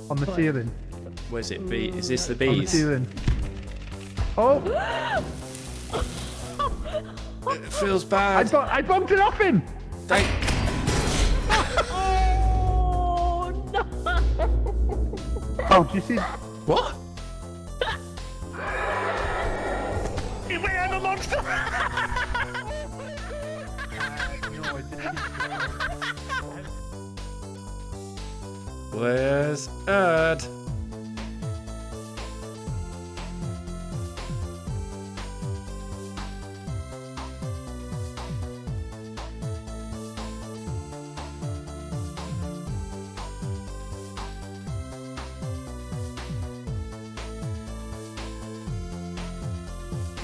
On the ceiling. Where's it? Bee? Is this the On the bees? ceiling. Oh! It feels bad. I bumped it off him! Thank. Oh no! Oh, do you see? What? He went out the monster! No, I didn't. Where's Ed?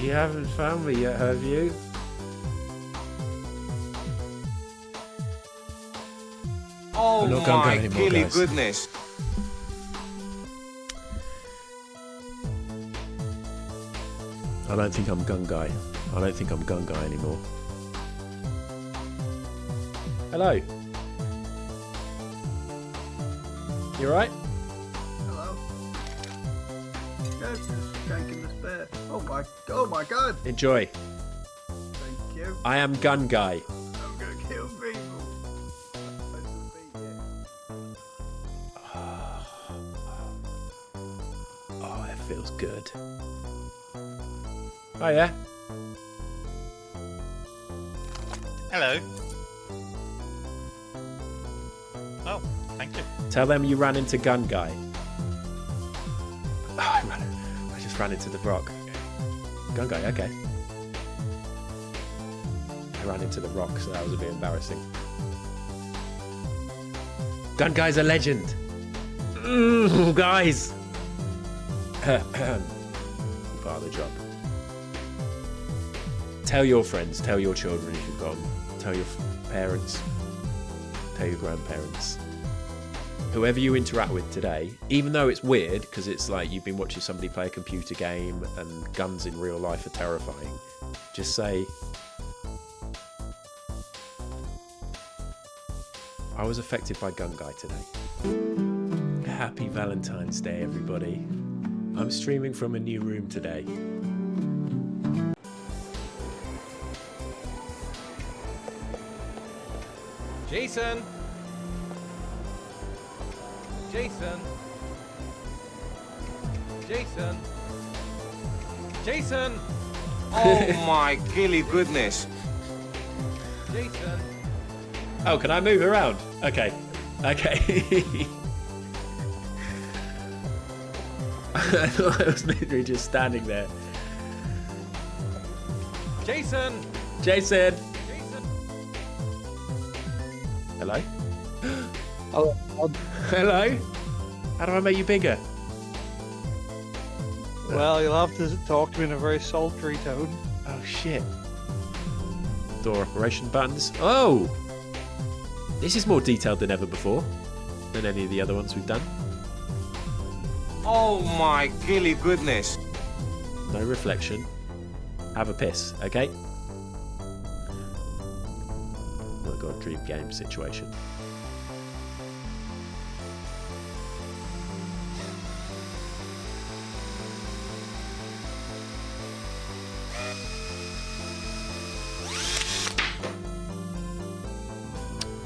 You haven't found me yet, have you? Oh not gonna go my anymore, gilly guys. goodness. I don't think I'm gun guy. I don't think I'm gun guy anymore. Hello. You alright? Hello. Yes, just skanking the spare. Oh my god. Enjoy. Thank you. I am gun guy. I'm gonna kill people. I shall beat you. Oh, it feels good. Oh yeah. Hello. Oh, thank you. Tell them you ran into gun guy. Oh, I just ran into the rock. Gun guy, okay. I ran into the rock, so that was a bit embarrassing. Gun guy's a legend. Ooh, guys. Part of the job. Tell your friends, tell your children if you've got them. Tell your parents, tell your grandparents. Whoever you interact with today, even though it's weird, because it's like you've been watching somebody play a computer game and guns in real life are terrifying, just say, I was affected by gun guy today. Happy Valentine's Day, everybody. I'm streaming from a new room today. Jason! Jason! Jason! Jason! Oh my gilly goodness. Jason! Oh, can I move around? Okay. Okay. I thought I was literally just standing there. Jason! Jason! Jason! Hello? Hello. Hello? How do I make you bigger? Well, you'll have to talk to me in a very sultry tone. Oh, shit. Door operation buttons. Oh! This is more detailed than ever before. Than any of the other ones we've done. Oh my gilly goodness. No reflection. Have a piss, okay? I've got a dream game situation.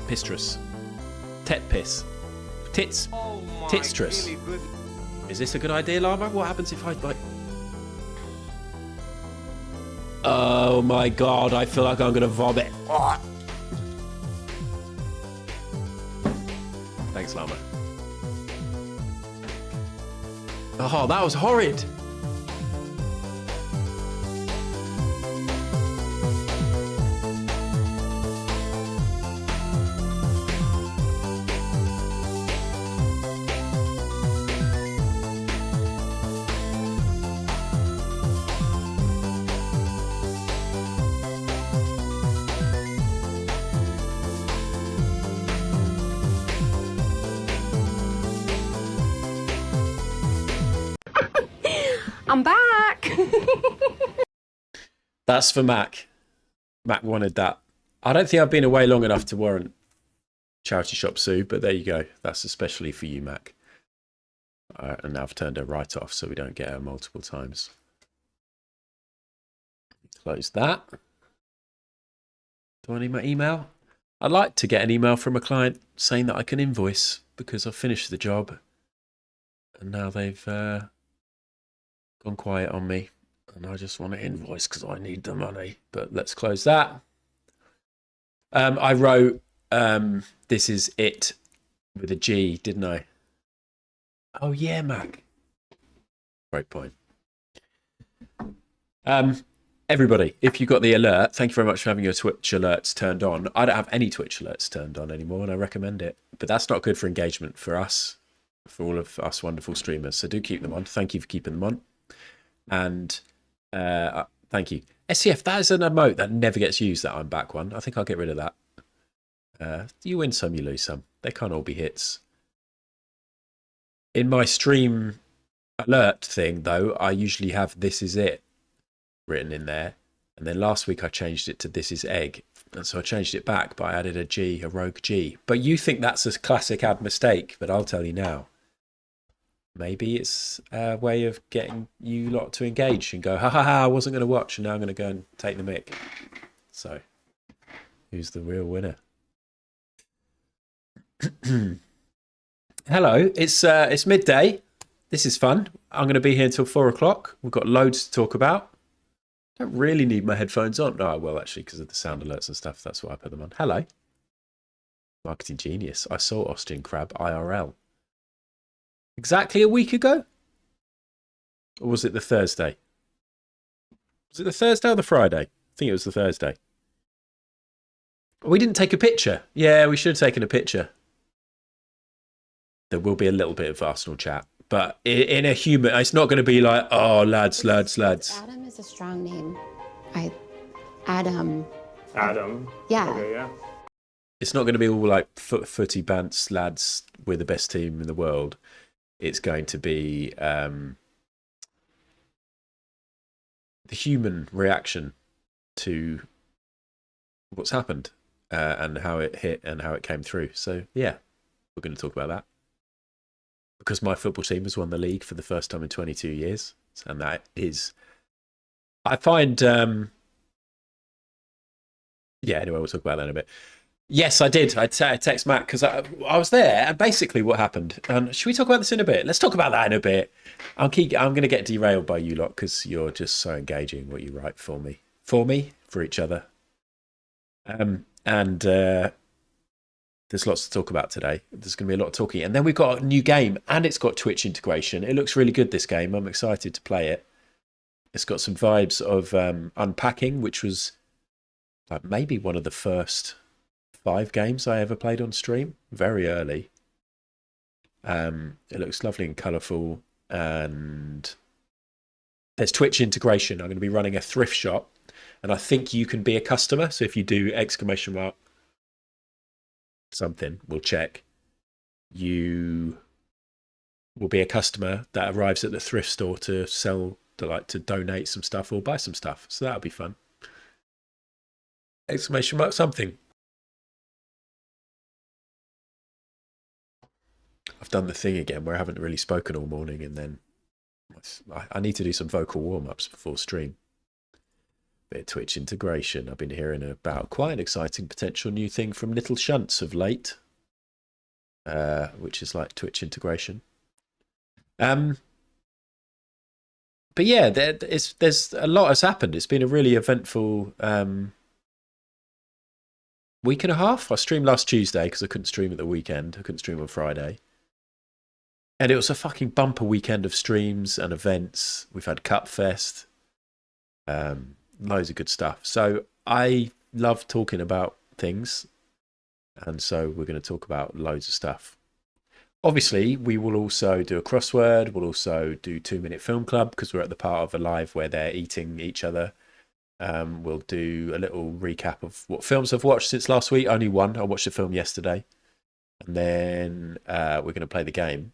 Pistrus. Tet piss. Tits. Oh my Titstrus. gilly goodness. Is this a good idea, Llama? What happens if I like... Oh my god, I feel like I'm gonna vomit. Oh. Thanks, Llama. Oh, that was horrid. I'm back. That's for Mac. Mac wanted that. I don't think I've been away long enough to warrant Charity Shop Sue, but there you go. That's especially for you, Mac. And now I've turned her right off so we don't get her multiple times. Close that. Do I need my email? I'd like to get an email from a client saying that I can invoice because I've finished the job. And now they've gone quiet on me. And I just want to invoice because I need the money. But let's close that. I wrote, this is it with a G, didn't I? Oh, yeah, Mac. Great point. Everybody, if you got the alert, thank you very much for having your Twitch alerts turned on. I don't have any Twitch alerts turned on anymore, and I recommend it. But that's not good for engagement for us, for all of us wonderful streamers. So do keep them on. Thank you for keeping them on. And thank you. SCF, that is an emote that never gets used, that I'm back one. I think I'll get rid of that. You win some, you lose some. They can't all be hits. In my stream alert thing, though, I usually have "this is it" written in there. And then last week I changed it to "this is egg." And so I changed it back, but I added a G, a rogue G. But you think that's a classic ad mistake, but I'll tell you now. Maybe it's a way of getting you lot to engage and go, ha ha ha, I wasn't going to watch, and now I'm going to go and take the mick. So, who's the real winner? Hello, it's midday. This is fun. I'm going to be here until 4 o'clock. We've got loads to talk about. Don't really need my headphones on. No, I will actually, because of the sound alerts and stuff. That's why I put them on. Hello. Marketing genius. I saw Austin Crab IRL. Exactly a week ago? Or was it the Thursday? Was it the Thursday or the Friday? I think it was the Thursday. We didn't take a picture. Yeah, we should have taken a picture. There will be a little bit of Arsenal chat. But in a human, it's not going to be like, oh, lads. Adam is a strong name. Adam. Yeah. Okay, yeah. It's not going to be all like footy bants, lads, we're the best team in the world. It's going to be the human reaction to what's happened and how it hit and how it came through. So, yeah, we're going to talk about that. Because my football team has won the league for the first time in 22 years. And that is, I find, anyway, we'll talk about that in a bit. Yes, I did. I text Matt because I was there, and basically what happened. Should we talk about this in a bit? Let's talk about that in a bit. I'm going to get derailed by you lot because you're just so engaging what you write for me, for each other. There's lots to talk about today. There's going to be a lot of talking, and then we've got a new game, and it's got Twitch integration. It looks really good, this game. I'm excited to play it. It's got some vibes of Unpacking, which was like maybe one of the first 5 games I ever played on stream, very early. It looks lovely and colourful, and there's Twitch integration. I'm going to be running a thrift shop, and I think you can be a customer. So if you do exclamation mark something, we'll check. You will be a customer that arrives at the thrift store to sell, to donate some stuff or buy some stuff. So that'll be fun. Exclamation mark something. I've done the thing again where I haven't really spoken all morning, and then I need to do some vocal warm-ups before stream. Bit of Twitch integration. I've been hearing about quite an exciting potential new thing from Little Shunts of late, which is like Twitch integration. But yeah, there's a lot has happened. It's been a really eventful week and a half. I streamed last Tuesday because I couldn't stream at the weekend. I couldn't stream on Friday. And it was a fucking bumper weekend of streams and events. We've had Cup Fest. Loads of good stuff. So I love talking about things. And so we're going to talk about loads of stuff. Obviously, we will also do a crossword. We'll also do 2-Minute Film Club because we're at the part of a live where they're eating each other. We'll do a little recap of what films I've watched since last week. Only one. I watched a film yesterday. And then we're going to play the game.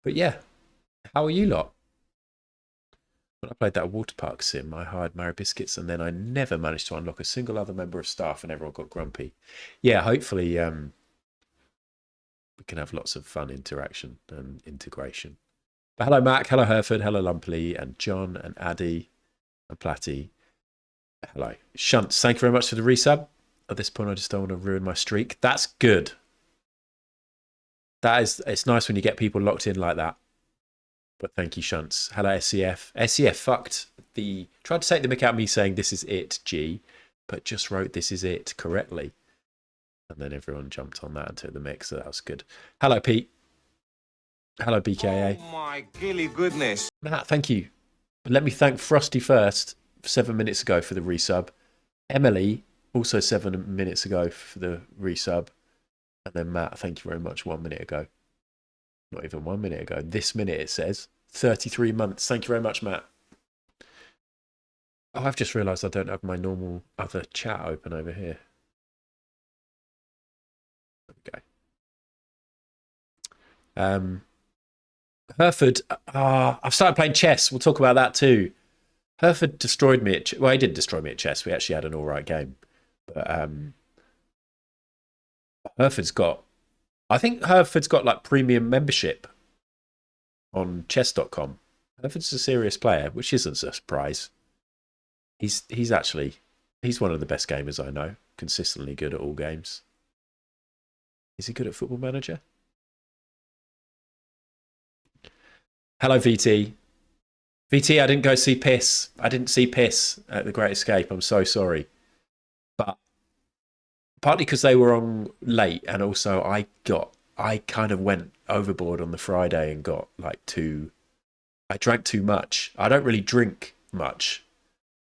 But yeah, how are you lot? When I played that water park sim, I hired Mary Biscuits, and then I never managed to unlock a single other member of staff, and everyone got grumpy. Yeah, hopefully we can have lots of fun interaction and integration. But hello, Mac. Hello, Hereford. Hello, Lumpley and John and Addy and Platty. Hello. Shunts, thank you very much for the resub. At this point, I just don't want to ruin my streak. That's good. It's nice when you get people locked in like that. But thank you, Shunts. Hello, SCF. SCF tried to take the mick out of me saying this is it, G, but just wrote this is it correctly. And then everyone jumped on that and took the mix, so that was good. Hello, Pete. Hello, BKA. Oh my gilly goodness. Matt, thank you. But let me thank Frosty first, 7 minutes ago for the resub. Emily, also 7 minutes ago for the resub. And then Matt, thank you very much, 1 minute ago. Not even 1 minute ago. This minute it says 33 months. Thank you very much, Matt. Oh, I've just realised I don't have my normal other chat open over here. Okay. Hereford, I've started playing chess. We'll talk about that too. Hereford destroyed me at well, he didn't destroy me at chess. We actually had an all right game. But I think Hereford's got like premium membership on chess.com. Hereford's a serious player, which isn't a surprise. He's one of the best gamers I know. Consistently good at all games. Is he good at Football Manager? Hello, VT. VT, I didn't go see Piss. I didn't see Piss at The Great Escape. I'm so sorry. But partly because they were on late, and also I kind of went overboard on the Friday and got like I drank too much. I don't really drink much.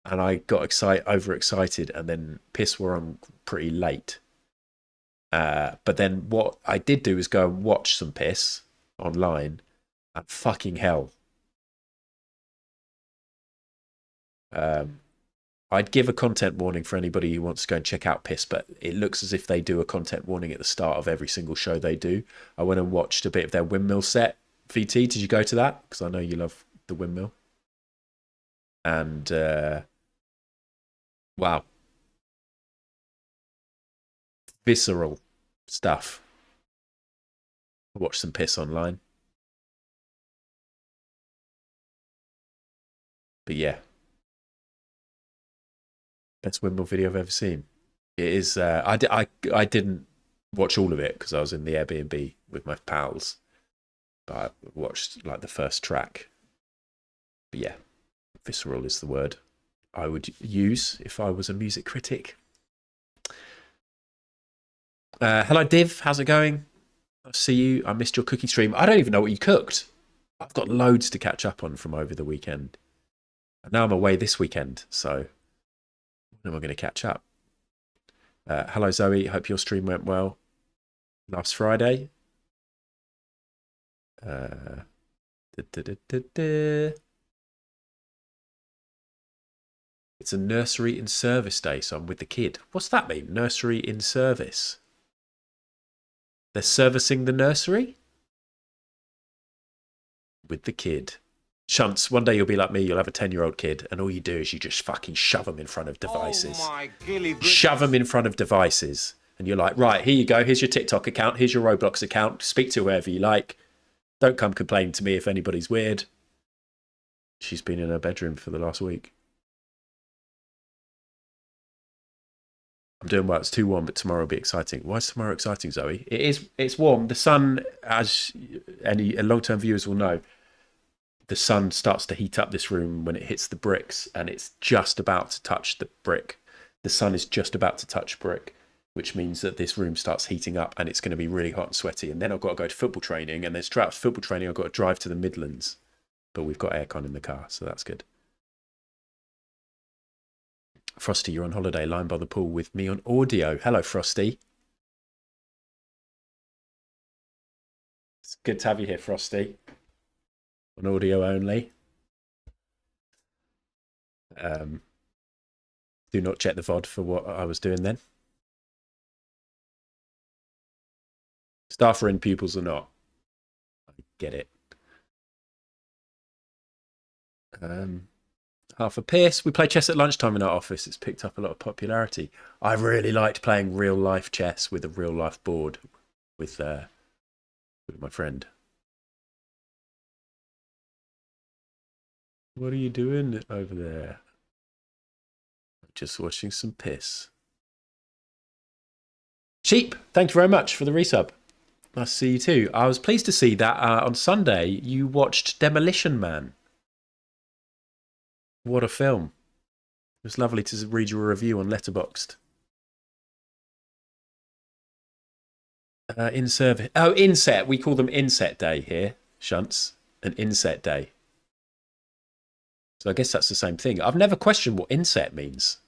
And I got overexcited, and then Piss were on pretty late. But then what I did do was go and watch some Piss online, and fucking hell. I'd give a content warning for anybody who wants to go and check out Piss, but it looks as if they do a content warning at the start of every single show they do. I went and watched a bit of their windmill set. VT, did you go to that? Because I know you love the windmill. And wow. Visceral stuff. I watched some Piss online. But yeah. Best windmill video I've ever seen. It is. I didn't watch all of it because I was in the Airbnb with my pals, but I watched like the first track. But yeah, visceral is the word I would use if I was a music critic. Hello, Div. How's it going? I see you. I missed your cooking stream. I don't even know what you cooked. I've got loads to catch up on from over the weekend. And now I'm away this weekend, so when am I going to catch up? Hello, Zoe. Hope your stream went well last Friday. It's a nursery in service day, so I'm with the kid. What's that mean? Nursery in service? They're servicing the nursery? With the kid. Shunts, one day you'll be like me, you'll have a 10-year-old kid, and all you do is you just fucking shove them in front of devices. Oh my gilly goodness. Shove them in front of devices. And you're like, right, here you go, here's your TikTok account, here's your Roblox account, speak to whoever you like. Don't come complain to me if anybody's weird. She's been in her bedroom for the last week. I'm doing well, it's too warm, but tomorrow will be exciting. Why is tomorrow exciting, Zoe? It's warm. The sun, as any long-term viewers will know, the sun starts to heat up this room when it hits the bricks, and it's just about to touch the brick. The sun is just about to touch brick, which means that this room starts heating up, and it's going to be really hot and sweaty. And then I've got to go to football training, and then straight after football training, I've got to drive to the Midlands. But we've got aircon in the car, so that's good. Frosty, you're on holiday, lying by the pool with me on audio. Hello, Frosty. It's good to have you here, Frosty. On audio only. Do not check the VOD for what I was doing then. Staff are in, pupils or not. I get it. Half a piss. We play chess at lunchtime in our office. It's picked up a lot of popularity. I really liked playing real life chess with a real life board with with my friend. What are you doing over there? Just watching some piss. Sheep, thank you very much for the resub. Nice to see you too. I was pleased to see that on Sunday you watched Demolition Man. What a film. It was lovely to read your review on Letterboxd. In service. Oh, inset. We call them inset day here, Shunts. An inset day. So I guess that's the same thing. I've never questioned what inset means.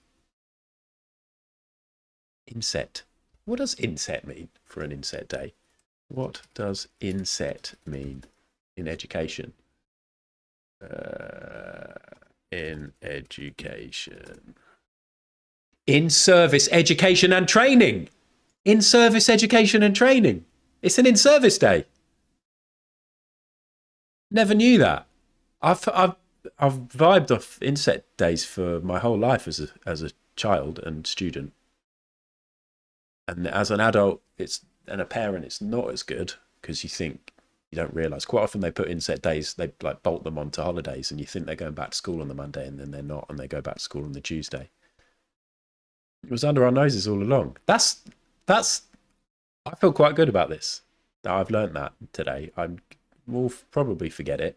Inset. What does inset mean for an inset day? What does inset mean in education? In education. In service education and training. In service education and training. It's an in service day. Never knew that. I've vibed off inset days for my whole life as a child and student. And as an adult, and a parent, it's not as good because you don't realise. Quite often they put inset days, they like bolt them onto holidays, and you think they're going back to school on the Monday, and then they're not, and they go back to school on the Tuesday. It was under our noses all along. I feel quite good about this. I've learnt that today. We'll probably forget it.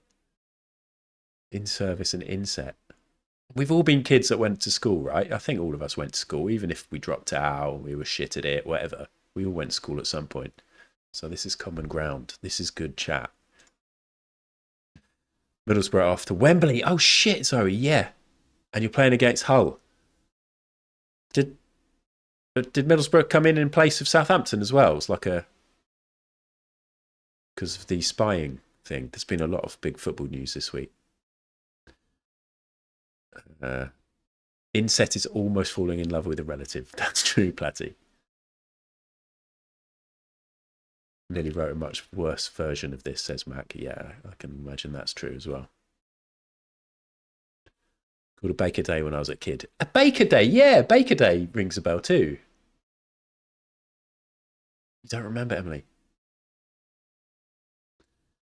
In service and inset. We've all been kids that went to school, right? I think all of us went to school, even if we dropped out, we were shit at it, whatever. We all went to school at some point. So this is common ground. This is good chat. Middlesbrough off to Wembley. Oh shit, Zoe, yeah. And you're playing against Hull. Did Middlesbrough come in place of Southampton as well? It's like because of the spying thing. There's been a lot of big football news this week. Inset is almost falling in love with a relative. That's true, Platty. Nearly wrote a much worse version of this, says Mac. Yeah, I can imagine that's true as well. Called a Baker Day when I was a kid. A Baker Day? Yeah, Baker Day rings a bell too. You don't remember, Emily?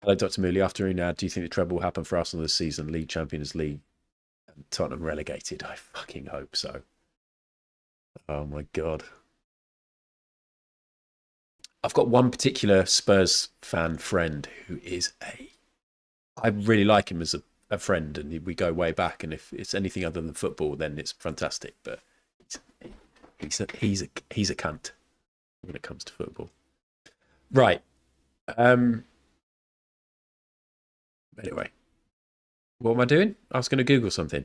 Hello, Dr. Mooley. Afternoon now. Do you think the treble will happen for Arsenal this season? League Champions League and Tottenham relegated? I fucking hope so. Oh my God. I've got one particular Spurs fan friend who is I really like him as a friend, and we go way back, and if it's anything other than football, then it's fantastic, but he's a cunt when it comes to football. Right. Anyway, what am I doing? I was going to Google something.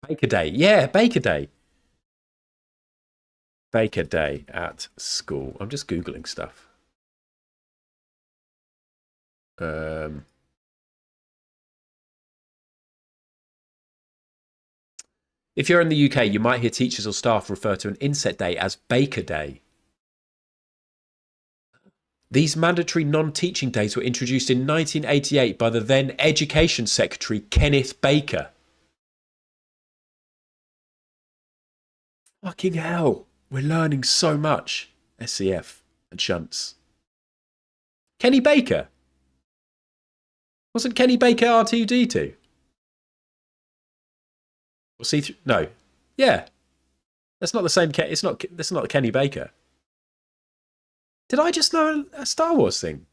Baker Day. Yeah, Baker Day. Baker Day at school. I'm just Googling stuff. If you're in the UK, you might hear teachers or staff refer to an inset day as Baker Day. These mandatory non-teaching days were introduced in 1988 by the then Education Secretary, Kenneth Baker. Fucking hell. We're learning so much. SCF and Shunts. Kenny Baker? Wasn't Kenny Baker R2D2? Or C3? No. Yeah. That's not the same. That's not Kenny Baker. Did I just know a Star Wars thing?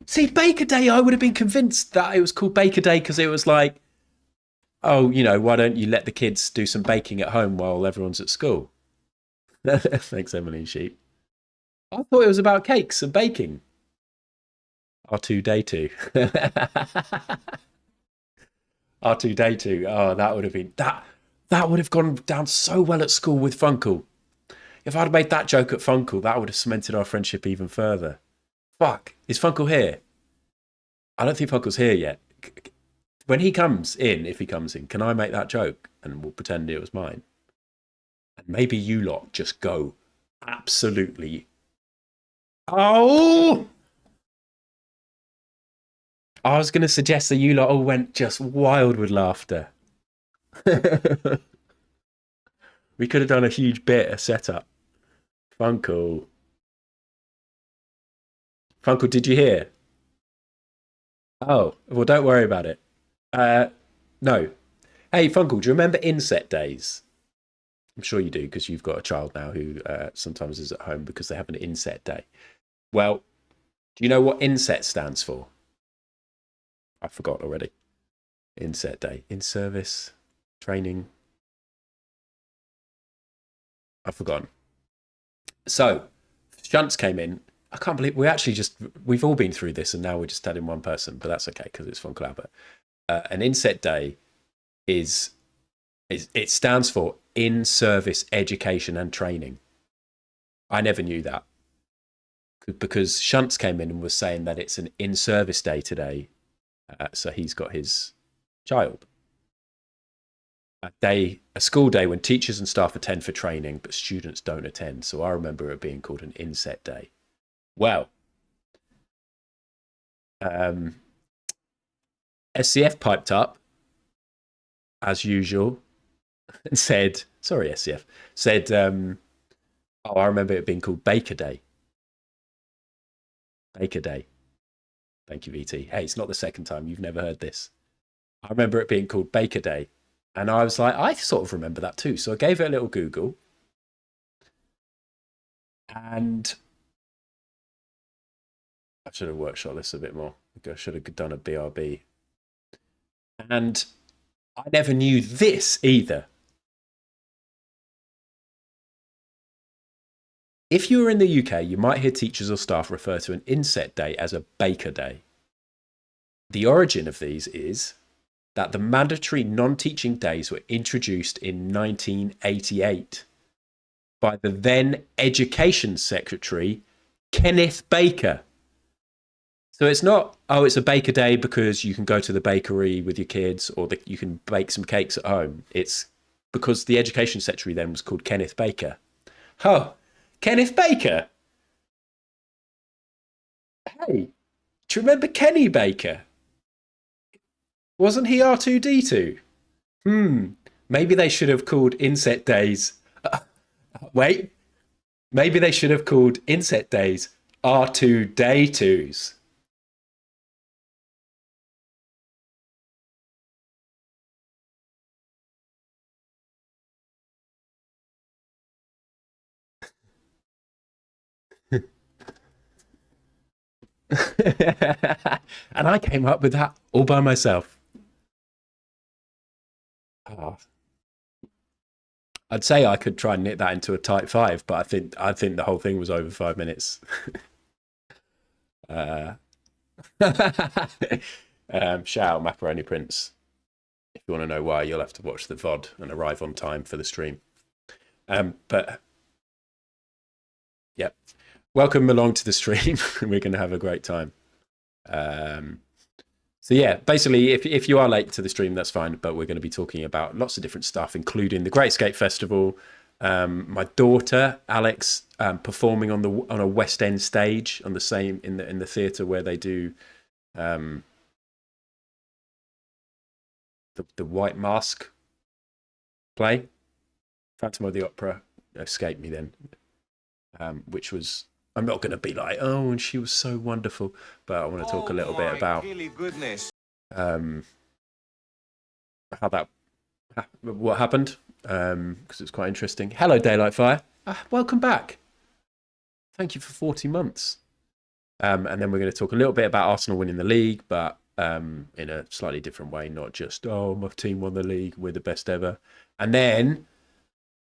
See, Baker Day, I would have been convinced that it was called Baker Day because it was like, oh, why don't you let the kids do some baking at home while everyone's at school? Thanks, Emily Sheep. I thought it was about cakes and baking. R2D2. R2D2. Oh, that would have been... That would have gone down so well at school with Funkle. If I'd made that joke at Funkle, that would have cemented our friendship even further. Fuck. Is Funkle here? I don't think Funkle's here yet. When he comes in, if he comes in, can I make that joke? And we'll pretend it was mine. And maybe you lot just go absolutely... Oh! I was going to suggest that you lot all went just wild with laughter. We could have done a huge bit, a setup. Funkle. Funkle, did you hear? Oh, well, don't worry about it. No. Hey, Funkle, do you remember inset days? I'm sure you do because you've got a child now who sometimes is at home because they have an inset day. Well, do you know what inset stands for? I forgot already. Inset day. In service, training. I've forgotten. So, Shunts came in. I can't believe we've all been through this and now we're just telling one person, but that's okay because it's Funkle Albert. An inset day is it stands for in-service education and training. I never knew that because Shunts came in and was saying that it's an in-service day today. So he's got his child. A school day when teachers and staff attend for training, but students don't attend. So I remember it being called an inset day. Well, SCF piped up as usual and said, sorry, SCF, said, I remember it being called Baker Day. Baker Day. Thank you, VT. Hey, it's not the second time. You've never heard this. I remember it being called Baker Day. And I was like, I sort of remember that too. So I gave it a little Google. And I should have workshopped this a bit more. I should have done a BRB. And I never knew this either. If you were in the UK, you might hear teachers or staff refer to an inset day as a Baker Day. The origin of these is that the mandatory non-teaching days were introduced in 1988 by the then Education Secretary, Kenneth Baker. So it's not, it's a Baker Day because you can go to the bakery with your kids or you can bake some cakes at home. It's because the Education Secretary then was called Kenneth Baker. Oh, Kenneth Baker? Hey, do you remember Kenny Baker? Wasn't he R2-D2? Maybe they should have called inset days. Wait, maybe they should have called inset days R2-Day2s. And I came up with that all by myself. I'd say I could try and knit that into a type 5, but I think the whole thing was over 5 minutes. Shout out Macaroni Prince. If you want to know why, you'll have to watch the VOD and arrive on time for the stream. But yep. Welcome along to the stream. We're going to have a great time. So yeah, basically, if you are late to the stream, that's fine. But we're going to be talking about lots of different stuff, including the Great Escape Festival. My daughter Alex performing on a West End stage on the same in the theatre where they do the White Mask play. Phantom of the Opera escaped me then, which was. I'm not going to be like, oh, and she was so wonderful, but I want to talk a little bit about what happened, because it's quite interesting. Hello, Daylight Fire. Welcome back. Thank you for 40 months. And then we're going to talk a little bit about Arsenal winning the league, but in a slightly different way, not just, my team won the league, we're the best ever. And then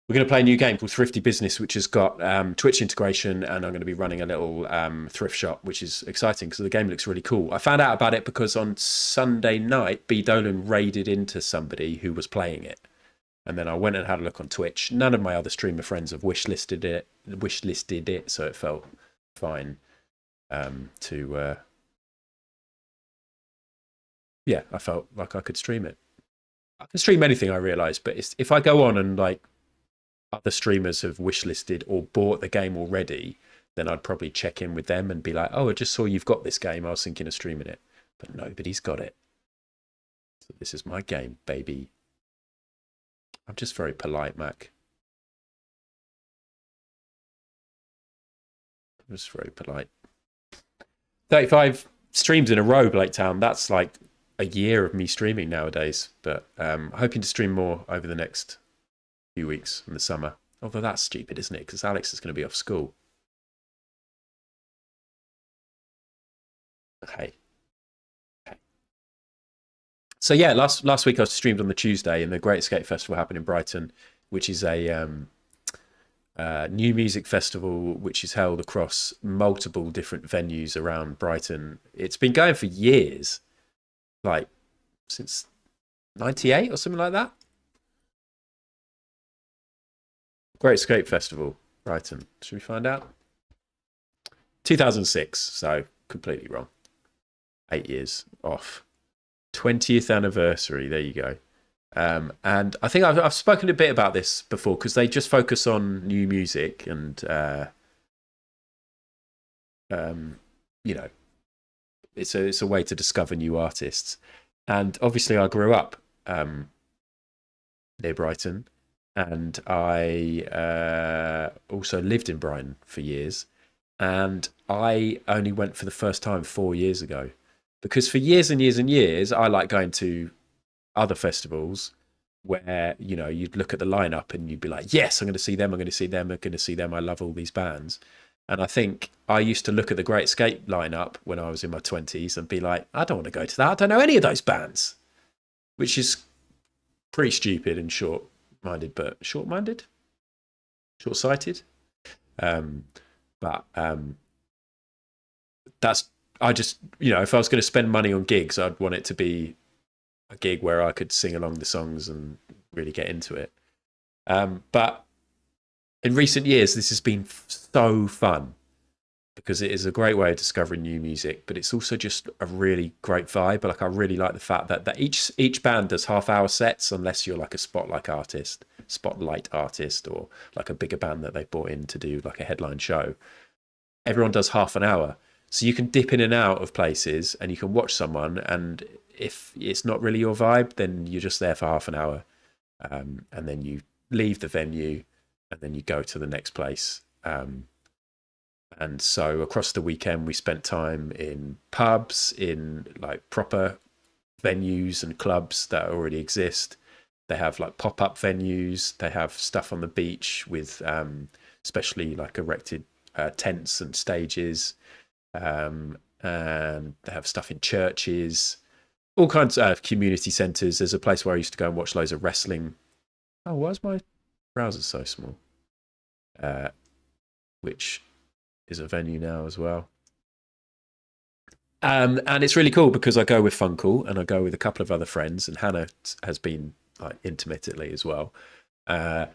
we're going to play a new game called Thrifty Business, which has got Twitch integration, and I'm going to be running a little thrift shop, which is exciting because the game looks really cool. I found out about it because on Sunday night, B. Dolan raided into somebody who was playing it. And then I went and had a look on Twitch. None of my other streamer friends have wishlisted it, so it felt fine to... yeah, I felt like I could stream it. I can stream anything, I realise, but if I go on and like other streamers have wishlisted or bought the game already, then I'd probably check in with them and be like, I just saw you've got this game. I was thinking of streaming it. But nobody's got it. So this is my game, baby. I'm just very polite, Mac. I'm just very polite. 35 streams in a row, Blake Town. That's like a year of me streaming nowadays. But hoping to stream more over the next few weeks in the summer. Although that's stupid, isn't it? Because Alex is going to be off school. Okay. So yeah, last week I streamed on the Tuesday, and the Great Escape Festival happened in Brighton, which is a new music festival which is held across multiple different venues around Brighton. It's been going for years, like since '98 or something like that. Great Escape Festival, Brighton. Should we find out? 2006, so completely wrong. 8 years off. 20th anniversary. There you go. And I think I've spoken a bit about this before because they just focus on new music and, you know, it's a way to discover new artists. And obviously I grew up near Brighton, and I also lived in Brighton for years. And I only went for the first time 4 years ago, because for years and years and years, I like going to other festivals where, you know, you'd look at the lineup and you'd be like, yes, I'm going to see them, I'm going to see them, I'm going to see them. I love all these bands. And I think I used to look at the Great Escape lineup when I was in my 20s and be like, I don't want to go to that. I don't know any of those bands, which is pretty stupid and short-minded, but short-sighted. That's, I just, you know, if I was going to spend money on gigs, I'd want it to be a gig where I could sing along the songs and really get into it. But in recent years, this has been so fun because it is a great way of discovering new music, but it's also just a really great vibe. Like, I really like the fact that each band does half-hour sets, unless you're like a spotlight artist, or like a bigger band that they've brought in to do like a headline show. Everyone does half an hour. So you can dip in and out of places and you can watch someone, and if it's not really your vibe, then you're just there for half an hour, and then you leave the venue and then you go to the next place. And so across the weekend we spent time in pubs, in like proper venues and clubs that already exist. They have like pop-up venues, they have stuff on the beach with especially like erected tents and stages, and they have stuff in churches, all kinds of community centres. There's a place where I used to go and watch loads of wrestling. Oh, why is my browser so small? Which is a venue now as well. And it's really cool because I go with Funkle and I go with a couple of other friends, and Hannah has been like intermittently as well. And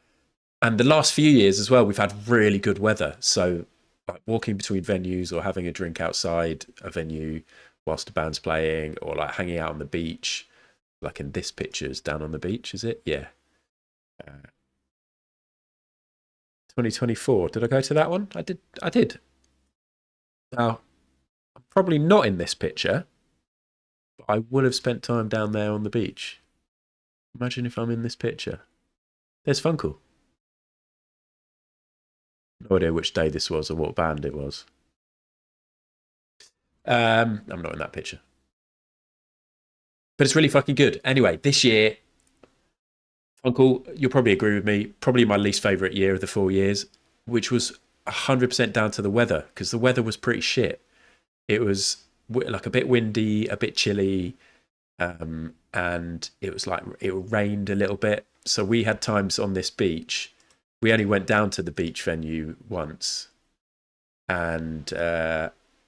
the last few years as well, we've had really good weather. So like walking between venues or having a drink outside a venue whilst the band's playing, or like hanging out on the beach, like in this picture's down on the beach, is it? Yeah. 2024. Did I go to that one? I did. Now, I'm probably not in this picture, but I would have spent time down there on the beach. Imagine if I'm in this picture. There's Funkle. No idea which day this was or what band it was. I'm not in that picture. But it's really fucking good. Anyway, this year, Funkle, you'll probably agree with me, probably my least favourite year of the 4 years, which was 100% down to the weather, because the weather was pretty shit. It was like a bit windy, a bit chilly, and it was like it rained a little bit. So we had times on this beach, we only went down to the beach venue once, and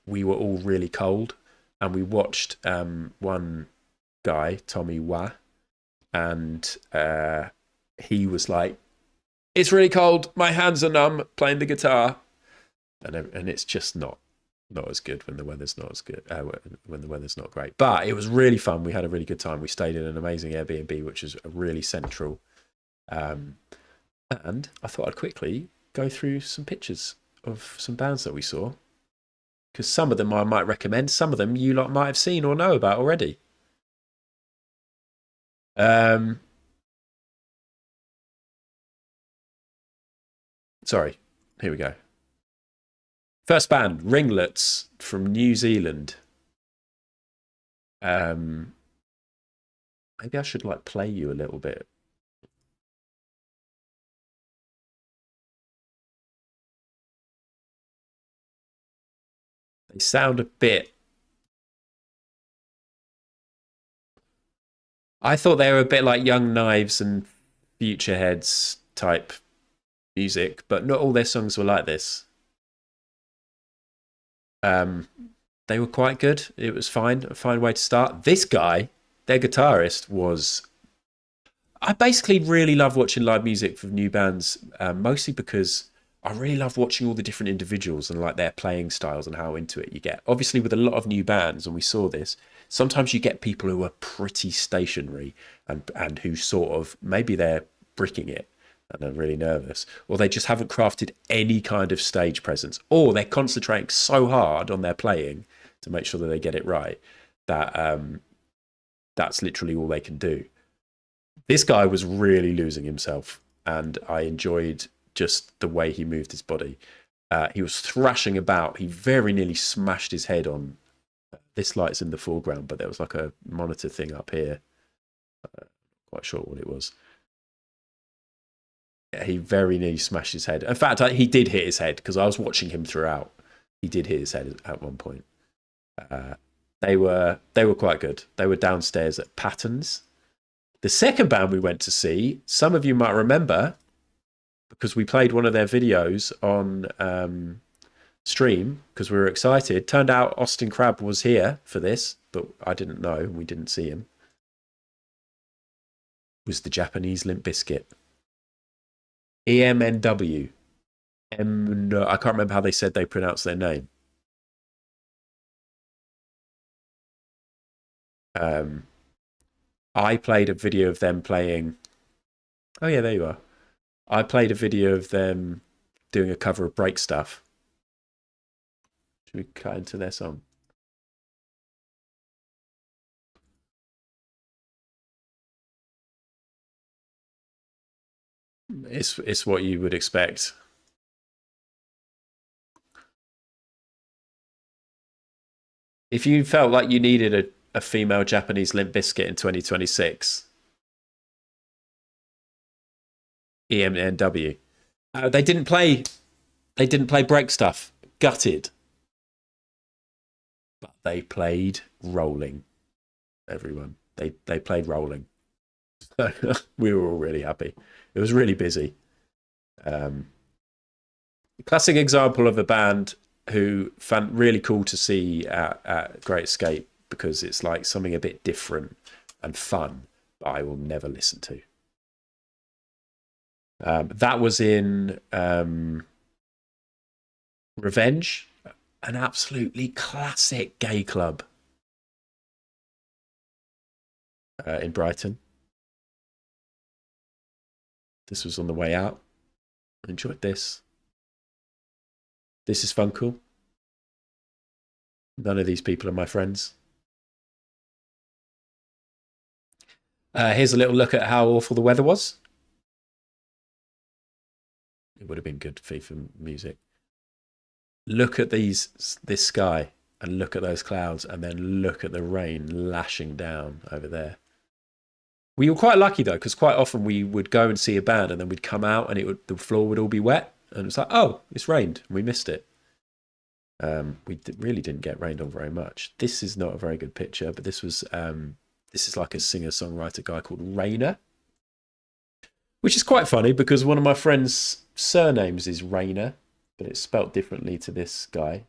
we were all really cold, and we watched one guy, Tommy Wah, and he was like, it's really cold, my hands are numb playing the guitar, and it's just not as good when the weather's not as good, when the weather's not great. But it was really fun. We had a really good time. We stayed in an amazing Airbnb, which is really central, and I thought I'd quickly go through some pictures of some bands that we saw, because some of them I might recommend, some of them you lot might have seen or know about already. Sorry, here we go. First band, Ringlets from New Zealand. Maybe I should like play you a little bit. They sound a bit... I thought they were a bit like Young Knives and Future Heads type music, but not all their songs were like this. They were quite good. It was fine. A fine way to start. This guy, their guitarist, was... I basically really love watching live music from new bands, mostly because I really love watching all the different individuals and like their playing styles and how into it you get. Obviously, with a lot of new bands, and we saw this, sometimes you get people who are pretty stationary and who sort of, maybe they're bricking it and are really nervous, or they just haven't crafted any kind of stage presence, or they're concentrating so hard on their playing to make sure that they get it right that that's literally all they can do. This guy was really losing himself, and I enjoyed just the way he moved his body. He was thrashing about. He very nearly smashed his head on... This light's in the foreground, but there was like a monitor thing up here. Quite sure what it was. Yeah, he very nearly smashed his head. In fact, he did hit his head because I was watching him throughout. He did hit his head at one point. They were quite good. They were downstairs at Patton's. The second band we went to see, some of you might remember, because we played one of their videos on stream because we were excited. Turned out Austin Crabbe was here for this, but I didn't know. We didn't see him. It was the Japanese Limp Bizkit. EMNW. No, I can't remember how they said they pronounced their name. I played a video of them playing... Oh yeah, there you are. I played a video of them doing a cover of Break Stuff. Should we cut into their song? It's what you would expect. If you felt like you needed a female Japanese Limp Bizkit in 2026, EMNW. They didn't play Break Stuff. Gutted. But they played Rolling. Everyone. They played Rolling. We were all really happy. It was really busy. Classic example of a band who found really cool to see at Great Escape, because it's like something a bit different and fun, but I will never listen to. That was in Revenge, an absolutely classic gay club in Brighton. This was on the way out. I enjoyed this. This is Funkle. None of these people are my friends. Here's a little look at how awful the weather was. It would have been good FIFA music. Look at this sky, and look at those clouds, and then look at the rain lashing down over there. We were quite lucky though, because quite often we would go and see a band, and then we'd come out, and the floor would all be wet, and it's like, oh, it's rained, and we missed it. We really didn't get rained on very much. This is not a very good picture, but this was this is like a singer-songwriter guy called Rayner, which is quite funny because one of my friend's surnames is Rayner, but it's spelt differently to this guy.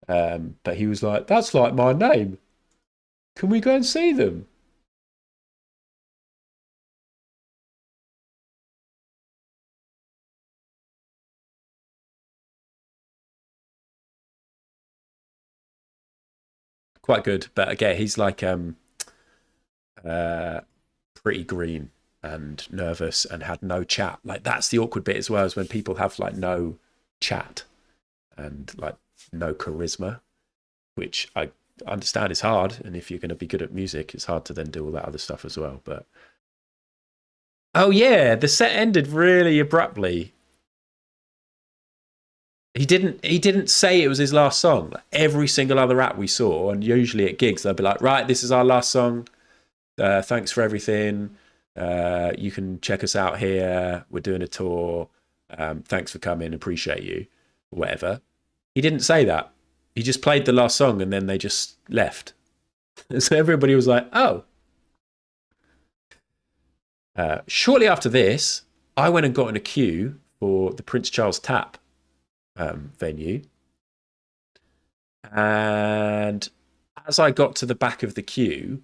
But he was like, that's like my name. Can we go and see them? Quite good, but again, he's like pretty green and nervous and had no chat. Like, that's the awkward bit as well, is when people have like no chat and like no charisma, which I understand is hard, and if you're going to be good at music, it's hard to then do all that other stuff as well. But oh yeah, the set ended really abruptly. He didn't say it was his last song. Like, every single other act we saw, and usually at gigs, they'll be like, right, this is our last song. Thanks for everything. You can check us out here. We're doing a tour. Thanks for coming. Appreciate you. Whatever. He didn't say that. He just played the last song and then they just left. So everybody was like, oh. Shortly after this, I went and got in a queue for the Prince Charles Tap venue. And as I got to the back of the queue,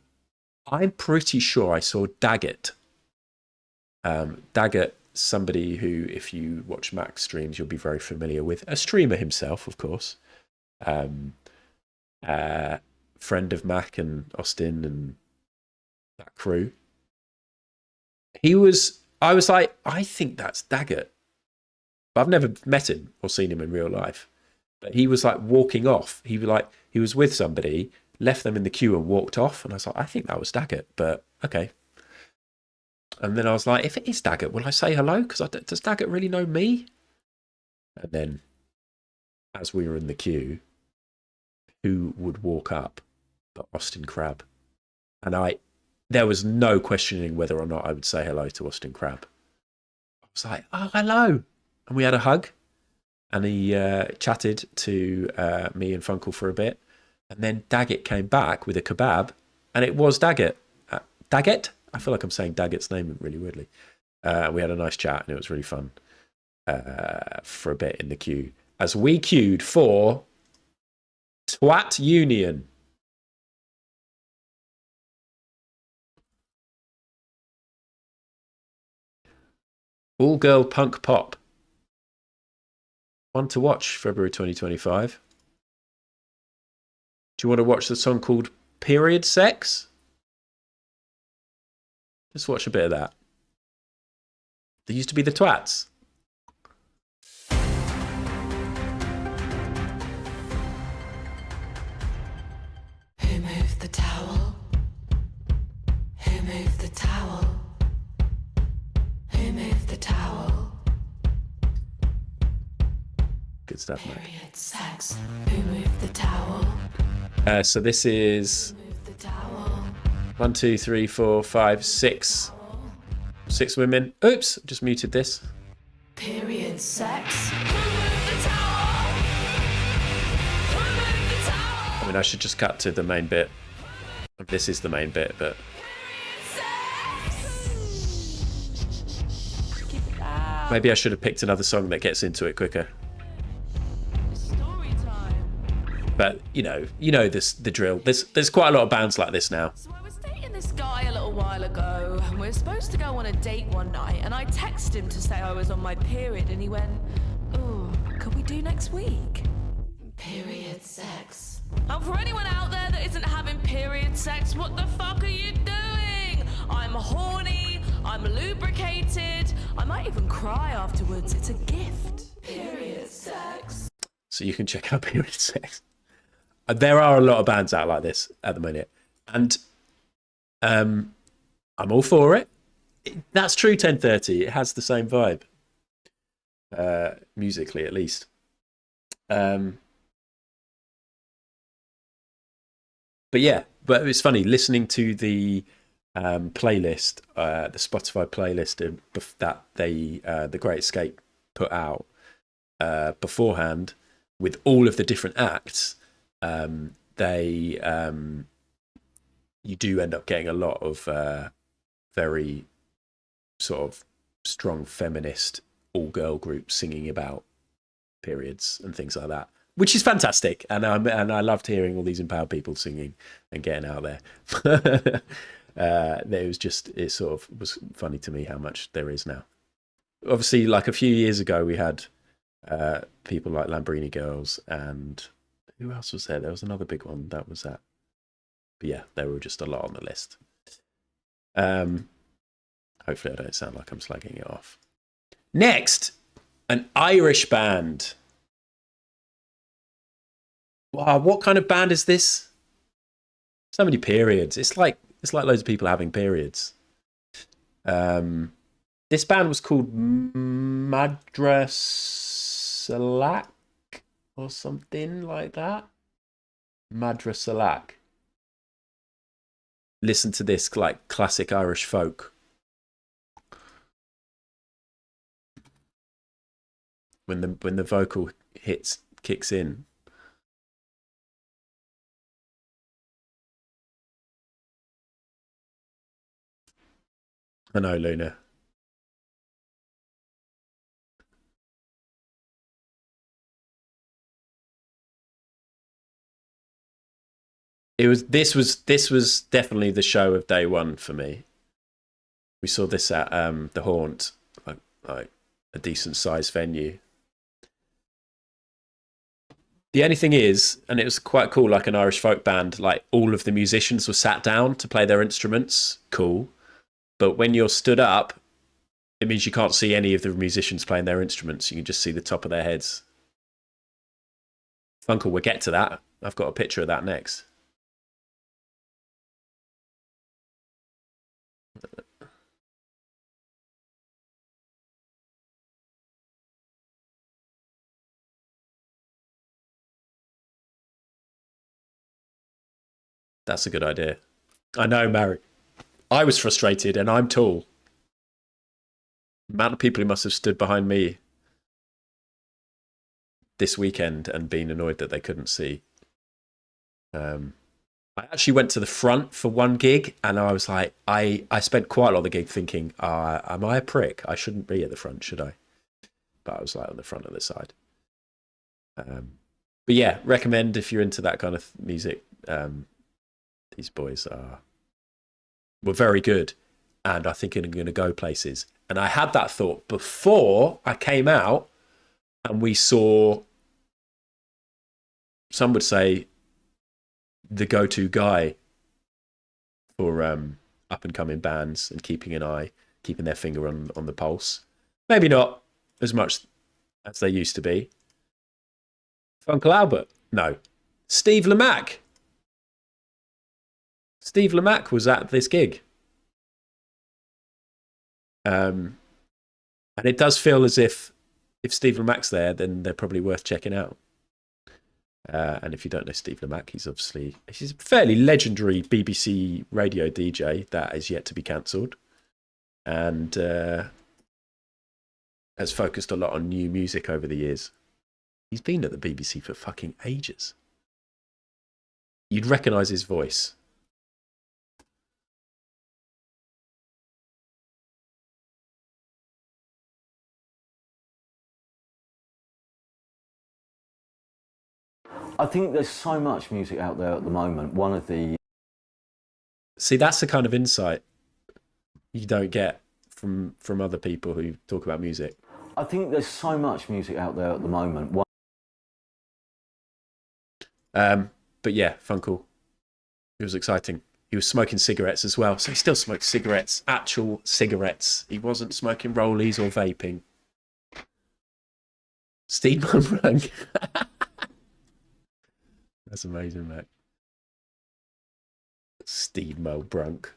I'm pretty sure I saw Daggett. Daggett, somebody who, if you watch Mac streams, you'll be very familiar with. A streamer himself, of course. Friend of Mac and Austin and that crew. I was like, I think that's Daggett. But I've never met him or seen him in real life. But he was like walking off. He was with somebody, left them in the queue and walked off. And I was like, I think that was Daggett, but okay. And then I was like, if it is Daggett, will I say hello? Because does Daggett really know me? And then as we were in the queue, who would walk up but Austin Crabbe? And there was no questioning whether or not I would say hello to Austin Crabbe. I was like, oh, hello. And we had a hug. And he chatted to me and Funkle for a bit. And then Daggett came back with a kebab. And it was Daggett. Daggett? I feel like I'm saying Daggett's name really weirdly. We had a nice chat and it was really fun for a bit in the queue. As we queued for Twat Union. All-girl punk pop. One to watch, February 2025. Do you want to watch the song called Period Sex? Let's watch a bit of that. They used to be the Twats. Who moved the towel? Who moved the towel? Who moved the towel? Good stuff, mate. Period sex. Who moved the towel? So this is Who moved the towel? 1, 2, 3, 4, 5, 6. 6 women. Oops, just muted this. Period sex. Who moved the towel? Who moved the towel? I mean, I should just cut to the main bit. This is the main bit, but maybe I should have picked another song that gets into it quicker. Story time. But you know this the drill. There's quite a lot of bands like this now. So I was dating this guy a little while ago, and we were supposed to go on a date one night, and I texted him to say I was on my period, and he went, "Oh, could we do next week?" Period sex. And for anyone out there that isn't having period sex, what the fuck are you doing? I'm horny, I'm lubricated, I might even cry afterwards. It's a gift. Period sex. So you can check out Period Sex. There are a lot of bands out like this at the minute. And I'm all for it. That's true 1030. It has the same vibe. Musically, at least. But yeah, but it's funny listening to the playlist, the Spotify playlist that the Great Escape put out beforehand with all of the different acts. You do end up getting a lot of very sort of strong feminist all-girl groups singing about periods and things like that, which is fantastic. And I loved hearing all these empowered people singing and getting out there. It sort of was funny to me how much there is now. Obviously, like a few years ago, we had people like Lambrini Girls, and who else was there? There was another big one that was that. But yeah, there were just a lot on the list. Hopefully I don't sound like I'm slagging it off. Next, an Irish band. Wow, what kind of band is this? So many periods. It's like loads of people having periods. This band was called Madrasalak. or something like that. Madra Salak. Listen to this, like classic Irish folk. When the vocal kicks in. I know, Luna. This was definitely the show of day one for me. We saw this at the Haunt, like a decent sized venue. The only thing is, and it was quite cool, like an Irish folk band, like all of the musicians were sat down to play their instruments. Cool. But when you're stood up, it means you can't see any of the musicians playing their instruments. You can just see the top of their heads. Funkle, we'll get to that. I've got a picture of that next. That's a good idea. I know, Mary. I was frustrated, and I'm tall. The amount of people who must have stood behind me this weekend and been annoyed that they couldn't see. I actually went to the front for one gig, and I was like, I spent quite a lot of the gig thinking, am I a prick? I shouldn't be at the front, should I? But I was like on the front of the side. But yeah, recommend if you're into that kind of music. These boys were very good, and I think are going to go places. And I had that thought before I came out, and we saw, some would say, the go-to guy for up-and-coming bands and keeping their finger on the pulse. Maybe not as much as they used to be. Uncle Albert? No. Steve Lamacq. Steve Lamacq was at this gig. And it does feel as if Steve Lamacq's there, then they're probably worth checking out. And if you don't know Steve Lamacq, he's a fairly legendary BBC radio DJ that is yet to be cancelled, and has focused a lot on new music over the years. He's been at the BBC for fucking ages. You'd recognise his voice. I think there's so much music out there at the moment. See, that's the kind of insight you don't get from other people who talk about music. I think there's so much music out there at the moment. But yeah, Funkle. It was exciting. He was smoking cigarettes as well. So he still smoked cigarettes, actual cigarettes. He wasn't smoking rollies or vaping. Steve Mumbrunk. That's amazing, mate. Steve Mumbrunk.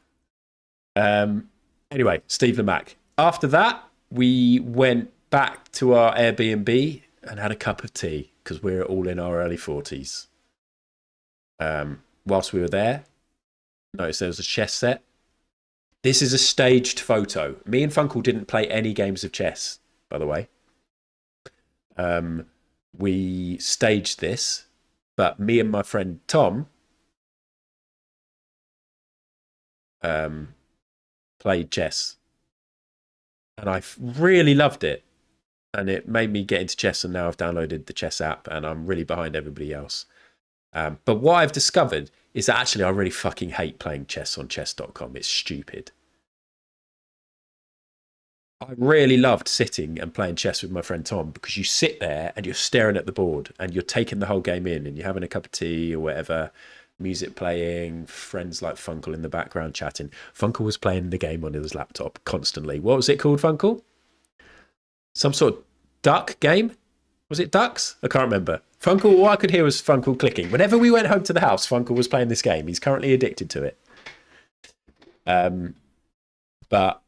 Anyway, Steve Lamacq. After that, we went back to our Airbnb and had a cup of tea because we're all in our early 40s. Whilst we were there, noticed there was a chess set. This is a staged photo. Me and Funkle didn't play any games of chess, by the way. We staged this, but me and my friend Tom played chess. And I really loved it. And it made me get into chess, and now I've downloaded the chess app, and I'm really behind everybody else. But what I've discovered is that actually I really fucking hate playing chess on chess.com. It's stupid. I really loved sitting and playing chess with my friend Tom, because you sit there and you're staring at the board and you're taking the whole game in, and you're having a cup of tea or whatever, music playing, friends like Funkle in the background chatting. Funkle was playing the game on his laptop constantly. What was it called, Funkle? Some sort of duck game? Was it ducks? I can't remember. Funkle, all I could hear was Funkle clicking. Whenever we went home to the house, Funkle was playing this game. He's currently addicted to it. But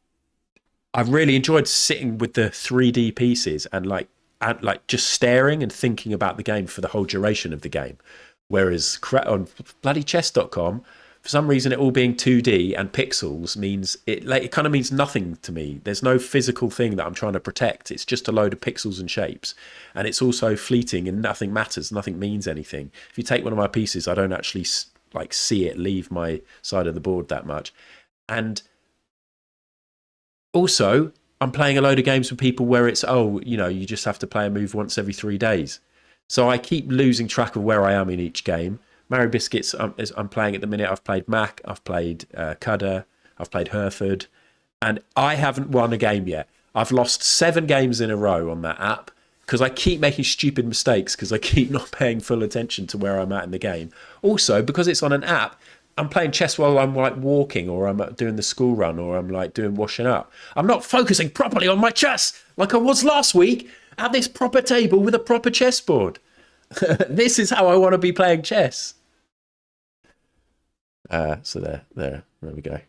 I really enjoyed sitting with the 3D pieces and like like just staring and thinking about the game for the whole duration of the game. Whereas on bloody chess.com, for some reason, it all being 2D and pixels means it kind of means nothing to me. There's no physical thing that I'm trying to protect. It's just a load of pixels and shapes. And it's also fleeting and nothing matters. Nothing means anything. If you take one of my pieces, I don't actually like see it leave my side of the board that much. And also, I'm playing a load of games with people where it's, you just have to play a move once every 3 days. So I keep losing track of where I am in each game. Mary Biscuits, I'm playing at the minute. I've played Mac, I've played Cudder, I've played Hereford, and I haven't won a game yet. I've lost 7 games in a row on that app because I keep making stupid mistakes because I keep not paying full attention to where I'm at in the game. Also, because it's on an app, I'm playing chess while I'm like walking, or I'm doing the school run, or I'm like doing washing up. I'm not focusing properly on my chess like I was last week at this proper table with a proper chessboard. This is how I want to be playing chess. So there we go.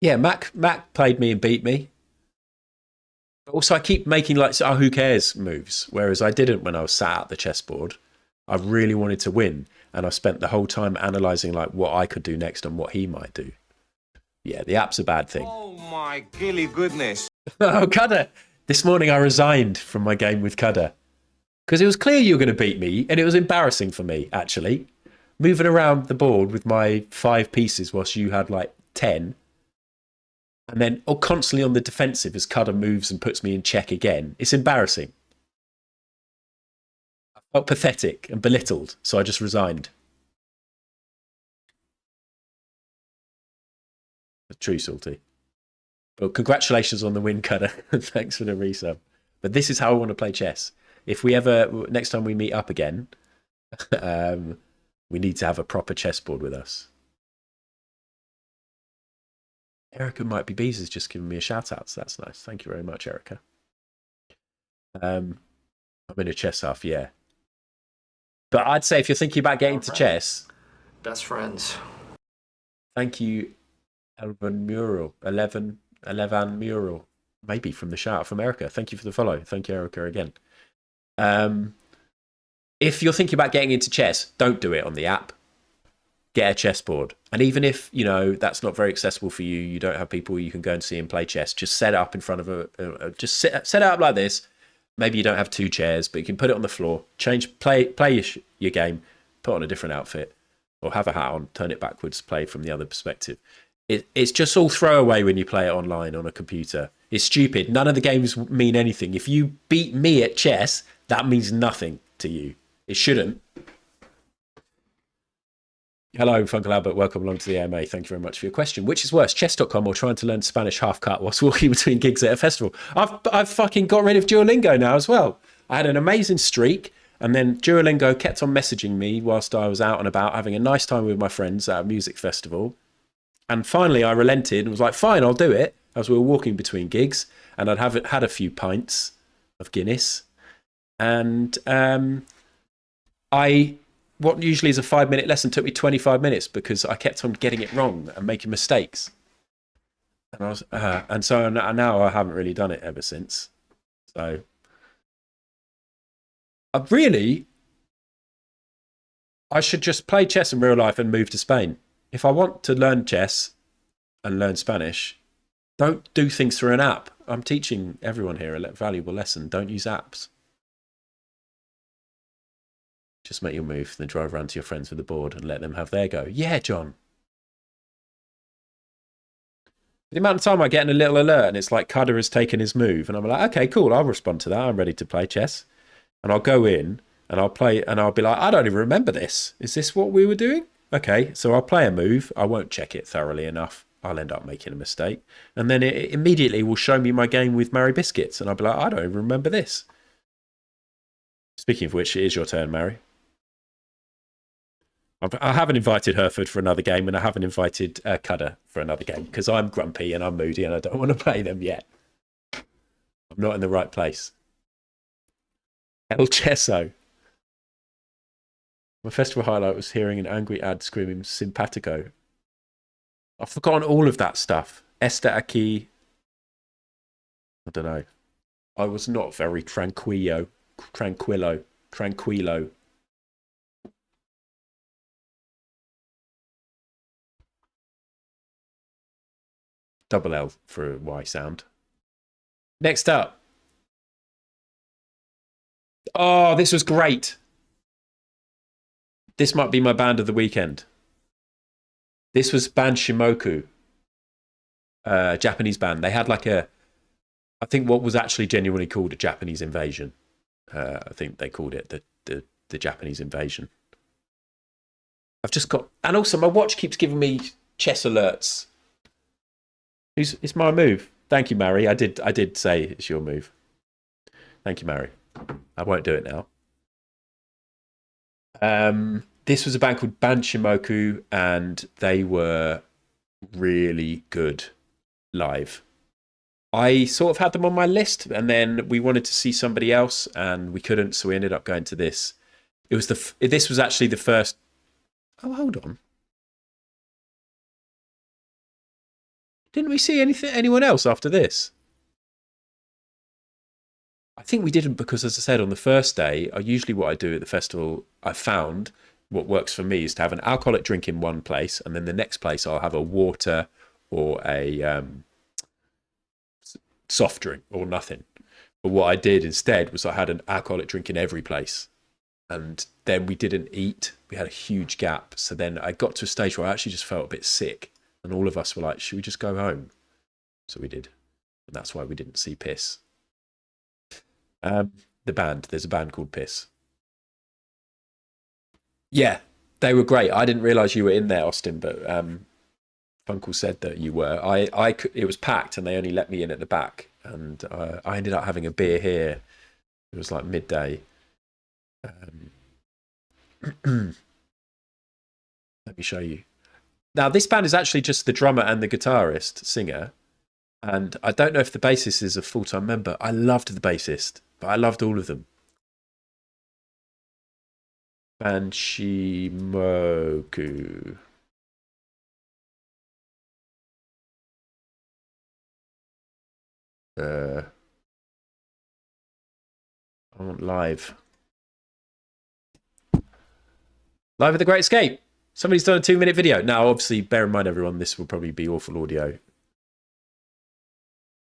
Yeah, Mac played me and beat me. But also, I keep making like who cares moves, whereas I didn't when I was sat at the chessboard. I really wanted to win, and I spent the whole time analysing like what I could do next and what he might do. Yeah, the app's a bad thing. Oh my gilly goodness. Oh, Cudder! This morning I resigned from my game with Cudder. Because it was clear you were going to beat me, and it was embarrassing for me, actually. Moving around the board with my 5 pieces whilst you had like 10. And then constantly on the defensive as Cudder moves and puts me in check again. It's embarrassing. I felt pathetic and belittled, so I just resigned. True, Salty. Well, congratulations on the win, Cudder. Thanks for the resub. But this is how I want to play chess. If we ever, next time we meet up again, we need to have a proper chessboard with us. Erica Might Be Bees has just given me a shout out, so that's nice. Thank you very much, Erica. I'm in a chess half, yeah. But I'd say if you're thinking about getting to chess, best friends. Thank you, Eleven Mural. Maybe from the shout out from Erica. Thank you for the follow. Thank you, Erica, again. If you're thinking about getting into chess, don't do it on the app. Get a chessboard. And even if, that's not very accessible for you, you don't have people you can go and see and play chess, just set it up in front of just set it up like this. Maybe you don't have 2 chairs, but you can put it on the floor, play your game, put on a different outfit, or have a hat on, turn it backwards, play from the other perspective. It's just all throwaway when you play it online on a computer. It's stupid. None of the games mean anything. If you beat me at chess, that means nothing to you. It shouldn't. Hello, Funkle Albert. Welcome along to the AMA. Thank you very much for your question. Which is worse, chess.com or trying to learn Spanish half-cut whilst walking between gigs at a festival? I've fucking got rid of Duolingo now as well. I had an amazing streak, and then Duolingo kept on messaging me whilst I was out and about having a nice time with my friends at a music festival. And finally, I relented and was like, fine, I'll do it. As we were walking between gigs, and I'd had a few pints of Guinness. And what usually is a 5-minute lesson took me 25 minutes because I kept on getting it wrong and making mistakes. And so now I haven't really done it ever since. So I should just play chess in real life and move to Spain. If I want to learn chess and learn Spanish, don't do things through an app. I'm teaching everyone here a valuable lesson. Don't use apps. Just make your move, then drive around to your friends with the board and let them have their go. Yeah, John. The amount of time I get in a little alert and it's like Cudder has taken his move and I'm like, okay, cool, I'll respond to that. I'm ready to play chess. And I'll go in and I'll play and I'll be like, I don't even remember this. Is this what we were doing? Okay, so I'll play a move. I won't check it thoroughly enough. I'll end up making a mistake. And then it immediately will show me my game with Mary Biscuits. And I'll be like, I don't even remember this. Speaking of which, it is your turn, Mary. I haven't invited Hereford for another game, and I haven't invited Cudder for another game because I'm grumpy and I'm moody and I don't want to play them yet. I'm not in the right place. El Chesso. My festival highlight was hearing an angry ad screaming simpatico. I've forgotten all of that stuff. Esta aquí. I don't know. I was not very tranquillo. Double L for a Y sound. Next up. Oh, this was great. This might be my band of the weekend. This was band Shimoku, Japanese band. They had like I think what was actually genuinely called a Japanese invasion. I think they called it the Japanese invasion. I've just got, and also my watch keeps giving me chess alerts. It's my move. Thank you, Mary. I did say it's your move. Thank you, Mary. I won't do it now. This was a band called Band Shimoku, and they were really good live. I sort of had them on my list, and then we wanted to see somebody else, and we couldn't, so we ended up going to this. This was actually the first. Oh, hold on. Didn't we see anyone else after this? I think we didn't because, as I said, on the first day, usually what I do at the festival, I found what works for me is to have an alcoholic drink in one place, and then the next place I'll have a water or a soft drink or nothing. But what I did instead was I had an alcoholic drink in every place. And then we didn't eat. We had a huge gap. So then I got to a stage where I actually just felt a bit sick. And all of us were like, should we just go home? So we did. And that's why we didn't see Piss. The band. There's a band called Piss. Yeah, they were great. I didn't realise you were in there, Austin, but Funkle said that you were. It was packed and they only let me in at the back. And I ended up having a beer here. It was like midday. Let me show you. Now, this band is actually just the drummer and the guitarist, singer. And I don't know if the bassist is a full-time member. I loved the bassist, but I loved all of them. Banshimoku. I want live. Live at the Great Escape. Somebody's done a 2-minute video. Now, obviously, bear in mind, everyone, this will probably be awful audio.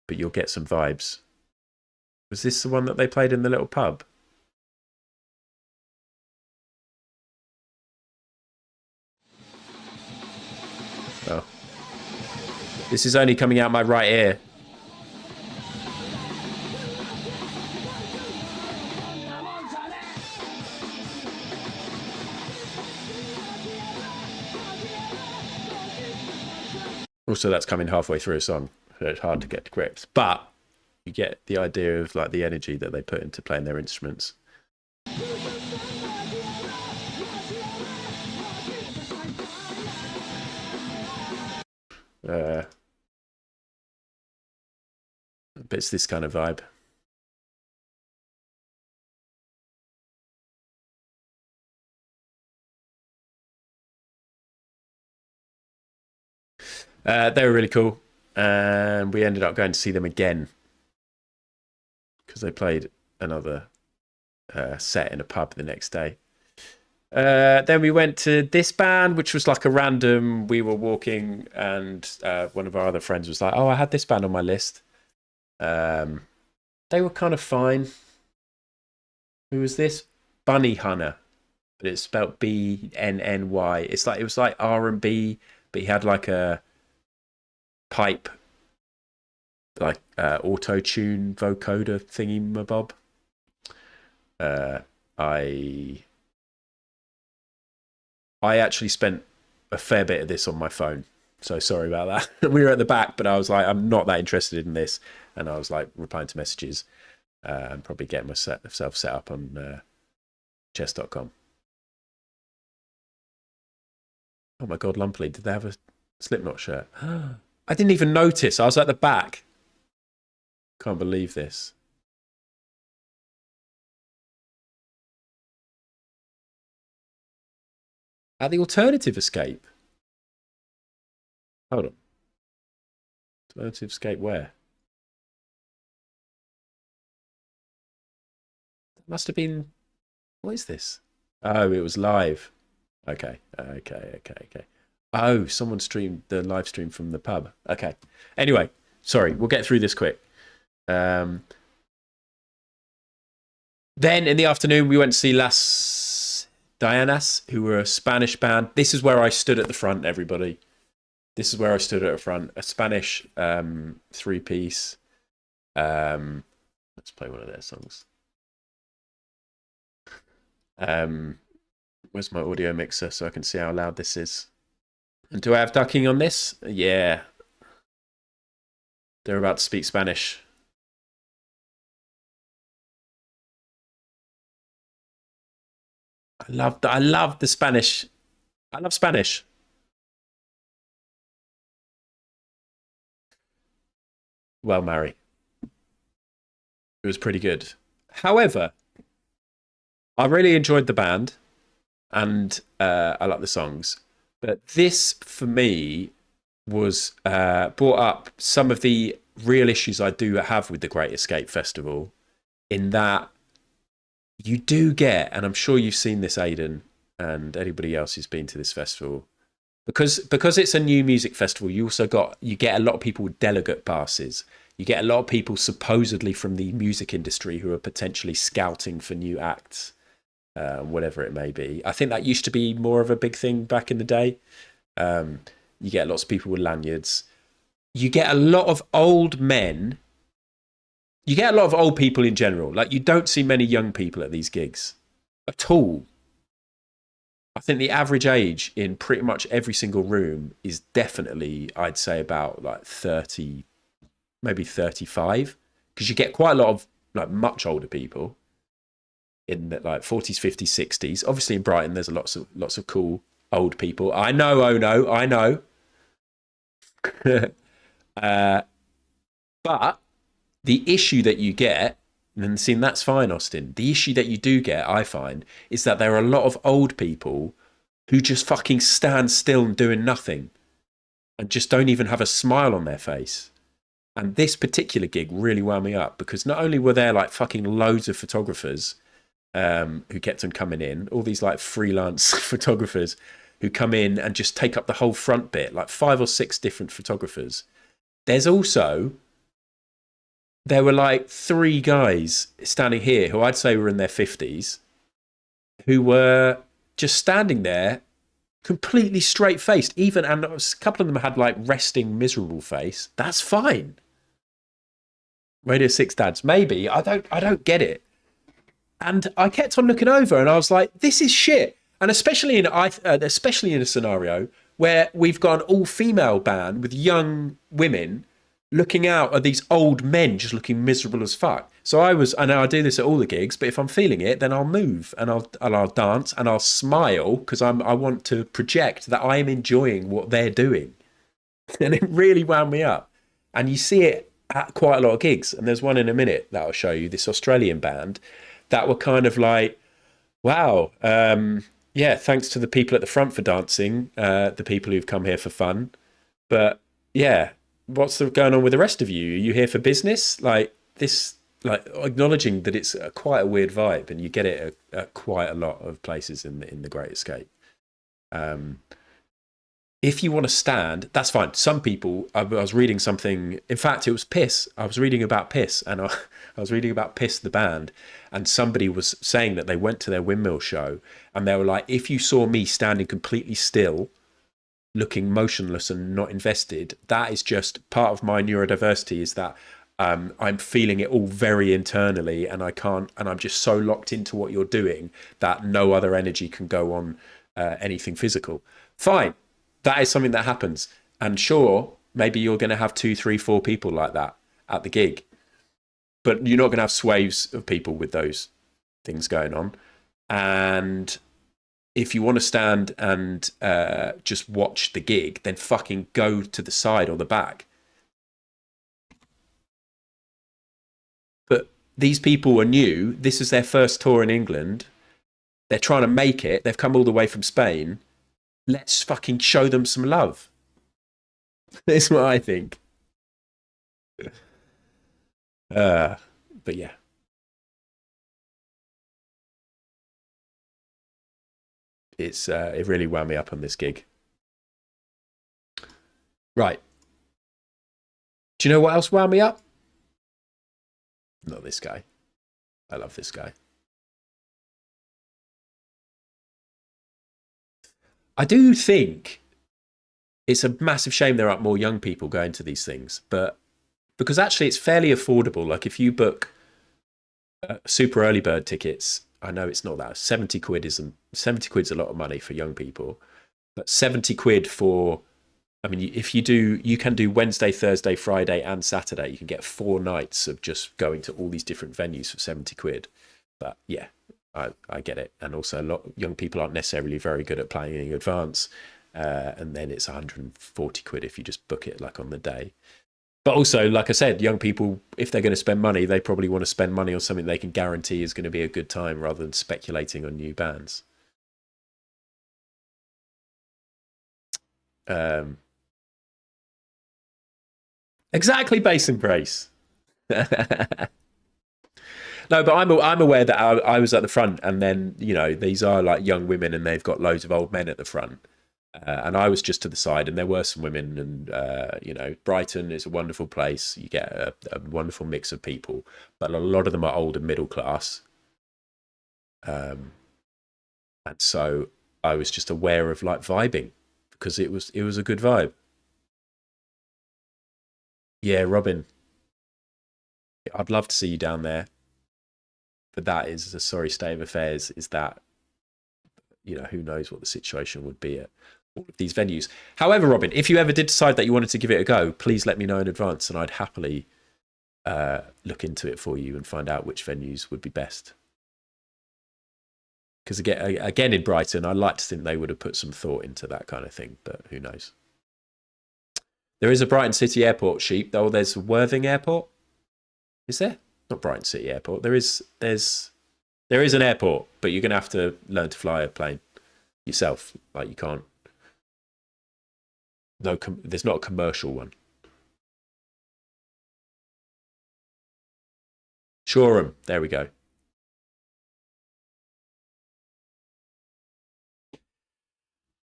But you'll get some vibes. Was this the one that they played in the little pub? Oh. This is only coming out my right ear. Also, that's coming halfway through a song, so it's hard to get to grips. But you get the idea of like the energy that they put into playing their instruments. But it's this kind of vibe. They were really cool, and we ended up going to see them again because they played another set in a pub the next day. Then we went to this band, which was like a random. We were walking, and one of our other friends was like, "Oh, I had this band on my list." They were kind of fine. Who was this? Bunny Hunter, but it's spelled BNNY. It was like R&B, but he had like a pipe, like auto tune vocoder thingy mabob. I actually spent a fair bit of this on my phone, so sorry about that. We were at the back, but I was like, I'm not that interested in this, and I was like replying to messages and probably getting myself set up on chess.com. Oh my god, Lumpley, did they have a Slipknot shirt? I didn't even notice. I was at the back. Can't believe this. At the Alternative Escape. Hold on. Alternative Escape where? Must have been. What is this? Oh, it was live. Okay. Oh, someone streamed the live stream from the pub. Okay. Anyway, sorry, we'll get through this quick. Then in the afternoon, we went to see Las Dianas, who were a Spanish band. This is where I stood at the front, everybody. This is where I stood at the front. A Spanish three-piece. Let's play one of their songs. Where's my audio mixer so I can see how loud this is? And do I have ducking on this? Yeah. They're about to speak Spanish. I love the Spanish. I love Spanish. Well, Mary. It was pretty good. However, I really enjoyed the band and I like the songs. But this, for me, was brought up some of the real issues I do have with the Great Escape Festival, in that you do get, and I'm sure you've seen this, Aidan, and anybody else who's been to this festival, because it's a new music festival, you get a lot of people with delegate passes. You get a lot of people supposedly from the music industry who are potentially scouting for new acts, whatever it may be. I think that used to be more of a big thing back in the day. You get lots of people with lanyards. You get a lot of old men. You get a lot of old people in general. Like, you don't see many young people at these gigs at all. I think the average age in pretty much every single room is definitely, I'd say, about like 30, maybe 35, because you get quite a lot of like much older people in the, like 40s, 50s, 60s. Obviously in Brighton there's lots of cool old people. I know, oh no, I know. But the issue that you get, and see, that's fine, Austin. The issue that you do get, I find, is that there are a lot of old people who just fucking stand still and doing nothing and just don't even have a smile on their face. And this particular gig really wound me up, because not only were there like fucking loads of photographers who kept on coming in, all these like freelance photographers who come in and just take up the whole front bit, like 5 or 6 different photographers. There were like 3 guys standing here who I'd say were in their 50s, who were just standing there completely straight-faced. And a couple of them had like resting, miserable face. That's fine. Radio 6 dads, maybe. I don't get it. And I kept on looking over and I was like, this is shit. And especially in a scenario where we've got an all-female band with young women looking out at these old men just looking miserable as fuck. So I know I do this at all the gigs, but if I'm feeling it, then I'll move and I'll dance and I'll smile, because I want to project that I am enjoying what they're doing. And it really wound me up. And you see it at quite a lot of gigs. And there's one in a minute that I'll show you, this Australian band that were kind of like, wow, yeah, thanks to the people at the front for dancing, the people who've come here for fun. But yeah, what's going on with the rest of you? Are you here for business? Like this, like acknowledging that it's quite a weird vibe, and you get it at quite a lot of places in the Great Escape. If you want to stand, that's fine. Some people, I was reading something, in fact, it was Piss. I was reading about Piss, and I was reading about Piss, the band, and somebody was saying that they went to their windmill show, and they were like, if you saw me standing completely still, looking motionless and not invested, that is just part of my neurodiversity, is that I'm feeling it all very internally, and I'm just so locked into what you're doing that no other energy can go on anything physical. Fine. That is something that happens. And sure, maybe you're going to have 2, 3, 4 people like that at the gig, but you're not going to have swaths of people with those things going on. And if you want to stand and just watch the gig, then fucking go to the side or the back. But these people are new. This is their first tour in England. They're trying to make it. They've come all the way from Spain. Let's fucking show them some love. That's what I think. But yeah. it really wound me up on this gig. Right. Do you know what else wound me up? Not this guy. I love this guy. I do think it's a massive shame there aren't more young people going to these things, but because actually it's fairly affordable. Like if you book super early bird tickets, I know it's not that. 70 quid's a lot of money for young people, but 70 quid for, I mean, if you can do Wednesday, Thursday, Friday and Saturday. You can get 4 nights of just going to all these different venues for 70 quid. But yeah, I get it. And also a lot of young people aren't necessarily very good at planning in advance. And then it's 140 quid if you just book it like on the day. But also, like I said, young people, if they're going to spend money, they probably want to spend money on something they can guarantee is going to be a good time rather than speculating on new bands. Exactly, Bass and Grace. No, but I'm aware that I was at the front, and then, you know, these are like young women and they've got loads of old men at the front. And I was just to the side, and there were some women, and, you know, Brighton is a wonderful place. You get a wonderful mix of people, but a lot of them are old and middle class. And so I was just aware of like vibing because it was a good vibe. Yeah, Robin, I'd love to see you down there. But that is a sorry state of affairs, is that, you know, who knows what the situation would be at all of these venues. However, Robin, if you ever did decide that you wanted to give it a go, please let me know in advance and I'd happily look into it for you and find out which venues would be best. Because again, in Brighton, I like to think they would have put some thought into that kind of thing, but who knows. There is a Brighton City Airport, Sheep, though. There's Worthing Airport. Is there? Not Brighton City Airport. There is an airport, but you're going to have to learn to fly a plane yourself. Like, you can't. No, there's not a commercial one. Shoreham. There we go.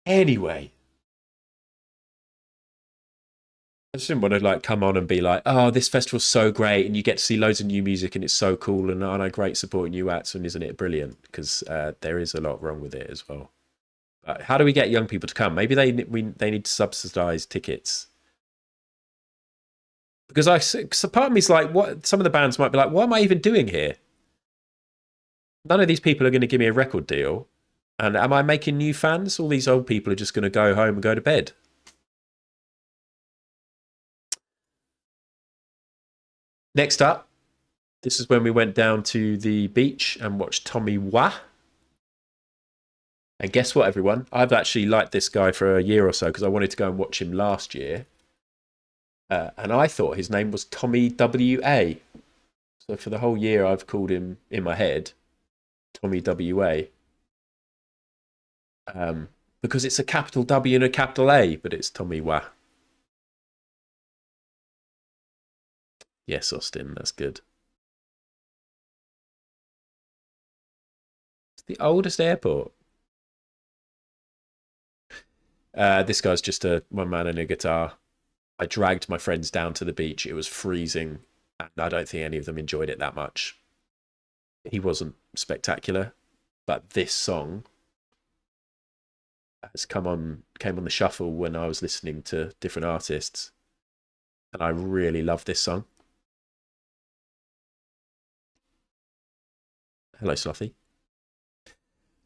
Anyway, I just didn't want to like come on and be like, oh, this festival's so great and you get to see loads of new music and it's so cool and aren't I great supporting new acts and isn't it brilliant? Because there is a lot wrong with it as well. But how do we get young people to come? Maybe they need to subsidise tickets. Because so part of me is like, what? Some of the bands might be like, what am I even doing here? None of these people are going to give me a record deal. And am I making new fans? All these old people are just going to go home and go to bed. Next up, this is when we went down to the beach and watched Tommy Wah. And guess what, everyone? I've actually liked this guy for a year or so because I wanted to go and watch him last year. And I thought his name was Tommy W.A. So for the whole year, I've called him, in my head, Tommy W.A. Because it's a capital W and a capital A, but it's Tommy Wah. Yes, Austin, that's good. It's the oldest airport. This guy's just a one man and a guitar. I dragged my friends down to the beach. It was freezing, and I don't think any of them enjoyed it that much. He wasn't spectacular, but this song came on the shuffle when I was listening to different artists, and I really love this song. Hello, Slothy.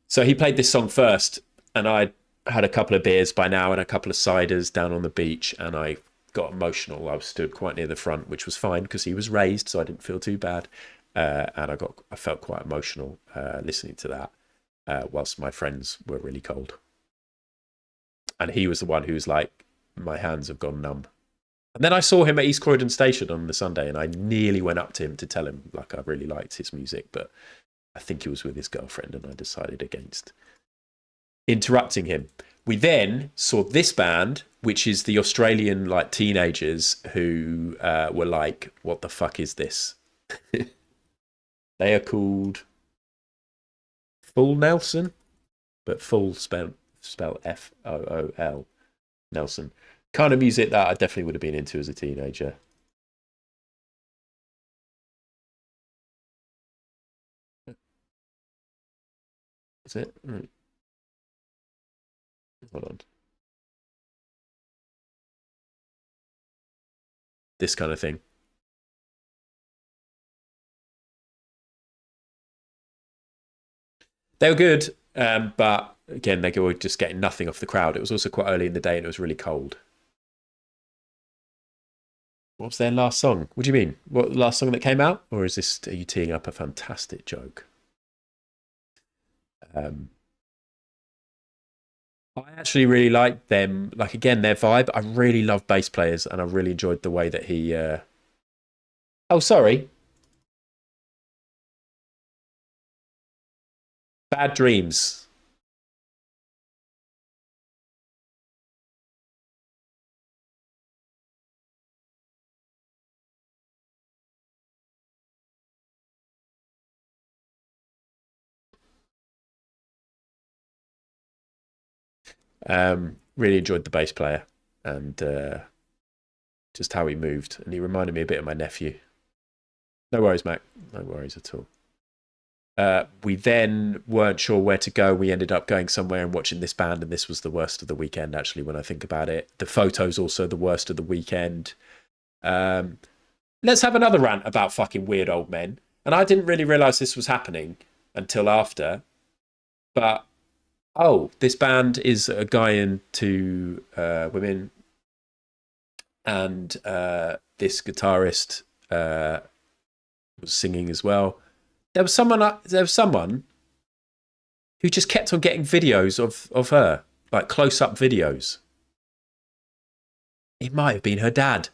So he played this song first, and I had a couple of beers by now and a couple of ciders down on the beach, and I got emotional. I was stood quite near the front, which was fine because he was raised, so I didn't feel too bad. And I felt quite emotional listening to that, whilst my friends were really cold. And he was the one who was like, my hands have gone numb. And then I saw him at East Croydon Station on the Sunday, and I nearly went up to him to tell him like I really liked his music, but I think he was with his girlfriend, and I decided against interrupting him. We then saw this band, which is the Australian like teenagers who were like, what the fuck is this? They are called Full Nelson, but full spell Fool. Nelson. Kind of music that I definitely would have been into as a teenager. Is it? Right. Hold on. This kind of thing. They were good, but again, they were just getting nothing off the crowd. It was also quite early in the day and it was really cold. What was their last song? What do you mean? What last song that came out? Or is this, are you teeing up a fantastic joke? I actually really liked them. Like, again, their vibe. I really love bass players and I really enjoyed the way that he... Oh, sorry. Bad Dreams. Really enjoyed the bass player and just how he moved. And he reminded me a bit of my nephew. No worries, Mac. No worries at all. We then weren't sure where to go. We ended up going somewhere and watching this band, and this was the worst of the weekend, actually, when I think about it. The photos also the worst of the weekend. Let's have another rant about fucking weird old men. And I didn't really realise this was happening until after. But, oh, this band is a guy into women. And this guitarist was singing as well. There was someone who just kept on getting videos of her, like close-up videos. It might have been her dad.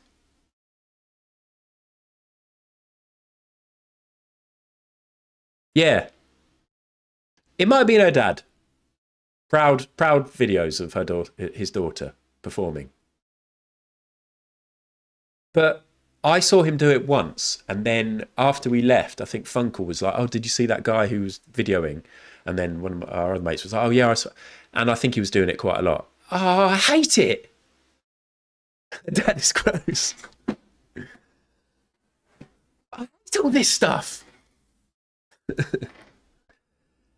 Yeah. It might have been her dad. Proud videos of his daughter performing. But I saw him do it once, and then after we left, I think Funkel was like, "Oh, did you see that guy who was videoing?" And then one of our other mates was like, "Oh yeah," and I think he was doing it quite a lot. Oh, I hate it. That is gross. I hate all this stuff.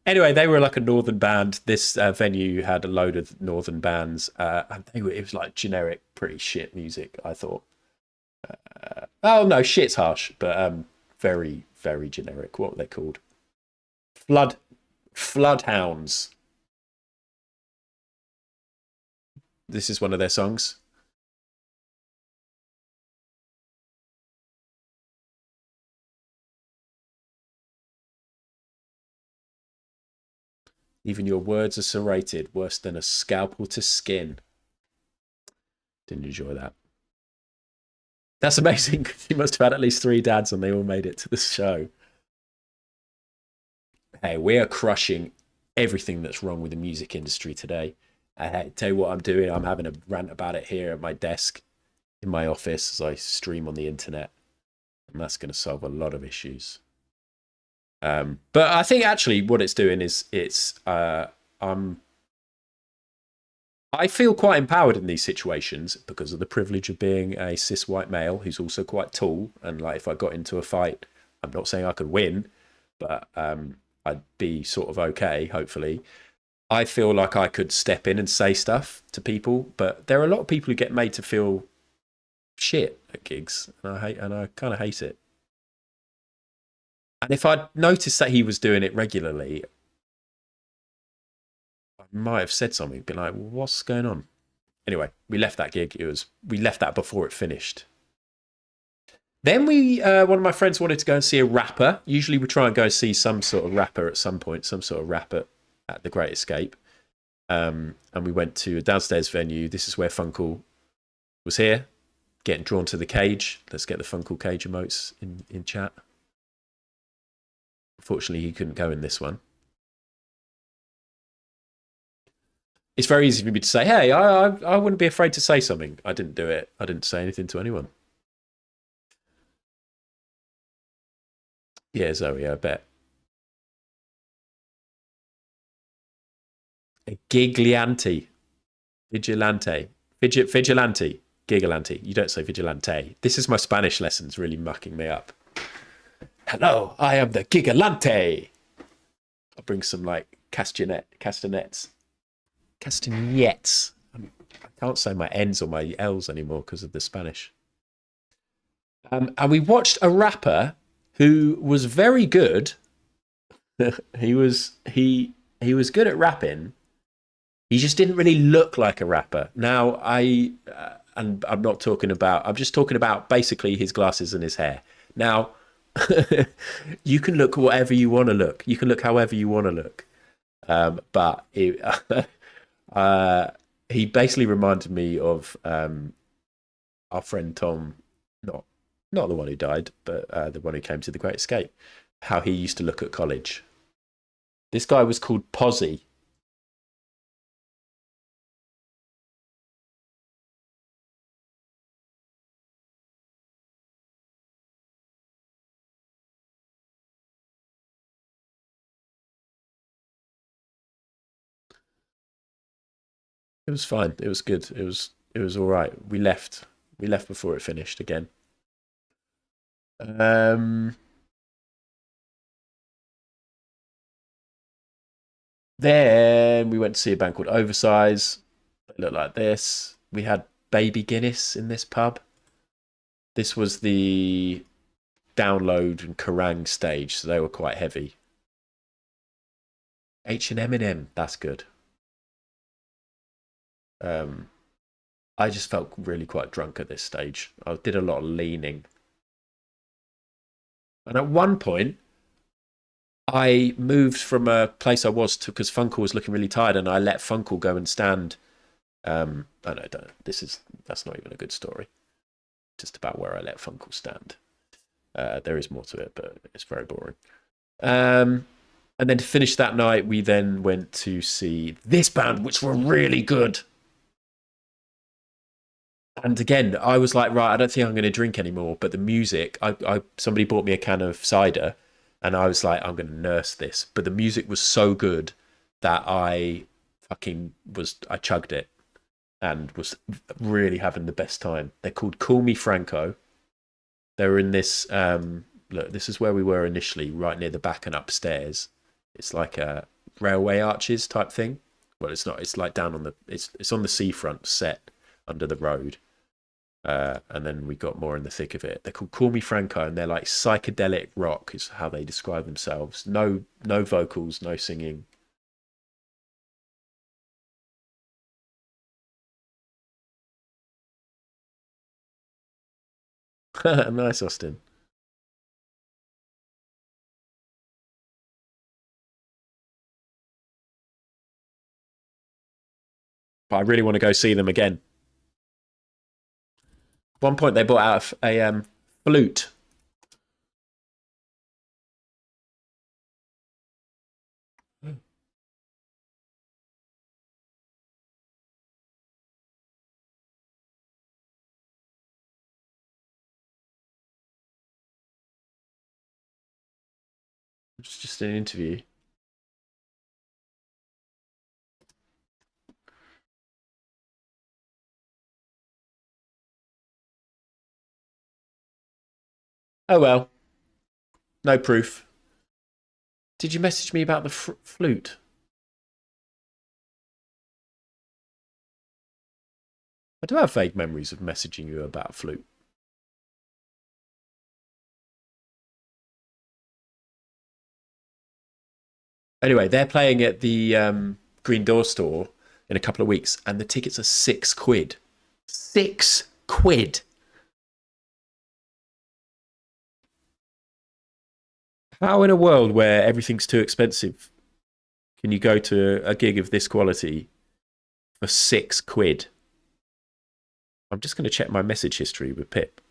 Anyway, they were like a northern band. This venue had a load of northern bands, and it was like generic, pretty shit music, I thought. Oh no, shit's harsh, but very, very generic. What were they called? Floodhounds. This is one of their songs. Even your words are serrated, worse than a scalpel to skin. Didn't enjoy that. That's amazing. You must have had at least 3 dads and they all made it to the show. Hey, we are crushing everything that's wrong with the music industry today. I tell you what I'm doing. I'm having a rant about it here at my desk in my office as I stream on the internet. And that's going to solve a lot of issues. But I think actually what it's doing is I feel quite empowered in these situations because of the privilege of being a cis white male who's also quite tall. And like, if I got into a fight, I'm not saying I could win, but I'd be sort of okay, hopefully. I feel like I could step in and say stuff to people, but there are a lot of people who get made to feel shit at gigs, and I kind of hate it. And if I'd noticed that he was doing it regularly, I might have said something, been like, well, what's going on? Anyway, we left that gig. We left that before it finished. Then one of my friends wanted to go and see a rapper. Usually we try and go see some sort of rapper at some point, some sort of rapper at the Great Escape. And we went to a downstairs venue. This is where Funkel was here, getting drawn to the cage. Let's get the Funkel cage emotes in chat. Unfortunately, he couldn't go in this one. It's very easy for me to say, hey, I wouldn't be afraid to say something. I didn't do it. I didn't say anything to anyone. Yeah, Zoe, I bet. A gigliante. Vigilante. Vigilante. Gigolante. You don't say vigilante. This is my Spanish lessons really mucking me up. Hello, I am the gigolante. I'll bring some like castanets. I can't say my N's or my L's anymore because of the Spanish. And we watched a rapper who was very good. he was good at rapping. He just didn't really look like a rapper. Now and I'm just talking about basically his glasses and his hair. Now, you can look whatever you want to look. You can look however you want to look. But he basically reminded me of our friend Tom, not the one who died, but the one who came to the Great Escape, how he used to look at college. This guy was called Posy. It was fine. It was good. It was all right. We left before it finished again. Then we went to see a band called Oversize. It looked like this. We had Baby Guinness in this pub. This was the Download and Kerrang stage, so they were quite heavy. H&M, that's good. I just felt really quite drunk at this stage. I did a lot of leaning. And at one point, I moved from a place I was to because Funkle was looking really tired, and I let Funkle go and stand. That's not even a good story. Just about where I let Funkle stand. There is more to it, but it's very boring. And then to finish that night, we then went to see this band, which were really good. And again, I was like, right, I don't think I'm going to drink anymore. But the music, somebody bought me a can of cider, and I was like, I'm going to nurse this. But the music was so good that I chugged it and was really having the best time. They're called Call Me Franco. They were in this, look, this is where we were initially, right near the back and upstairs. It's like a railway arches type thing. Well, it's not. It's like down on it's on the seafront set under the road. And then we got more in the thick of it. They're called Call Me Franco, and they're like psychedelic rock is how they describe themselves. No vocals, no singing. Nice, Austin. But I really want to go see them again. At one point, they brought out a flute. It's just an interview. Oh well. No proof. Did you message me about the flute? I do have vague memories of messaging you about a flute. Anyway, they're playing at the Green Door store in a couple of weeks, and the tickets are £6. £6. How in a world where everything's too expensive can you go to a gig of this quality for £6? I'm just going to check my message history with Pip.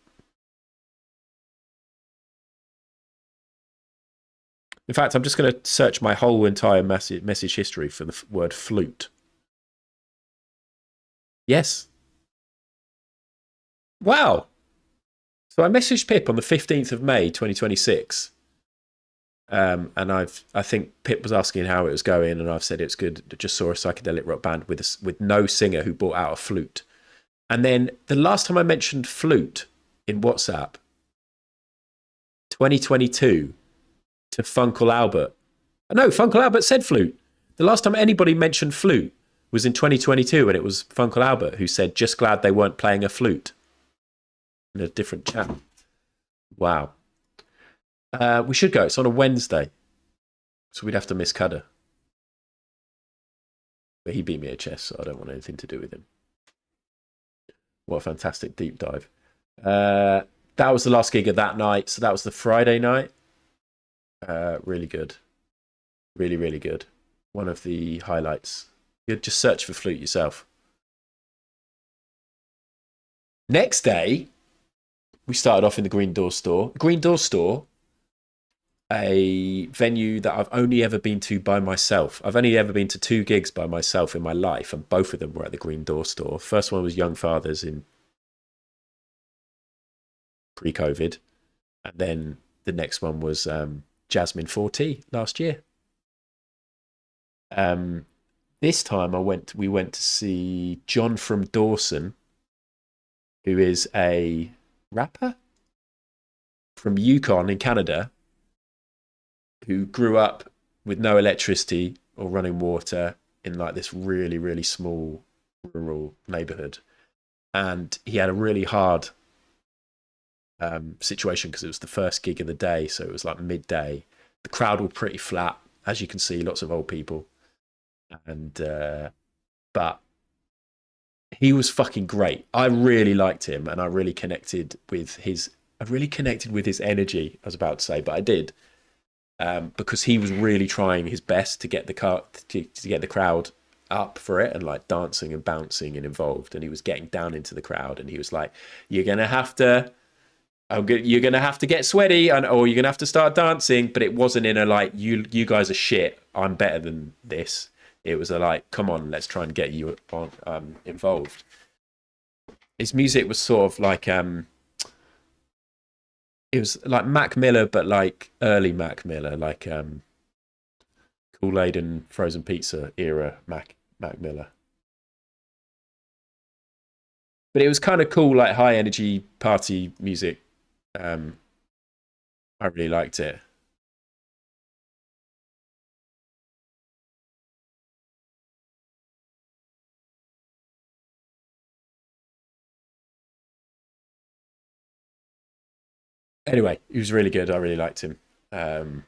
In fact, I'm just going to search my whole entire message history for the word flute. Yes. Wow. So I messaged Pip on the 15th of May, 2026. And I think Pip was asking how it was going, and I've said it's good. Just saw a psychedelic rock band with no singer who brought out a flute. And then the last time I mentioned flute in WhatsApp, 2022, to Funkle Albert. No, Funkle Albert said flute. The last time anybody mentioned flute was in 2022, and it was Funkle Albert who said, just glad they weren't playing a flute in a different chat. Wow. We should go. It's on a Wednesday, so we'd have to miss Cudder. But he beat me at chess, so I don't want anything to do with him. What a fantastic deep dive. That was the last gig of that night, so that was the Friday night. Really good. Really, really good. One of the highlights. You'd just search for flute yourself. Next day, we started off in the Green Door Store. Green Door Store, a venue that I've only ever been to by myself. I've only ever been to 2 gigs by myself in my life, and both of them were at the Green Door Store. First one was Young Fathers in pre-COVID, and then the next one was Jasmine 4T last year. This time we went to see John from Dawson, who is a rapper from Yukon in Canada, who grew up with no electricity or running water in like this really, really small rural neighborhood. And he had a really hard situation because it was the first gig of the day, so it was like midday. The crowd were pretty flat, as you can see, lots of old people. And but he was fucking great. I really liked him, and I really connected with his energy, I was about to say, but I did. Because he was really trying his best to get the crowd up for it and like dancing and bouncing and involved, and he was getting down into the crowd, and he was like, you're gonna have to get sweaty, or you're gonna have to start dancing. But it wasn't in a like, you guys are shit, I'm better than this. It was a like, come on, let's try and get you involved. His music was sort of like it was like Mac Miller, but like early Mac Miller, like Kool-Aid and Frozen Pizza era Mac Miller. But it was kind of cool, like high energy party music. I really liked it. Anyway, he was really good. I really liked him. And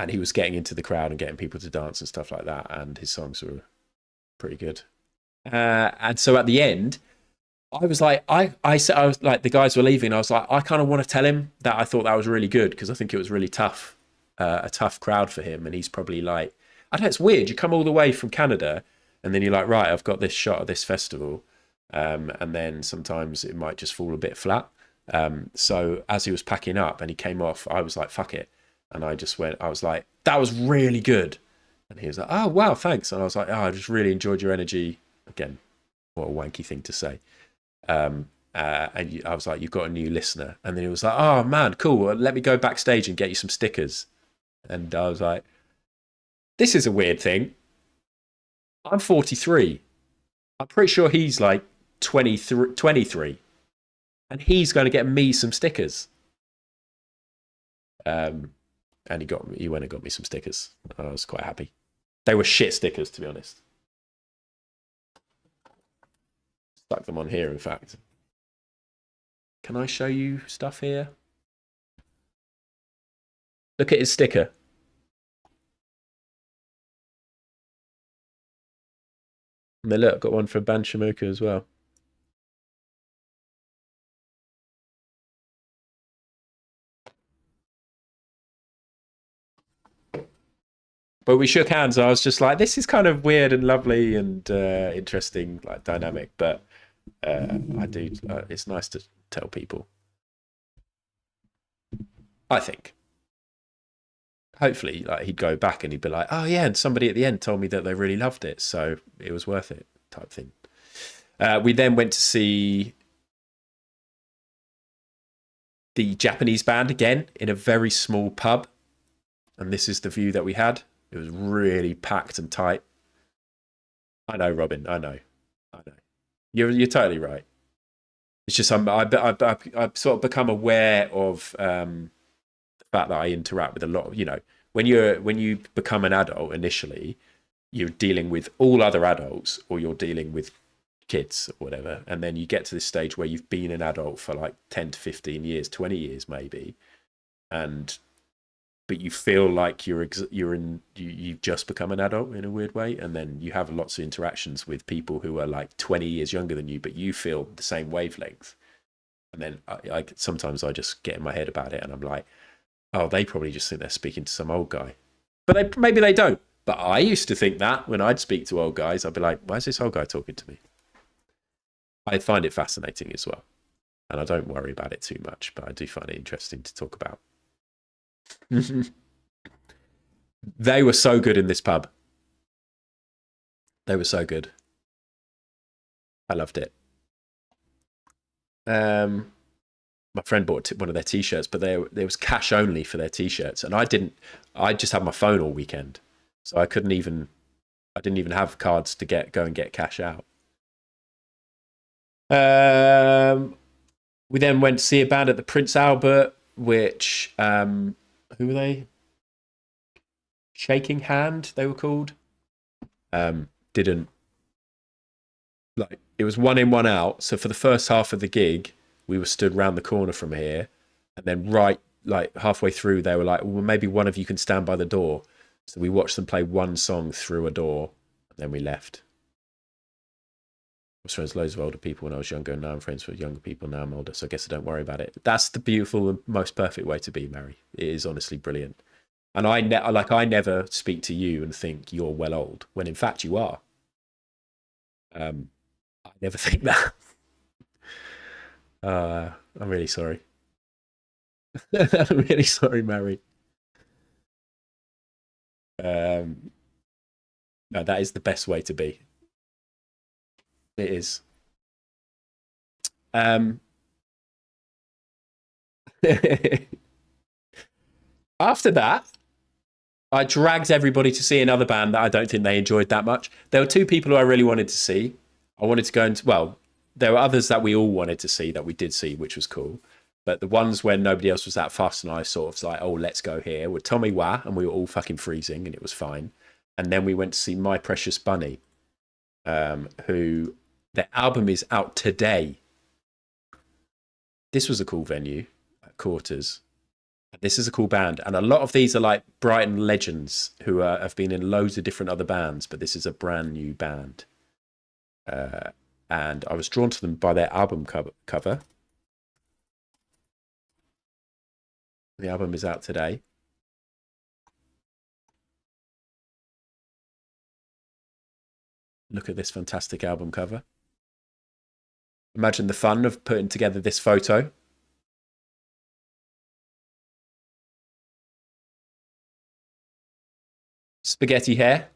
he was getting into the crowd and getting people to dance and stuff like that. And his songs were pretty good. And so at the end, I was like, I was like, the guys were leaving. I was like, I kind of want to tell him that I thought that was really good, because I think it was really tough, a tough crowd for him. And he's probably like, I don't know, it's weird. You come all the way from Canada and then you're like, right, I've got this shot at this festival. And then sometimes it might just fall a bit flat. So as he was packing up and he came off, I was like, fuck it. And I was like, that was really good. And he was like, oh, wow, thanks. And I was like, oh, I just really enjoyed your energy. Again, what a wanky thing to say. And I was like, you've got a new listener. And then he was like, oh, man, cool. Well, let me go backstage and get you some stickers. And I was like, this is a weird thing. I'm 43. I'm pretty sure he's like 23. And he's going to get me some stickers. And he went and got me some stickers. I was quite happy. They were shit stickers, to be honest. Stuck them on here, in fact. Can I show you stuff here? Look at his sticker. And then look, got one for Ban Shamuka as well. But we shook hands. I was just like, this is kind of weird and lovely and interesting, like dynamic. But it's nice to tell people. I think. Hopefully, like he'd go back and he'd be like, oh yeah, and somebody at the end told me that they really loved it, so it was worth it, type thing. We then went to see the Japanese band again in a very small pub and this is the view that we had. It was really packed and tight. I know, Robin. I know. You're totally right. It's just I've sort of become aware of the fact that I interact with a lot of, when you become an adult initially, you're dealing with all other adults, or you're dealing with kids or whatever, and then you get to this stage where you've been an adult for like 10 to 15 years, 20 years maybe, but you feel like you've just become an adult in a weird way, and then you have lots of interactions with people who are like 20 years younger than you, but you feel the same wavelength. And then I sometimes I just get in my head about it, and I'm like, oh, they probably just think they're speaking to some old guy, but maybe they don't. But I used to think that when I'd speak to old guys, I'd be like, why is this old guy talking to me? I find it fascinating as well, and I don't worry about it too much, but I do find it interesting to talk about. They were so good in this pub. They were so good. I loved it. My friend bought one of their t-shirts, but there was cash only for their t-shirts, and I just had my phone all weekend, so I didn't even have cards to go and get cash out. We then went to see a band at the Prince Albert, which who were they? Shaking Hand, they were called. It was one in, one out. So for the first half of the gig, we were stood round the corner from here, and then right like halfway through, they were like, well, maybe one of you can stand by the door. So we watched them play one song through a door, and then we left. I was friends with loads of older people when I was younger, and now I'm friends with younger people. Now I'm older, so I guess I don't worry about it. That's the beautiful and most perfect way to be, Mary. It is honestly brilliant. And I never speak to you and think you're well old, when in fact you are. I never think that. I'm really sorry. I'm really sorry, Mary. No, that is the best way to be. It is. After that, I dragged everybody to see another band that I don't think they enjoyed that much. There were two people who I really wanted to see. I wanted to go into, well, there were others that we all wanted to see that we did see, which was cool. But the ones where nobody else was that fussed and I sort of was like, oh, let's go here, were Tommy Wah, and we were all fucking freezing and it was fine. And then we went to see My Precious Bunny, who their album is out today. This was a cool venue at Quarters. This is a cool band, and a lot of these are like Brighton legends who have been in loads of different other bands, but this is a brand new band. And I was drawn to them by their album cover. The album is out today. Look at this fantastic album cover. Imagine the fun of putting together this photo. Spaghetti hair.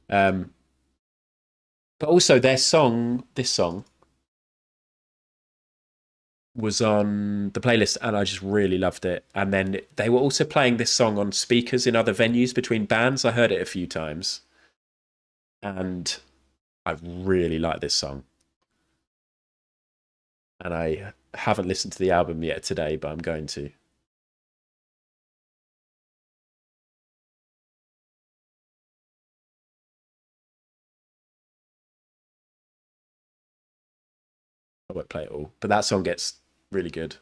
But also their song, this song, was on the playlist and I just really loved it. And then they were also playing this song on speakers in other venues between bands. I heard it a few times. And I really like this song. And I haven't listened to the album yet today, but I'm going to. I won't play it all, but that song gets really good.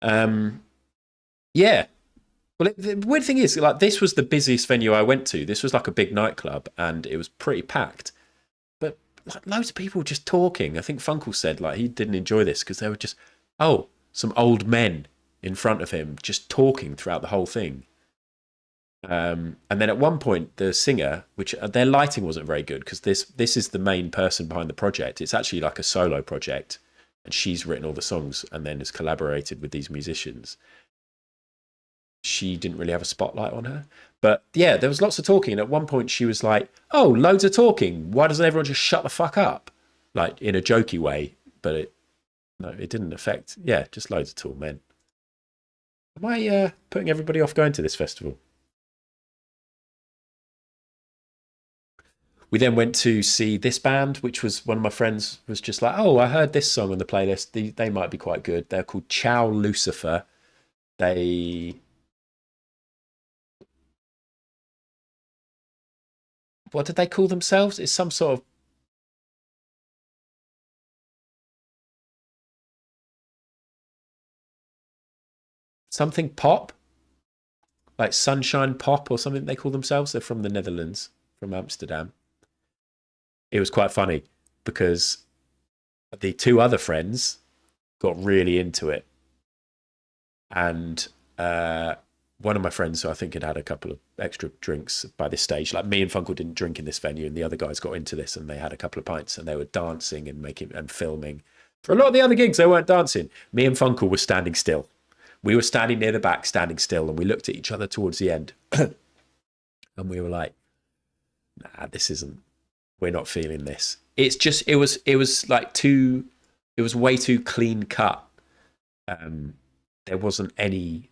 Yeah. Well, the weird thing is, like, this was the busiest venue I went to. This was like a big nightclub, and it was pretty packed. But like, loads of people just talking. I think Funkel said like he didn't enjoy this because they were just, some old men in front of him just talking throughout the whole thing. And then at one point, the singer, which their lighting wasn't very good because this is the main person behind the project. It's actually like a solo project, and she's written all the songs and then has collaborated with these musicians. She didn't really have a spotlight on her, but yeah, there was lots of talking. And at one point, she was like, "Oh, loads of talking. Why doesn't everyone just shut the fuck up?" Like in a jokey way, but it didn't affect. Yeah, just loads of tall men. Am I putting everybody off going to this festival? We then went to see this band, which was one of my friends was just like, oh, I heard this song on the playlist. They might be quite good. They're called Ciao Lucifer. What did they call themselves? It's some sort of something pop, like Sunshine Pop or something they call themselves. They're from the Netherlands, from Amsterdam. It was quite funny because the two other friends got really into it. And one of my friends, who I think had a couple of extra drinks by this stage, like me and Funkle didn't drink in this venue, and the other guys got into this and they had a couple of pints and they were dancing and filming. For a lot of the other gigs, they weren't dancing. Me and Funkle were standing still. We were standing near the back, standing still, and we looked at each other towards the end. And we were like, nah, we're not feeling this. It's just, it was way too clean cut. There wasn't any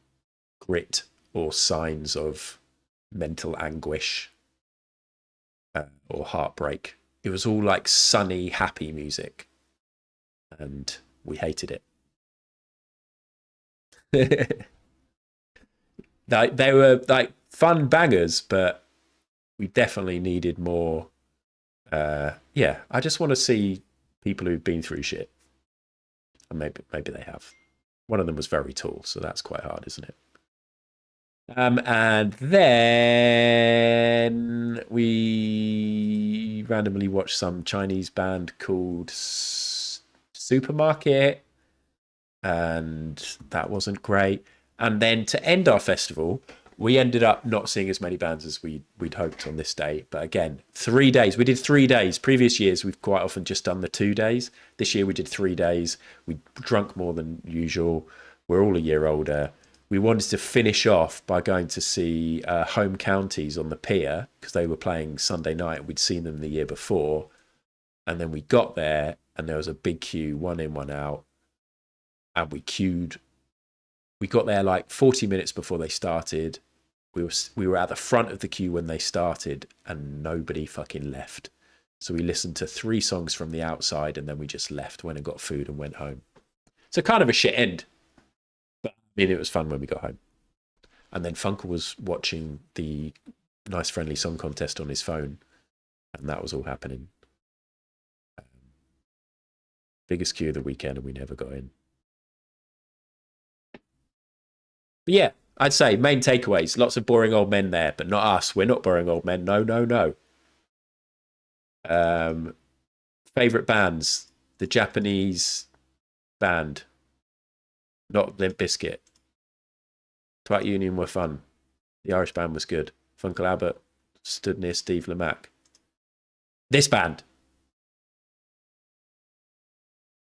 grit or signs of mental anguish or heartbreak. It was all like sunny, happy music. And we hated it. They were like fun bangers, but we definitely needed more. I just want to see people who've been through shit, and maybe they have. One of them was very tall, so that's quite hard, isn't it? And then we randomly watched some Chinese band called Supermarket, and that wasn't great. And then to end our festival, we ended up not seeing as many bands as we'd hoped on this day. But again, 3 days. We did 3 days. Previous years, we've quite often just done the 2 days. This year, we did 3 days. We drunk more than usual. We're all a year older. We wanted to finish off by going to see Home Counties on the pier because they were playing Sunday night. We'd seen them the year before. And then we got there and there was a big queue, one in, one out. And we queued. We got there like 40 minutes before they started. We were at the front of the queue when they started and nobody fucking left. So we listened to 3 songs from the outside and then we just left, went and got food and went home. So kind of a shit end. But I mean, it was fun when we got home. And then Funkel was watching the Nice Friendly Song Contest on his phone. And that was all happening. Biggest queue of the weekend and we never got in. But yeah, I'd say main takeaways, lots of boring old men there, but not us. We're not boring old men. No. Favorite bands, the Japanese band, not Limp Bizkit. Twat Union were fun. The Irish band was good. Funkel Abbott stood near Steve Lamacq. This band.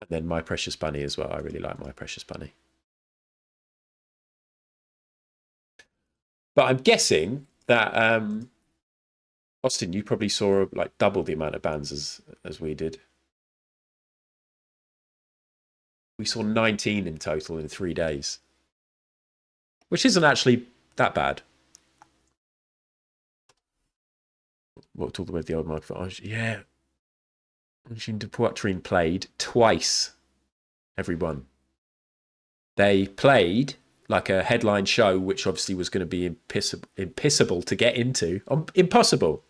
And then My Precious Bunny as well. I really like My Precious Bunny. But I'm guessing that Austin, you probably saw like double the amount of bands as we did. We saw 19 in total in 3 days, which isn't actually that bad. Walked all the way to the old microphone. Yeah. Machine de Poitrine played twice, everyone. They played like a headline show, which obviously was going to be impossible to get into. Impossible.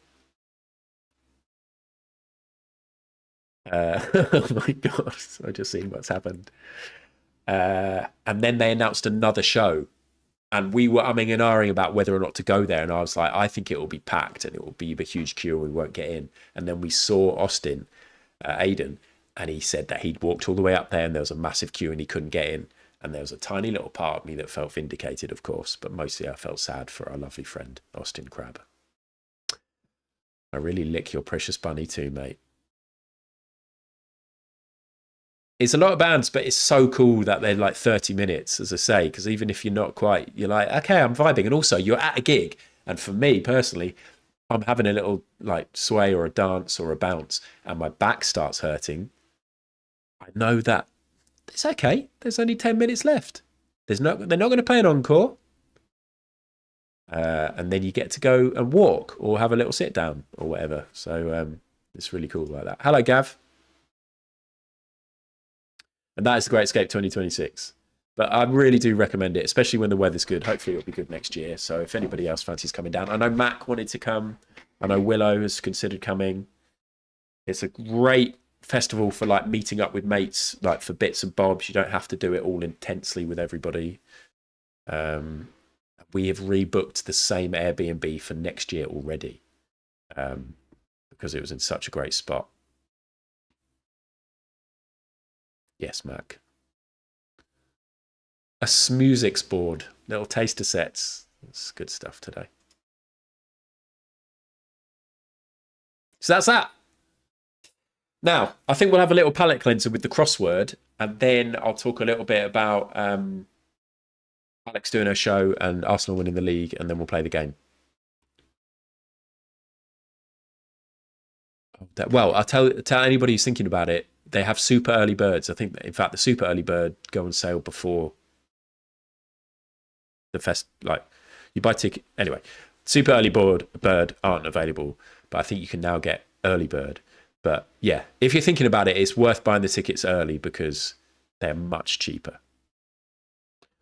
Oh my God, I just seen what's happened. And then they announced another show. And we were umming and ahhing about whether or not to go there. And I was like, I think it will be packed and it will be a huge queue and we won't get in. And then we saw Austin, Aidan, and he said that he'd walked all the way up there and there was a massive queue and he couldn't get in. And there was a tiny little part of me that felt vindicated, of course, but mostly I felt sad for our lovely friend, Austin Crabbe. I really lick your precious bunny too, mate. It's a lot of bands, but it's so cool that they're like 30 minutes, as I say, because even if you're not quite, you're like, okay, I'm vibing. And also, you're at a gig. And for me, personally, I'm having a little like sway or a dance or a bounce and my back starts hurting. I know that it's okay. There's only 10 minutes left. they're not going to play an encore. And then you get to go and walk or have a little sit down or whatever. So it's really cool like that. Hello, Gav. And that is the Great Escape 2026. But I really do recommend it, especially when the weather's good. Hopefully it'll be good next year. So if anybody else fancies coming down. I know Mac wanted to come. I know Willow has considered coming. It's a great festival for like meeting up with mates, like for bits and bobs. You don't have to do it all intensely with everybody. We have rebooked the same Airbnb for next year already because it was in such a great spot. Yes, Mac. A Smusix board, little taster sets. It's good stuff today. So that's that. Now, I think we'll have a little palate cleanser with the crossword, and then I'll talk a little bit about Alex doing her show and Arsenal winning the league, and then we'll play the game. Well, I'll tell anybody who's thinking about it, they have super early birds. I think, in fact, the super early bird go on sale before the fest. Like, you buy ticket anyway. Super early bird aren't available, but I think you can now get early bird. But yeah, if you're thinking about it, it's worth buying the tickets early because they're much cheaper.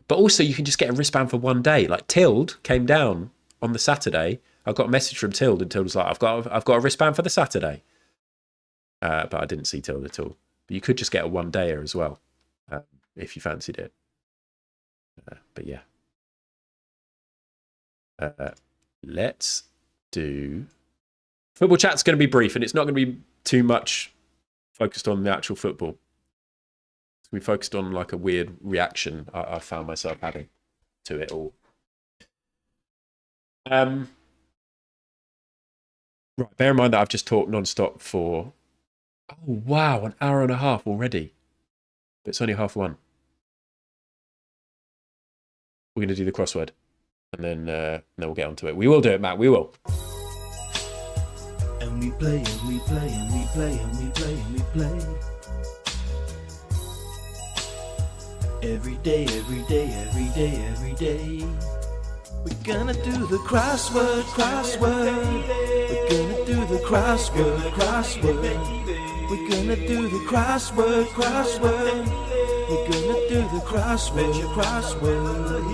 But also, you can just get a wristband for one day. Like Tild came down on the Saturday. I got a message from Tild, and Tild was like, "I've got a wristband for the Saturday." But I didn't see Tild at all. But you could just get a one dayer as well if you fancied it. But yeah, let's do football. Chat's going to be brief, and it's not going to be too much focused on the actual football. We focused on like a weird reaction I found myself having to it all. Right, bear in mind that I've just talked non-stop for, oh wow, an hour and a half already. But it's only 1:30. We're going to do the crossword, and then we'll get onto it. We will do it, Matt. We will. And we play, and we play, and we play, and we play, and we play. Every day, every day, every day, every day. We're gonna do the crossword, crossword. We're gonna do the crossword, crossword. We're gonna do the crossword, crossword. We're gonna do the crossword, crossword.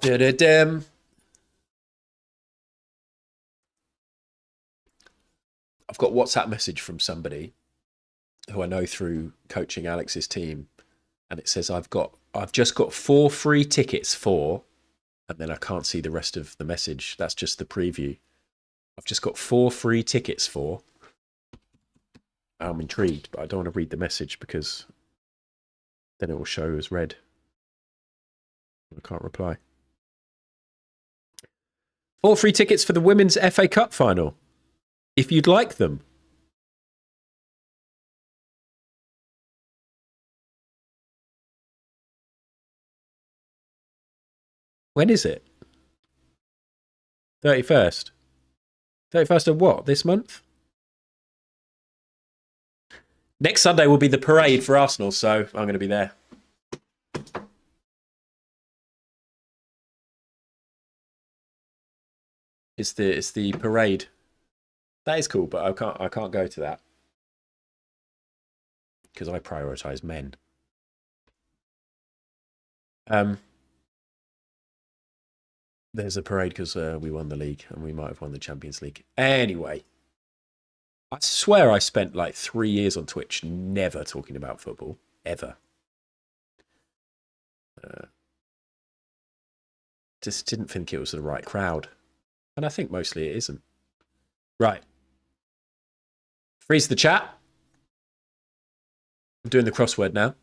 Da-da-dum. I've got a WhatsApp message from somebody who I know through coaching Alex's team, and it says I've just got 4 free tickets for, and then I can't see the rest of the message. That's just the preview. I've just got 4 free tickets for. I'm intrigued, but I don't want to read the message because then it will show as read. I can't reply. 4 free tickets for the Women's FA Cup final. If you'd like them. When is it? 31st. 31st of what? This month? Next Sunday will be the parade for Arsenal, so I'm going to be there. It's the parade. That is cool, but I can't go to that because I prioritise men. There's a parade because we won the league and we might have won the Champions League. Anyway, I swear I spent like 3 years on Twitch never talking about football, ever. Just didn't think it was the right crowd. And I think mostly it isn't. Right. Freeze the chat. I'm doing the crossword now.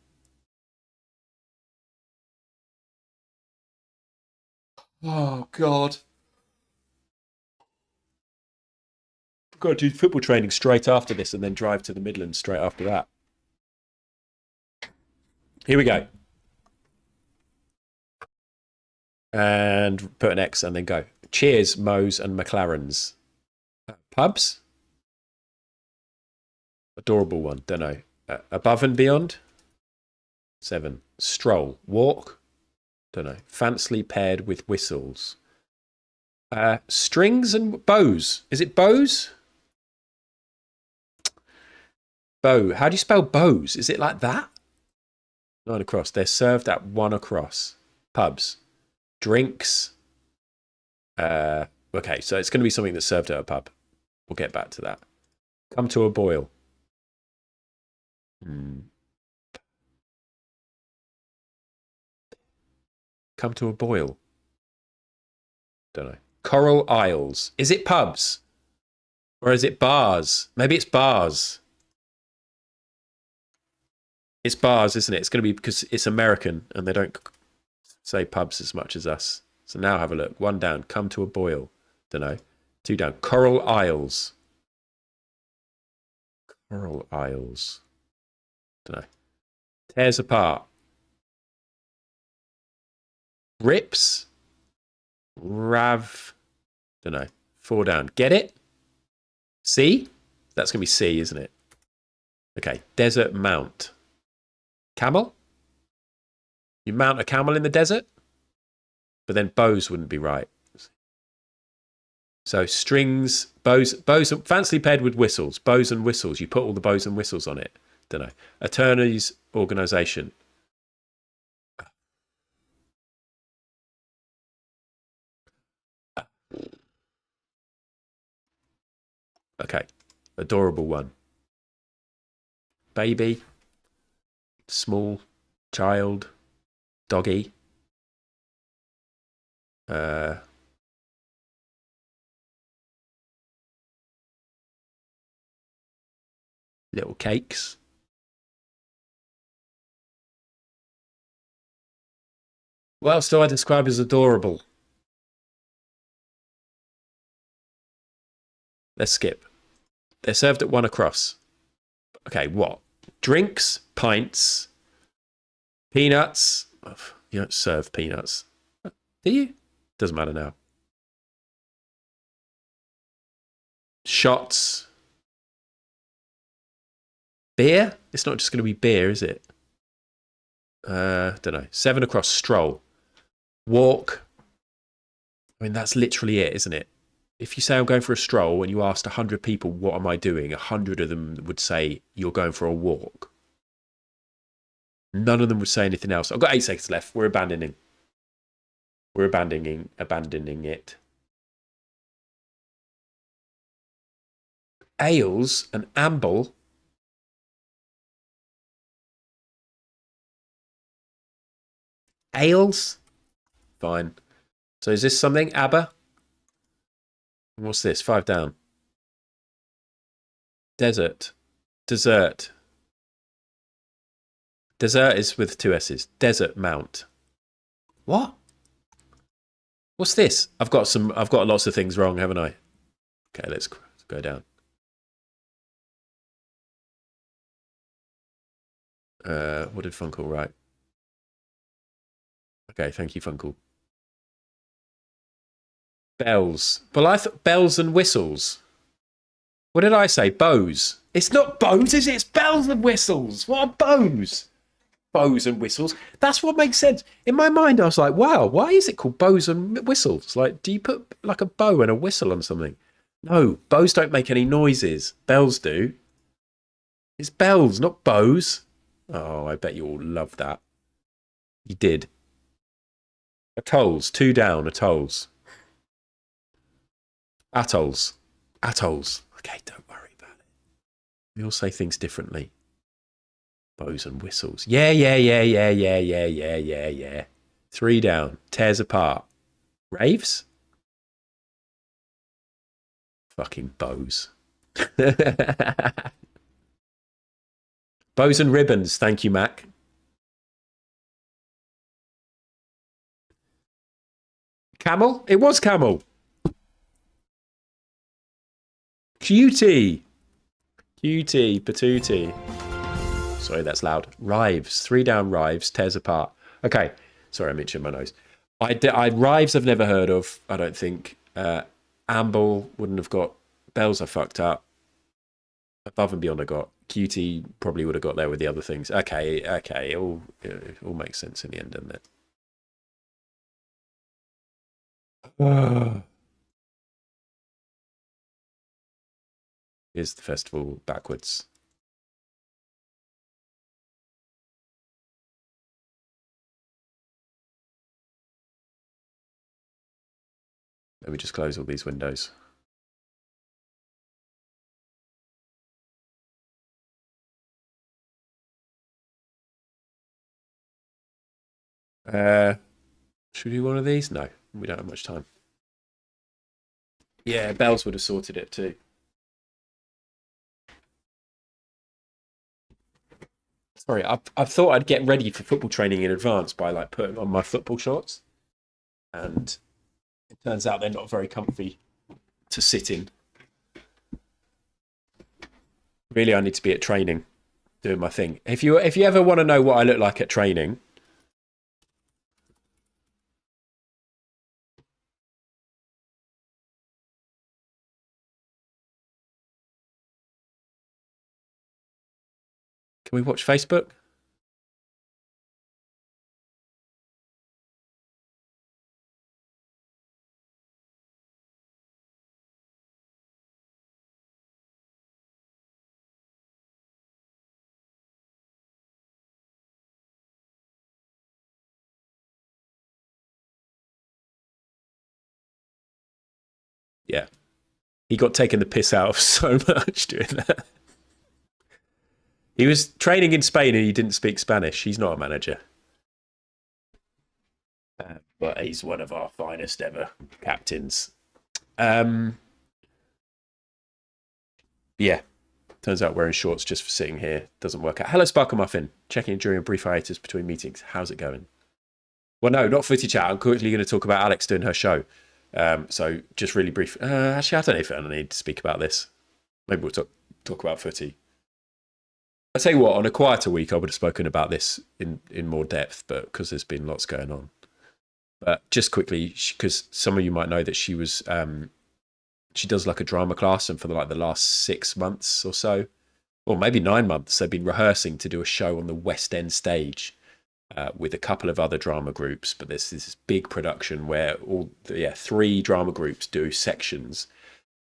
Oh, God. I've got to do football training straight after this and then drive to the Midlands straight after that. Here we go. And put an X and then go. Cheers, Mo's and McLaren's. Pubs? Adorable one. Don't know. Above and beyond. 7. Stroll. Walk. Don't know. Fancily paired with whistles. Strings and bows. Is it bows? Bow. How do you spell bows? Is it like that? 9 across. They're served at 1 across. Pubs. Drinks. Okay, so it's going to be something that's served at a pub. We'll get back to that. Come to a boil. Come to a boil. Don't know. Coral Isles. Is it pubs? Or is it bars? Maybe it's bars. It's bars, isn't it? It's going to be because it's American and they don't say pubs as much as us. So now have a look. 1 down. Come to a boil. Don't know. 2 down. Coral Isles. Coral Isles. Don't know. Tears apart. Rips. Rav. Don't know. 4 down. Get it? C? That's going to be C, isn't it? Okay. Desert mount. Camel? You mount a camel in the desert? But then bows wouldn't be right. So strings, bows, fancily paired with whistles. Bows and whistles. You put all the bows and whistles on it. Don't know. Attorneys organisation. Okay. Adorable one. Baby. Small. Child. Doggy. Little cakes. What else do I describe as adorable? Let's skip. They're served at 1 across. Okay, what? Drinks, pints, peanuts. Oh, you don't serve peanuts. Do you? Doesn't matter now. Shots. Beer? It's not just going to be beer, is it? Don't know. 7 across. Stroll. Walk. I mean, that's literally it, isn't it? If you say I'm going for a stroll and you asked 100 people, what am I doing? 100 of them would say, you're going for a walk. None of them would say anything else. I've got 8 seconds left. We're abandoning. We're abandoning it. Ales and amble. Ales? Fine. So is this something? ABBA? What's this? 5 down. Desert. Dessert. Dessert is with 2 S's. Desert mount. What? What's this? I've got lots of things wrong, haven't I? Okay, let's go down. What did Funkle write? Okay, thank you, Funkle. Bells. Well, I thought bells and whistles. What did I say? Bows. It's not bows, is it? It's bells and whistles. What are bows? Bows and whistles. That's what makes sense. In my mind, I was like, wow, why is it called bows and whistles? Like, do you put like a bow and a whistle on something? No, bows don't make any noises. Bells do. It's bells, not bows. Oh, I bet you all love that. You did. Atolls. 2 down. Atolls. Atolls. Atolls. Okay, don't worry about it. We all say things differently. Bows and whistles. Yeah. 3 down. Tears apart. Raves? Fucking bows. Bows and ribbons. Thank you, Mac. Camel? It was camel. Cutie. Cutie. Patootie. Sorry, that's loud. Rives. 3 down. Rives. Tears apart. Okay. Sorry, I'm itching my nose. Rives I've never heard of, I don't think. Amble wouldn't have got. Bells I fucked up. Above and beyond, I got. QT probably would have got there with the other things. Okay. It all makes sense in the end, doesn't it? Here's the festival backwards. Let me just close all these windows. Should we do one of these? No, we don't have much time. Yeah, Bells would have sorted it too. Sorry, I thought I'd get ready for football training in advance by like putting on my football shorts, and it turns out they're not very comfy to sit in. Really, I need to be at training, doing my thing. If you ever want to know what I look like at training, can we watch Facebook? Yeah. He got taken the piss out of so much doing that. He was training in Spain and he didn't speak Spanish. He's not a manager. But he's one of our finest ever captains. Yeah. Turns out wearing shorts just for sitting here doesn't work out. Hello, Sparkle Muffin. Checking in during a brief hiatus between meetings. How's it going? Well, no, not footy chat. I'm quickly going to talk about Alex doing her show. So just really brief. Actually, I don't know if I need to speak about this. Maybe we'll talk about footy. I tell you what, on a quieter week, I would have spoken about this in more depth, but because there's been lots going on. But just quickly, because some of you might know that she was, she does like a drama class, and for the last 6 months or so, or maybe 9 months, they've been rehearsing to do a show on the West End stage with a couple of other drama groups. But there's this big production where 3 drama groups do sections,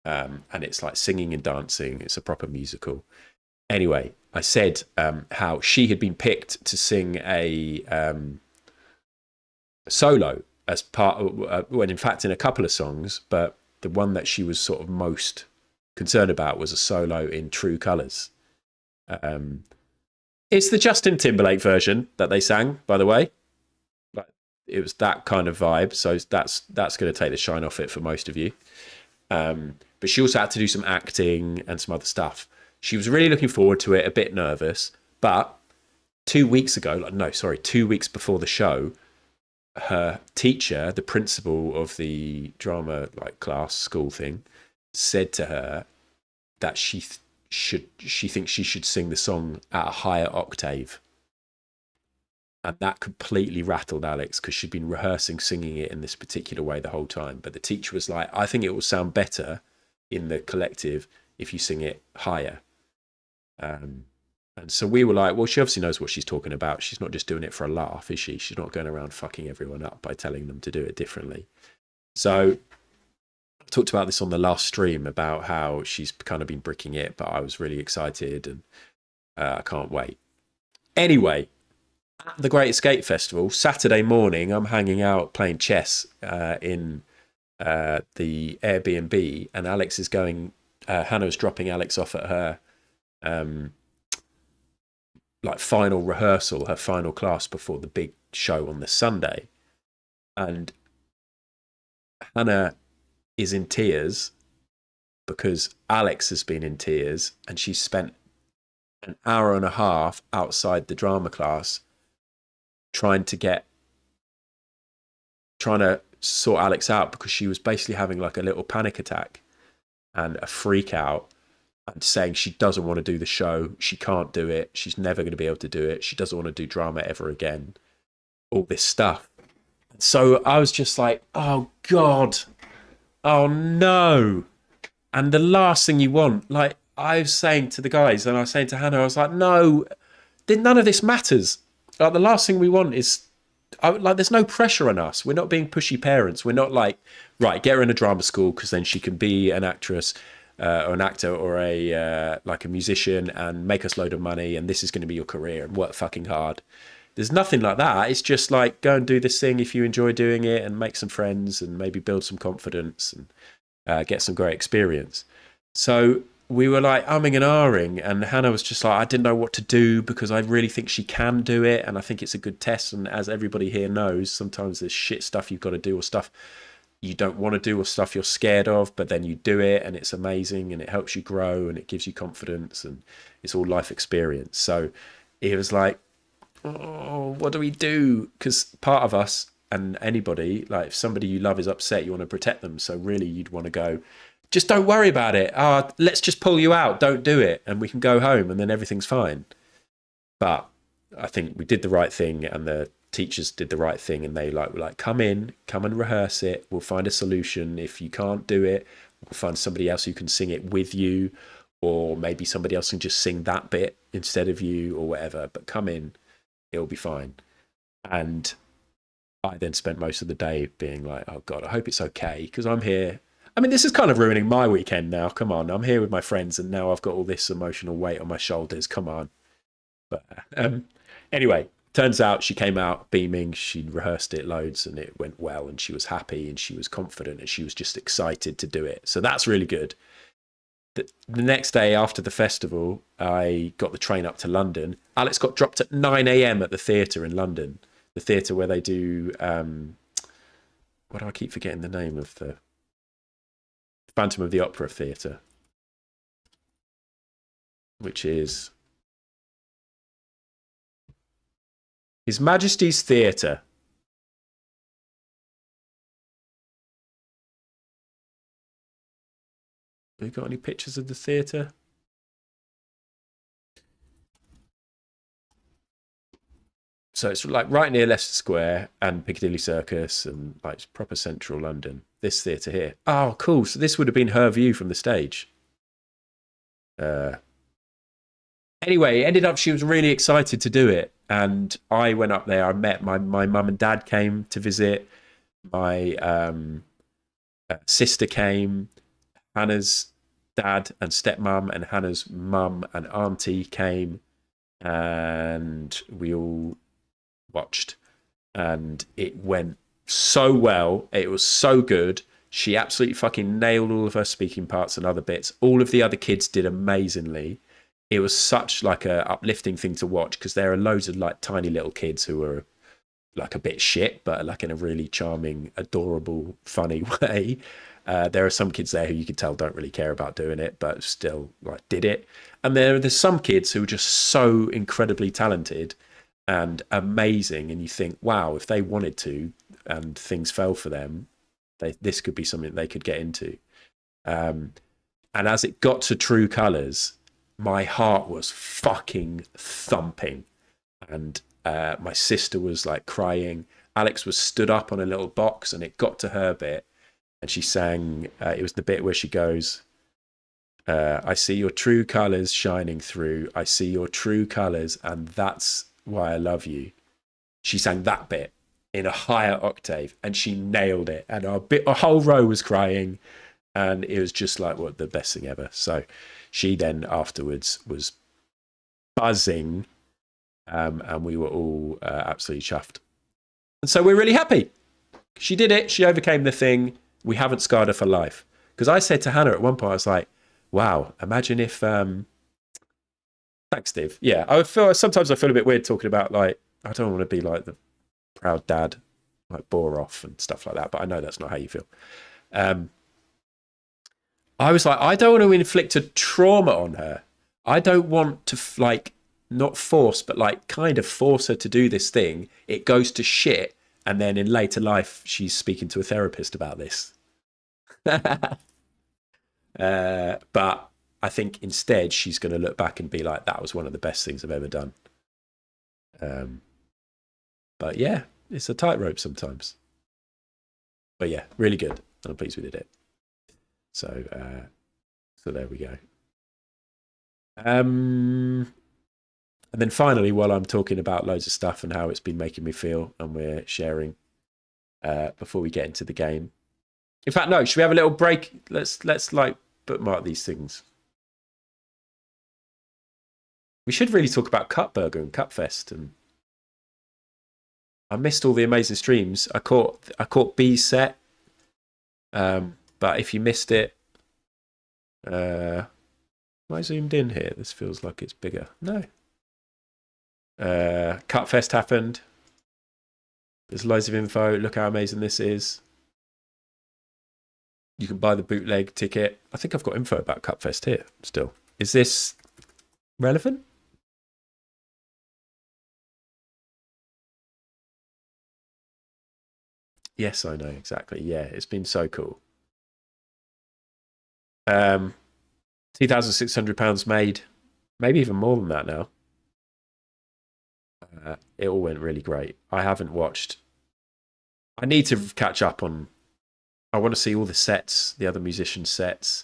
and it's like singing and dancing. It's a proper musical. Anyway, I said how she had been picked to sing a solo as part of, when in fact in a couple of songs, but the one that she was sort of most concerned about was a solo in True Colours. It's the Justin Timberlake version that they sang, by the way. Like, it was that kind of vibe, so that's going to take the shine off it for most of you. But she also had to do some acting and some other stuff. She was really looking forward to it, a bit nervous, but 2 weeks before the show, her teacher, the principal of the drama class school thing, said to her that she thinks she should sing the song at a higher octave. And that completely rattled Alex because she'd been rehearsing singing it in this particular way the whole time. But the teacher was like, I think it will sound better in the collective if you sing it higher. And so we were like, well, she obviously knows what she's talking about. She's not just doing it for a laugh, is she? She's not going around fucking everyone up by telling them to do it differently. So I talked about this on the last stream about how she's kind of been bricking it, but I was really excited and I can't wait. Anyway, at the Great Escape Festival, Saturday morning, I'm hanging out playing chess in the Airbnb, and Alex is going, Hannah's dropping Alex off at her final rehearsal, her final class before the big show on the Sunday. And Hannah is in tears because Alex has been in tears, and she spent an hour and a half outside the drama class trying to sort Alex out, because she was basically having like a little panic attack and a freak out, and saying she doesn't want to do the show. She can't do it. She's never going to be able to do it. She doesn't want to do drama ever again. All this stuff. So I was just like, oh God. Oh no. And the last thing you want, I was saying to the guys, and I was saying to Hannah, I was like, no, none of this matters. Like, the last thing we want is, like, there's no pressure on us. We're not being pushy parents. We're not like, right, get her in a drama school because then she can be an actress or an actor or a like a musician and make us load of money, and this is going to be your career and work fucking hard. There's nothing like that. It's just like, go and do this thing if you enjoy doing it and make some friends and maybe build some confidence and get some great experience. So we were like umming and ahhing, and Hannah was just like, I didn't know what to do because I really think she can do it, and I think it's a good test. And as everybody here knows, sometimes there's shit stuff you've got to do or stuff you don't want to do or stuff you're scared of, but then you do it and it's amazing and it helps you grow and it gives you confidence and it's all life experience. So it was like, oh, what do we do? Because part of us, and anybody, like if somebody you love is upset, you want to protect them. So really you'd want to go, just don't worry about it. Let's just pull you out. Don't do it. And we can go home and then everything's fine. But I think we did the right thing, and the teachers did the right thing, and they were like, come and rehearse it. We'll find a solution. If you can't do it, we'll find somebody else who can sing it with you, or maybe somebody else can just sing that bit instead of you or whatever. But come in, it'll be fine. And I then spent most of the day being like, oh God, I hope it's okay, because I'm here. I mean, this is kind of ruining my weekend now. Come on, I'm here with my friends and now I've got all this emotional weight on my shoulders. Come on. But anyway, turns out she came out beaming. She rehearsed it loads and it went well, and she was happy and she was confident and she was just excited to do it. So that's really good. The next day after the festival, I got the train up to London. Alex got dropped at 9 a.m. at the theatre in London, the theatre where they do, what do I keep forgetting the name of the Phantom of the Opera Theatre, which is His Majesty's Theatre. Have you got any pictures of the theatre? So it's like right near Leicester Square and Piccadilly Circus, and like it's proper central London. This theatre here. Oh, cool. So this would have been her view from the stage. Anyway, it ended up she was really excited to do it. And I went up there. I met my mum and dad came to visit. My sister came. Hannah's dad and stepmom and Hannah's mum and auntie came. And we all watched. And it went so well. It was so good. She absolutely fucking nailed all of her speaking parts and other bits. All of the other kids did amazingly. It was such like a uplifting thing to watch, because there are loads of like tiny little kids who are like a bit shit, but like in a really charming, adorable, funny way. There are some kids there who you could tell don't really care about doing it, but still like did it. And there's some kids who are just so incredibly talented and amazing, and you think, wow, if they wanted to and things fell for them, this could be something they could get into. And as it got to True Colours, my heart was fucking thumping, and my sister was like crying. Alex was stood up on a little box, and it got to her bit, and she sang, it was the bit where she goes, I see your true colours shining through, I see your true colours, and that's why I love you. She sang that bit in a higher octave, and she nailed it, and a whole row was crying, and it was just like, what, the best thing ever. So she then afterwards was buzzing, and we were all absolutely chuffed. And so we're really happy. She did it. She overcame the thing. We haven't scarred her for life. Because I said to Hannah at one point, I was like, wow, imagine if... Thanks, Steve. Yeah, sometimes I feel a bit weird talking about, like, I don't want to be like the proud dad, like bore off and stuff like that, but I know that's not how you feel. I was like, I don't want to inflict a trauma on her. I don't want to, like, not force, but like kind of force her to do this thing. It goes to shit, and then in later life, she's speaking to a therapist about this. But I think instead she's going to look back and be like, that was one of the best things I've ever done. But yeah, it's a tightrope sometimes. But yeah, really good. And I'm pleased we did it. So there we go. And then finally, while I'm talking about loads of stuff and how it's been making me feel, and we're sharing before we get into the game. In fact, no, should we have a little break? Let's like bookmark these things. We should really talk about Cut Burger and Cut Fest, and I missed all the amazing streams. I caught B's set, but if you missed it, am I zoomed in here? This feels like it's bigger. No. Cut Fest happened. There's loads of info. Look how amazing this is. You can buy the bootleg ticket. I think I've got info about Cut Fest here still. Is this relevant? Yes, I know, exactly. Yeah, it's been so cool. £2,600 made, maybe even more than that now. It all went really great. I haven't watched. I need to catch up on. I want to see all the sets, the other musicians' sets.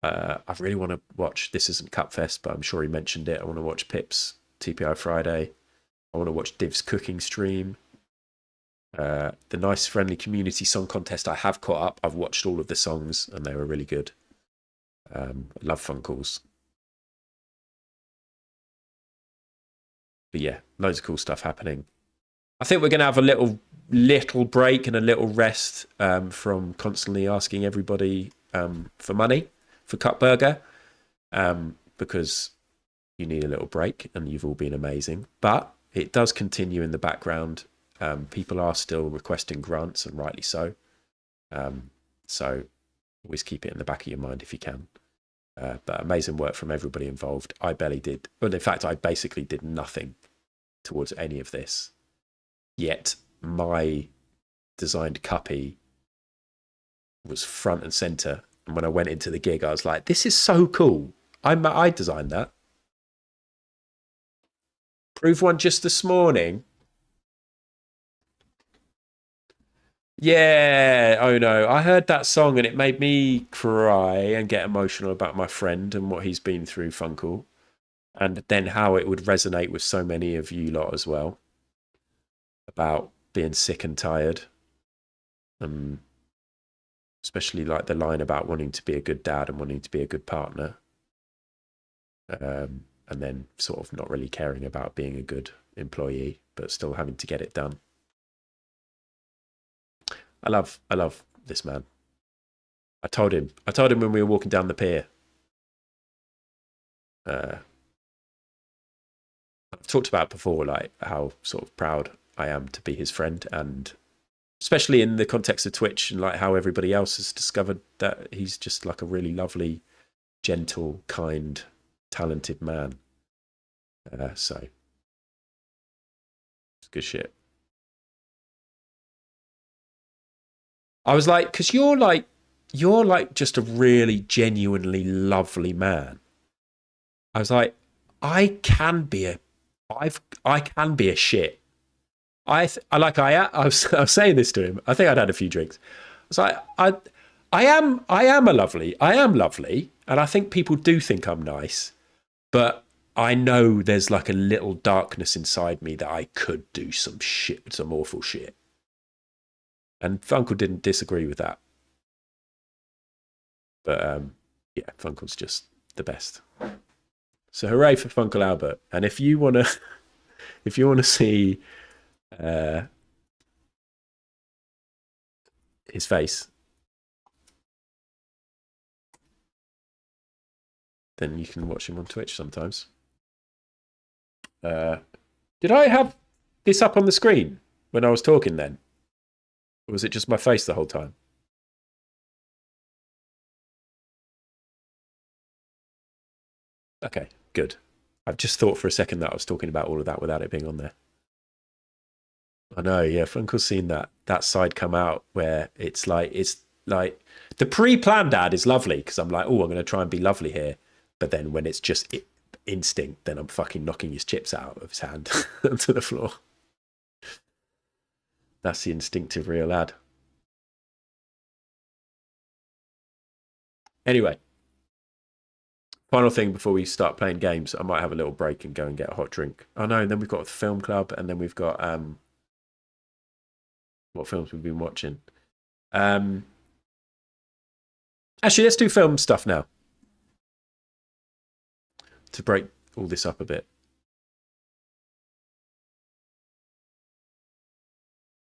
I really want to watch This Isn't Cupfest, but I'm sure he mentioned it. I want to watch Pip's TPI Friday. I want to watch Div's cooking stream. The Nice Friendly Community Song Contest I have caught up. I've watched all of the songs and they were really good. I love Funkles. But yeah, loads of cool stuff happening. I think we're going to have a little break and a little rest from constantly asking everybody for money for Cut Burger, because you need a little break and you've all been amazing. But it does continue in the background. People are still requesting grants, and rightly so. So always keep it in the back of your mind if you can. But amazing work from everybody involved. I barely did. Well, in fact, I basically did nothing towards any of this. Yet my designed cuppy was front and center. And when I went into the gig, I was like, this is so cool. I designed that. Prove one just this morning. Yeah, oh no. I heard that song and it made me cry and get emotional about my friend and what he's been through, Funkle. And then how it would resonate with so many of you lot as well. About being sick and tired. Especially like the line about wanting to be a good dad and wanting to be a good partner. And then sort of not really caring about being a good employee, but still having to get it done. I love this man. I told him when we were walking down the pier. I've talked about before, like how sort of proud I am to be his friend, and especially in the context of Twitch and like how everybody else has discovered that he's just like a really lovely, gentle, kind, talented man. So it's good shit. I was like, because you're like just a really genuinely lovely man. I was like, I can be a shit. I was saying this to him. I think I'd had a few drinks. I was like, I am lovely, and I think people do think I'm nice, but I know there's like a little darkness inside me that I could do some awful shit. And Funkle didn't disagree with that. But yeah, Funkle's just the best. So hooray for Funkle Albert. And if you wanna see his face, then you can watch him on Twitch sometimes. Did I have this up on the screen when I was talking then? Or was it just my face the whole time? Okay, good. I've just thought for a second that I was talking about all of that without it being on there. I know, yeah. Funkle's seen that side come out where it's like the pre-planned ad is lovely because I'm like, oh, I'm going to try and be lovely here. But then when it's just instinct, then I'm fucking knocking his chips out of his hand onto the floor. That's the instinctive real ad. Anyway, Final thing before we start playing games, I might have a little break and go and get a hot drink. Oh no, and then we've got the film club, and then we've got what films we've been watching. Actually, let's do film stuff now to break all this up a bit.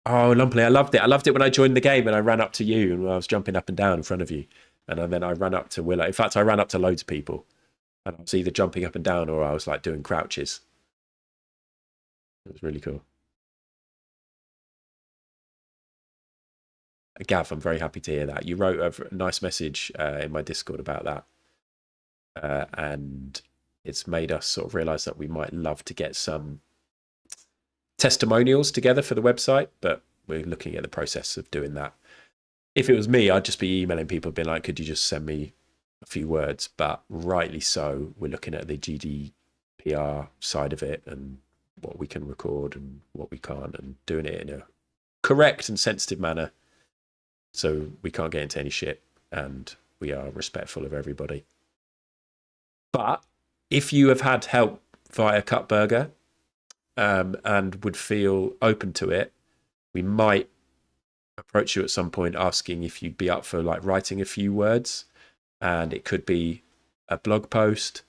Oh, lovely. I loved it. I loved it when I joined the game and I ran up to you and I was jumping up and down in front of you. And then I ran up to Willow. In fact, I ran up to loads of people. And I was either jumping up and down or I was like doing crouches. It was really cool. Gav, I'm very happy to hear that. You wrote a nice message in my Discord about that. And it's made us sort of realise that we might love to get some testimonials together for the website, but we're looking at the process of doing that. If it was me, I'd just be emailing people, being like, could you just send me a few words? But rightly so, we're looking at the GDPR side of it and what we can record and what we can't, and doing it in a correct and sensitive manner so we can't get into any shit and we are respectful of everybody. But if you have had help via Cutburger and would feel open to it, we might approach you at some point asking if you'd be up for like writing a few words. And it could be a blog post,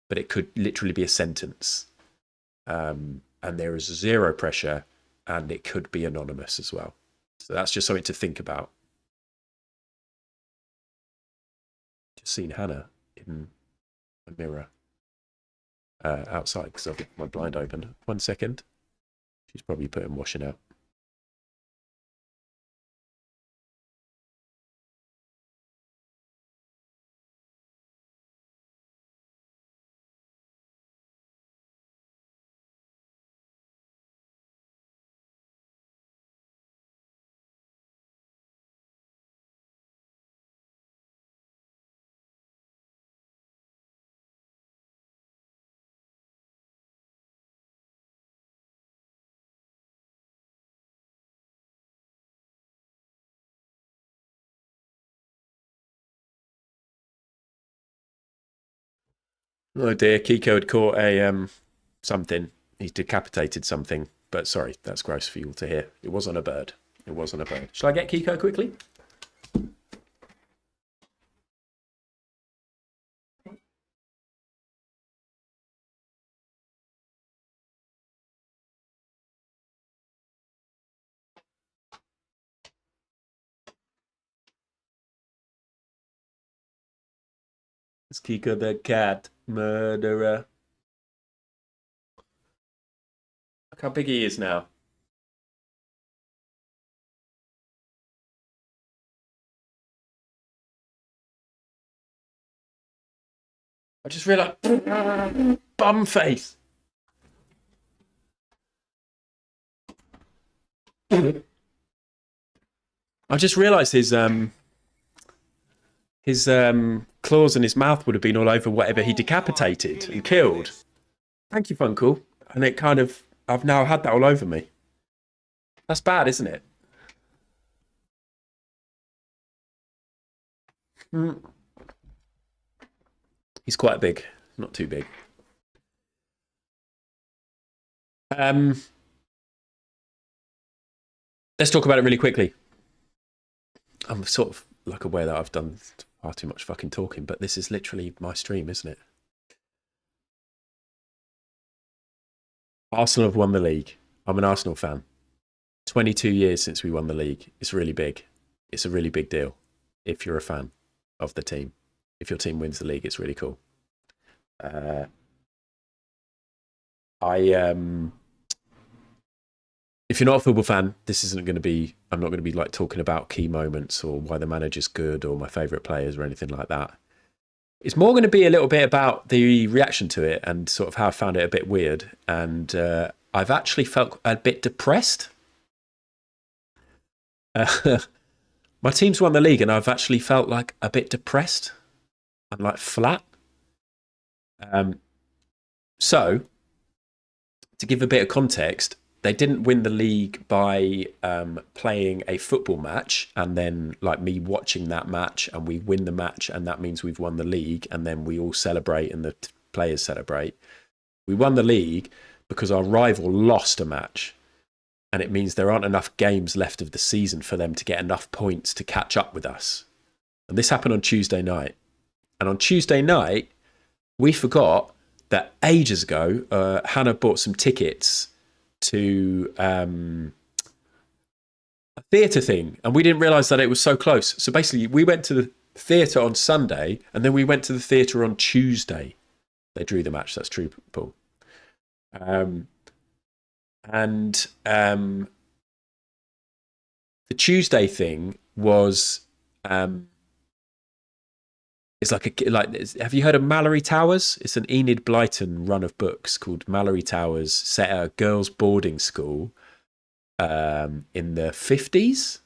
but it could literally be a sentence. And there is zero pressure, and it could be anonymous as well. So that's just something to think about. Just seen Hannah in a mirror outside because I've got my blind open. 1 second. She's probably putting washing out. Oh dear, Kiko had caught a something. He decapitated something. But sorry, that's gross for you all to hear. It wasn't a bird. It wasn't a bird. Shall I get Kiko quickly? It's Kiko the cat murderer. Look how big he is now. I just realised, bum face. I just realised his claws and his mouth would have been all over whatever he decapitated and killed. Thank you, Funkle. And it kind of, I've now had that all over me. That's bad, isn't it? He's quite big, not too big. Let's talk about it really quickly. I'm sort of like aware that I've done far too much fucking talking, but this is literally my stream, isn't it? Arsenal have won the league. I'm an Arsenal fan. 22 years since we won the league. It's really big. It's a really big deal if you're a fan of the team. If your team wins the league, it's really cool. If you're not a football fan, this isn't going to be, I'm not going to be like talking about key moments or why the manager's good or my favourite players or anything like that. It's more going to be a little bit about the reaction to it and sort of how I found it a bit weird. And I've actually felt a bit depressed. My team's won the league and I've actually felt like a bit depressed and like flat. So, to give a bit of context, they didn't win the league by playing a football match and then like me watching that match and we win the match and that means we've won the league and then we all celebrate and the players celebrate. We won the league because our rival lost a match, and it means there aren't enough games left of the season for them to get enough points to catch up with us. And this happened on Tuesday night. And on Tuesday night, we forgot that ages ago, Hannah bought some tickets to a theatre thing, and we didn't realise that it was so close. So basically, we went to the theatre on Sunday, and then we went to the theatre on Tuesday. They drew the match. That's true, Paul. The Tuesday thing was it's have you heard of Mallory Towers? It's an Enid Blyton run of books called Mallory Towers, set at a girls' boarding school in the 50s,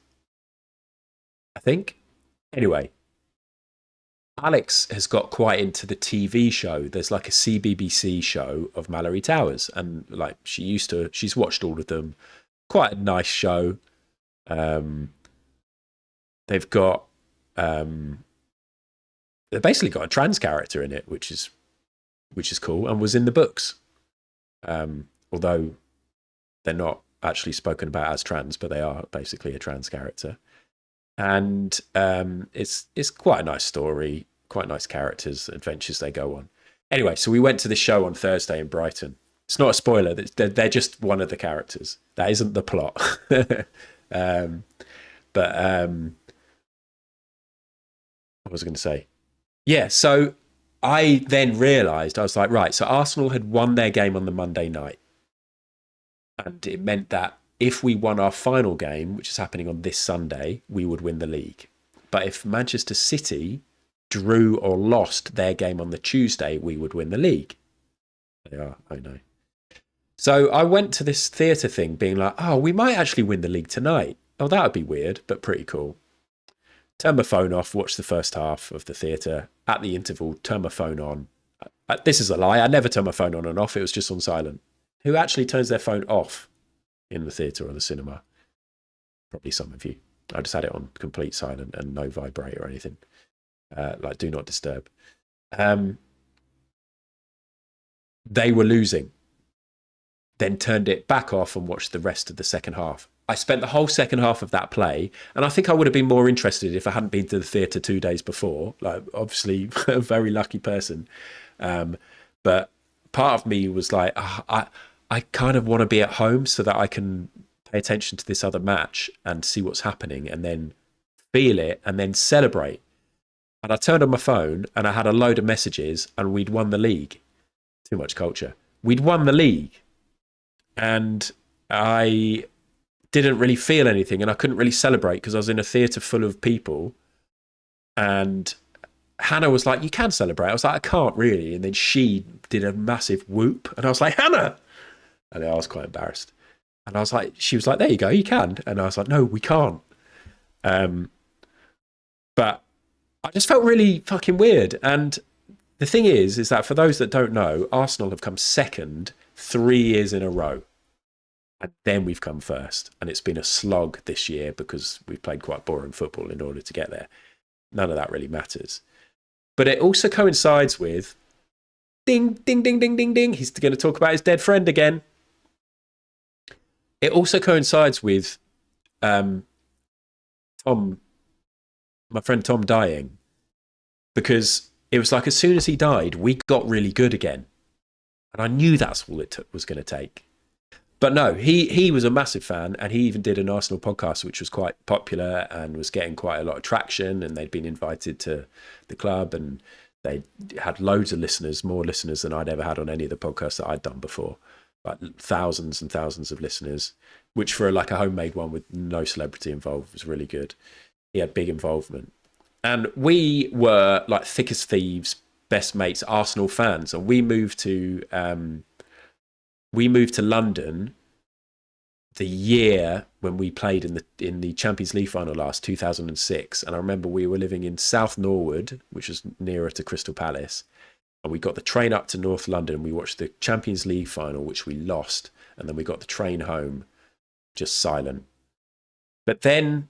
I think. Anyway, Alex has got quite into the TV show. There's like a CBBC show of Mallory Towers, and like she's watched all of them. Quite a nice show. They've got they've basically got a trans character in it, which is cool, and was in the books. Although they're not actually spoken about as trans, but they are basically a trans character. And it's quite a nice story, quite nice characters, adventures they go on. Anyway, so we went to the show on Thursday in Brighton. It's not a spoiler, they're just one of the characters. That isn't the plot. What was I going to say? Yeah, so I then realised, I was like, right, so Arsenal had won their game on the Monday night. And it meant that if we won our final game, which is happening on this Sunday, we would win the league. But if Manchester City drew or lost their game on the Tuesday, we would win the league. They are, I know. So I went to this theatre thing being like, oh, we might actually win the league tonight. Oh, that would be weird, but pretty cool. Turn my phone off, watch the first half of the theatre. At the interval, turn my phone on. This is a lie. I never turn my phone on and off. It was just on silent. Who actually turns their phone off in the theatre or the cinema? Probably some of you. I just had it on complete silent and no vibrate or anything. Like do not disturb. They were losing. Then turned it back off and watched the rest of the second half. I spent the whole second half of that play, and I think I would have been more interested if I hadn't been to the theatre 2 days before. Like, obviously, a very lucky person. But part of me was like, I kind of want to be at home so that I can pay attention to this other match and see what's happening and then feel it and then celebrate. And I turned on my phone and I had a load of messages and we'd won the league. Too much culture. We'd won the league. And I didn't really feel anything and I couldn't really celebrate because I was in a theatre full of people. And Hannah was like, you can celebrate. I was like, I can't really. And then she did a massive whoop. And I was like, Hannah! And I was quite embarrassed. And I was like, she was like, there you go, you can. And I was like, no, we can't. But I just felt really fucking weird. And the thing is that for those that don't know, Arsenal have come second 3 years in a row. And then we've come first. And it's been a slog this year because we've played quite boring football in order to get there. None of that really matters. But it also coincides with ding, ding, ding, ding, ding, ding. He's going to talk about his dead friend again. It also coincides with my friend Tom dying, because it was like as soon as he died, we got really good again. And I knew that's all it was going to take. But no, he was a massive fan, and he even did an Arsenal podcast, which was quite popular and was getting quite a lot of traction, and they'd been invited to the club, and they had loads of listeners, more listeners than I'd ever had on any of the podcasts that I'd done before. Like thousands and thousands of listeners, which for like a homemade one with no celebrity involved was really good. He had big involvement. And we were like thick as thieves, best mates, Arsenal fans. And we moved to London the year when we played in the Champions League final last, 2006. And I remember we were living in South Norwood, which was nearer to Crystal Palace. And we got the train up to North London. We watched the Champions League final, which we lost. And then we got the train home, just silent. But then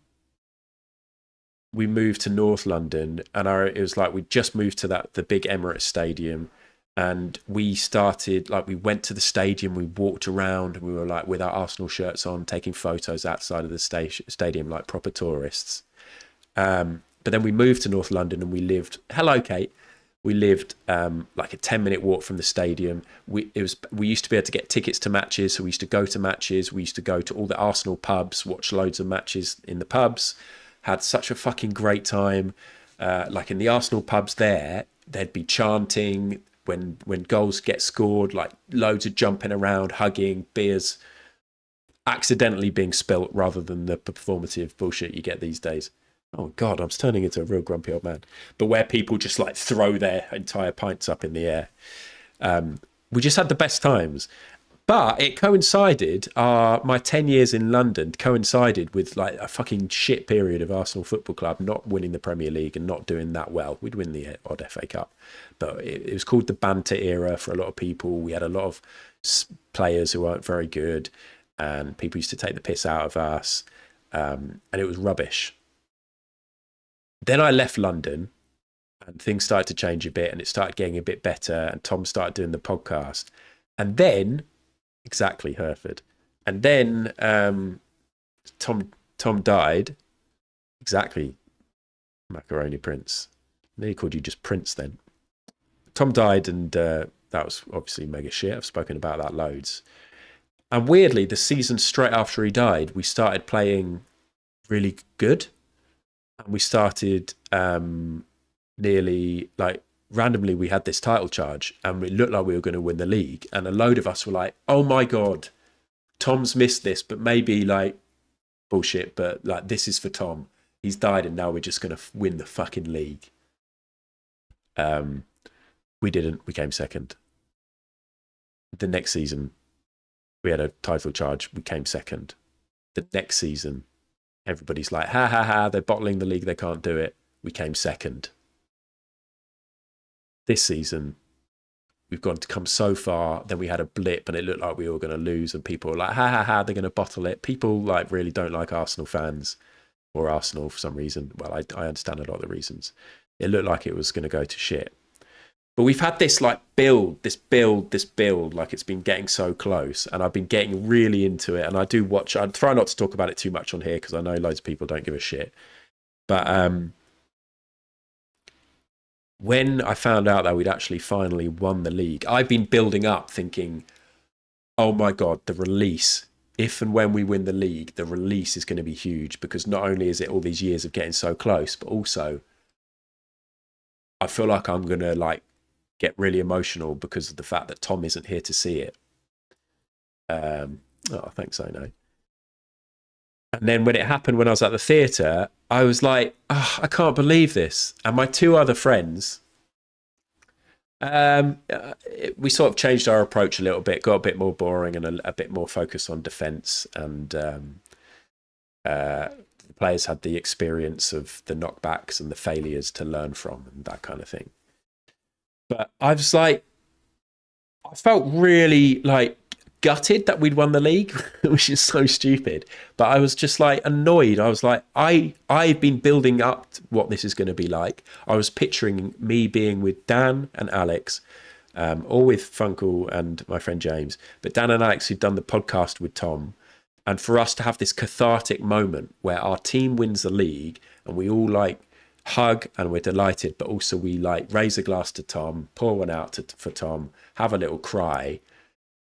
we moved to North London, and it was like we just moved to the big Emirates Stadium, and we started, like, we went to the stadium, we walked around, and we were like with our Arsenal shirts on, taking photos outside of the stadium like proper tourists. But then we moved to North London, and we lived, hello Kate, we lived like a 10-minute walk from the stadium. We used to be able to get tickets to matches, so we used to go to matches. We used to go to all the Arsenal pubs, watch loads of matches in the pubs. Had such a fucking great time. Like in the Arsenal pubs there, there'd be chanting when goals get scored, like loads of jumping around, hugging, beers accidentally being spilt rather than the performative bullshit you get these days. Oh God, I'm turning into a real grumpy old man. But where people just like throw their entire pints up in the air. We just had the best times. But it coincided, my 10 years in London coincided with like a fucking shit period of Arsenal Football Club not winning the Premier League and not doing that well. We'd win the odd FA Cup. But it was called the banter era for a lot of people. We had a lot of players who weren't very good, and people used to take the piss out of us. And it was rubbish. Then I left London, and things started to change a bit, and it started getting a bit better, and Tom started doing the podcast. And then... exactly, Hereford. And then Tom died. Exactly, Macaroni Prince. Nearly called you just Prince then. Tom died, and that was obviously mega shit. I've spoken about that loads. And weirdly, the season straight after he died, we started playing really good. And we started nearly like... randomly we had this title charge, and it looked like we were going to win the league, and a load of us were like, oh my God, Tom's missed this, but maybe like bullshit, but like this is for Tom, he's died, and now we're just going to win the fucking league. We didn't. We came second. The next season we had a title charge, we came second. The next season everybody's like, ha ha ha, they're bottling the league, they can't do it. We came second. This season, we've gone to come so far, then we had a blip and it looked like we were going to lose, and people were like, ha ha ha, they're going to bottle it. People like really don't like Arsenal fans or Arsenal for some reason. Well, I understand a lot of the reasons. It looked like it was going to go to shit. But we've had this like build, like it's been getting so close, and I've been getting really into it, and I do watch, I try not to talk about it too much on here because I know loads of people don't give a shit. But when I found out that we'd actually finally won the league, I've been building up thinking, oh my God, the release, if and when we win the league, the release is going to be huge, because not only is it all these years of getting so close, but also I feel like I'm going to like get really emotional because of the fact that Tom isn't here to see it. Oh, thanks, I know. And then when it happened, when I was at the theatre, I was like, oh, I can't believe this. And my two other friends, we sort of changed our approach a little bit, got a bit more boring and a bit more focused on defence. And the players had the experience of the knockbacks and the failures to learn from and that kind of thing. But I was like, I felt really like gutted that we'd won the league, which is so stupid. But I was just like annoyed. I was like, I've been building up what this is going to be like. I was picturing me being with Dan and Alex, or with Funkle and my friend James, but Dan and Alex who'd done the podcast with Tom, and for us to have this cathartic moment where our team wins the league and we all like hug and we're delighted, but also we like raise a glass to Tom, pour one out for Tom, have a little cry.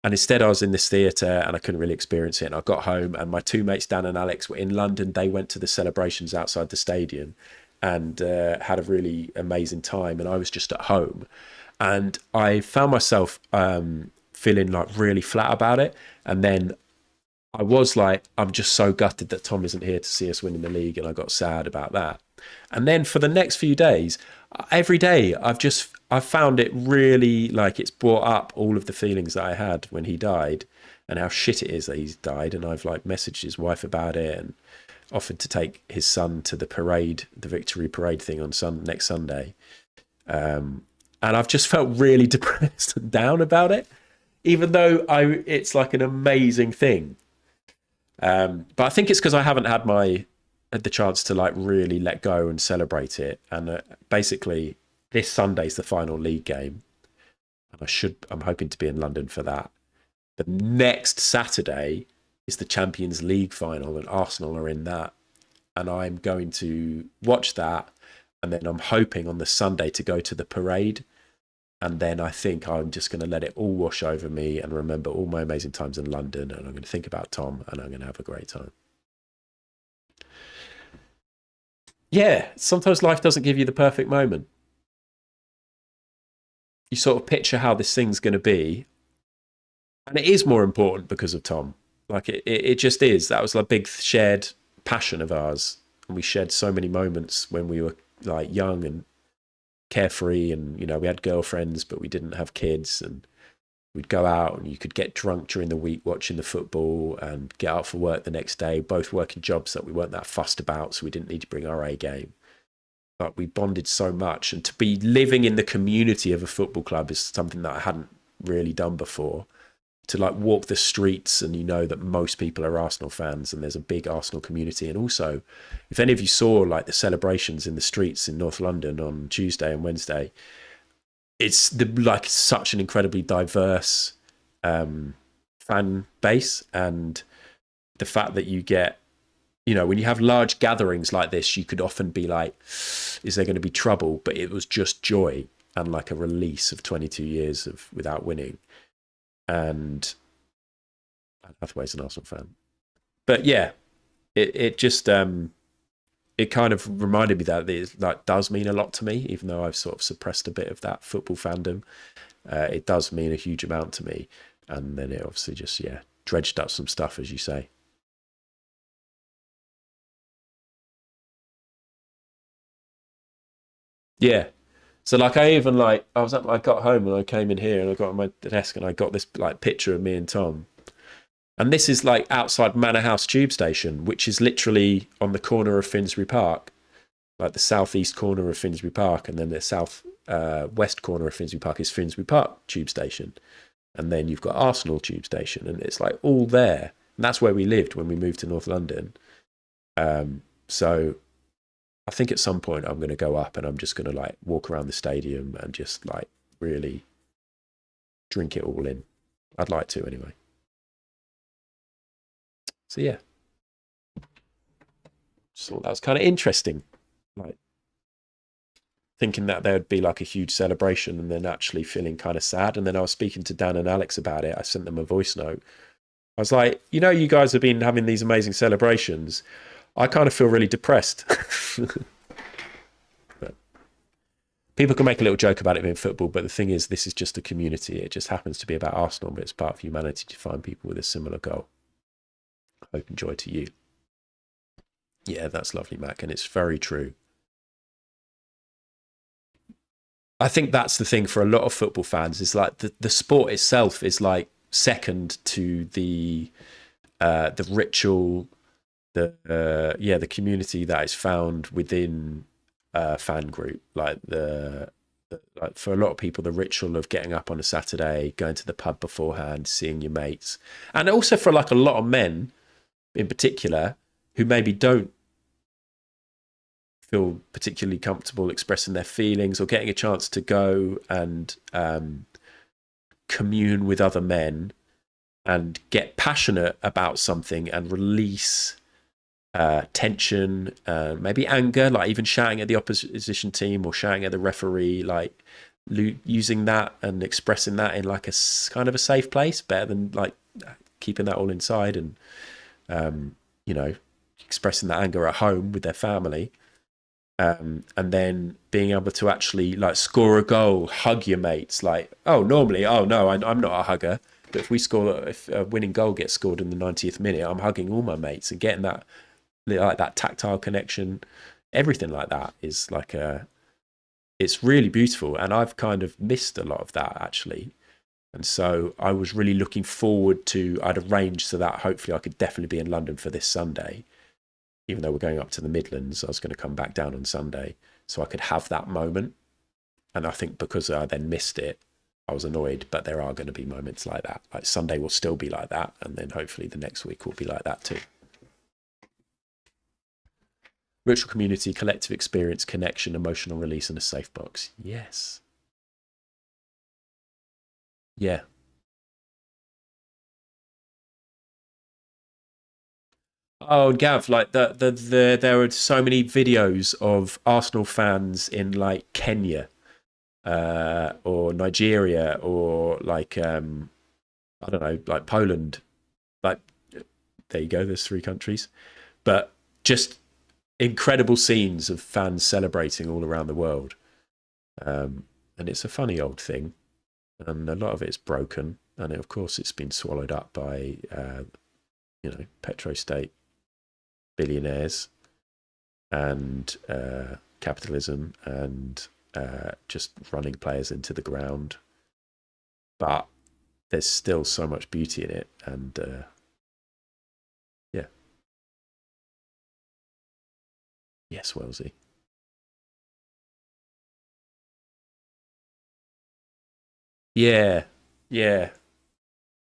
And instead I was in this theatre and I couldn't really experience it. And I got home and my two mates, Dan and Alex, were in London. They went to the celebrations outside the stadium and had a really amazing time. And I was just at home. And I found myself feeling like really flat about it. And then I was like, I'm just so gutted that Tom isn't here to see us winning the league. And I got sad about that. And then for the next few days, every day I've found it really like it's brought up all of the feelings that I had when he died and how shit it is that he's died. And I've like messaged his wife about it and offered to take his son to the parade, the victory parade thing on next Sunday. And I've just felt really depressed and down about it. even though it's like an amazing thing. But I think it's because I haven't had the chance to like really let go and celebrate it. And basically, this Sunday's the final league game, and I'm hoping to be in London for that. The next Saturday is the Champions League final, and Arsenal are in that. And I'm going to watch that, and then I'm hoping on the Sunday to go to the parade. And then I think I'm just going to let it all wash over me and remember all my amazing times in London, and I'm going to think about Tom, and I'm going to have a great time. Yeah, sometimes life doesn't give you the perfect moment. You sort of picture how this thing's going to be, and it is more important because of Tom. Like it just is. That was a big shared passion of ours, and we shared so many moments when we were like young and carefree, and we had girlfriends but we didn't have kids, and we'd go out and you could get drunk during the week watching the football and get out for work the next day, both working jobs that we weren't that fussed about, so we didn't need to bring our A game. But we bonded so much, and to be living in the community of a football club is something that I hadn't really done before. To like walk the streets and that most people are Arsenal fans and there's a big Arsenal community. And also, if any of you saw like the celebrations in the streets in North London on Tuesday and Wednesday, it's like such an incredibly diverse fan base. And the fact that you get, when you have large gatherings like this, you could often be like, is there going to be trouble? But it was just joy and like a release of 22 years without winning. And Hathaway's an Arsenal fan. But yeah, it just it kind of reminded me that it like does mean a lot to me, even though I've sort of suppressed a bit of that football fandom. It does mean a huge amount to me. And then it obviously just dredged up some stuff, as you say. Yeah. So like I got home and I came in here and I got on my desk and I got this like picture of me and Tom. And this is like outside Manor House Tube Station, which is literally on the corner of Finsbury Park, like the southeast corner of Finsbury Park, and then the south west corner of Finsbury Park is Finsbury Park Tube Station. And then you've got Arsenal Tube Station, and it's like all there. And that's where we lived when we moved to North London. So I think at some point I'm going to go up and I'm just going to like walk around the stadium and just like really drink it all in. I'd like to anyway. So yeah, just thought that was kind of interesting, like thinking that there would be like a huge celebration and then actually feeling kind of sad. And then I was speaking to Dan and Alex about it. I sent them a voice note. I was like, you guys have been having these amazing celebrations. I kind of feel really depressed. But people can make a little joke about it being football, but the thing is, this is just a community. It just happens to be about Arsenal, but it's part of humanity to find people with a similar goal. Hope and joy to you. Yeah, that's lovely, Mac, and it's very true. I think that's the thing for a lot of football fans, is like the sport itself is like second to the ritual, the community that is found within a fan group. Like like for a lot of people, the ritual of getting up on a Saturday, going to the pub beforehand, seeing your mates, and also for like a lot of men in particular who maybe don't feel particularly comfortable expressing their feelings or getting a chance to go and commune with other men and get passionate about something and release tension, maybe anger, like even shouting at the opposition team or shouting at the referee, like using that and expressing that in like a kind of a safe place, better than like keeping that all inside and expressing that anger at home with their family. And then being able to actually like score a goal, hug your mates. Like, normally, I'm not a hugger, but if a winning goal gets scored in the 90th minute, I'm hugging all my mates and getting that like that tactile connection. Everything like that is like it's really beautiful, and I've kind of missed a lot of that actually. And so I was really looking forward to. I'd arranged so that hopefully I could definitely be in London for this Sunday. Even though we're going up to the Midlands, I was going to come back down on Sunday so I could have that moment. And I think because I then missed it, I was annoyed, but there are going to be moments like that. Like Sunday will still be like that, and then hopefully the next week will be like that too. Ritual community, collective experience, connection, emotional release, and a safe box. Yes. Yeah. Oh, Gav, like there are so many videos of Arsenal fans in like Kenya, or Nigeria, or like I don't know, like Poland. Like there you go, there's 3 countries. But just incredible scenes of fans celebrating all around the world. And it's a funny old thing. And a lot of it's broken. And of course it's been swallowed up by petrostate billionaires and capitalism and just running players into the ground. But there's still so much beauty in it, and yeah. Yes, Wellesley. Yeah, yeah.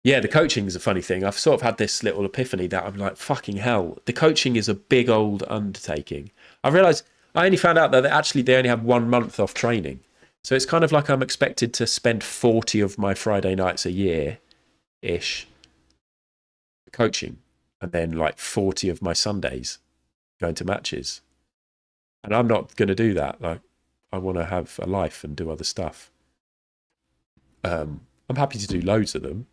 Yeah, the coaching is a funny thing. I've sort of had this little epiphany that I'm like, fucking hell, the coaching is a big old undertaking. I realised, I only found out that actually they only have 1 month off training. So it's kind of like I'm expected to spend 40 of my Friday nights a year-ish coaching, and then like 40 of my Sundays going to matches. And I'm not going to do that. Like, I want to have a life and do other stuff. I'm happy to do loads of them,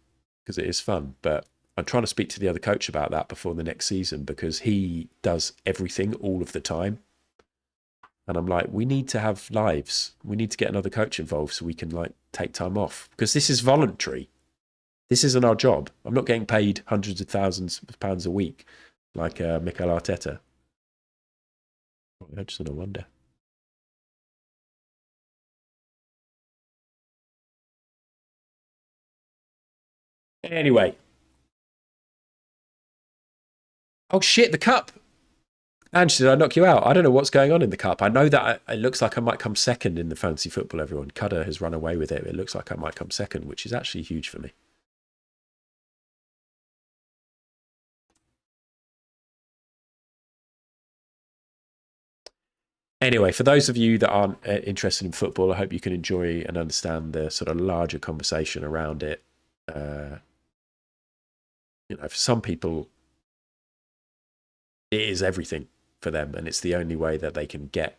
because it is fun, but I'm trying to speak to the other coach about that before the next season, because he does everything all of the time. And I'm like, we need to have lives. We need to get another coach involved so we can like take time off, because this is voluntary. This isn't our job. I'm not getting paid hundreds of thousands of pounds a week like Mikel Arteta. I just don't wonder. Anyway. Oh shit, the cup. Ange, did I knock you out? I don't know what's going on in the cup. I know that it looks like I might come second in the fantasy football, everyone. Cudder has run away with it. It looks like I might come second, which is actually huge for me. Anyway, for those of you that aren't interested in football, I hope you can enjoy and understand the sort of larger conversation around it. For some people, it is everything for them, and it's the only way that they can get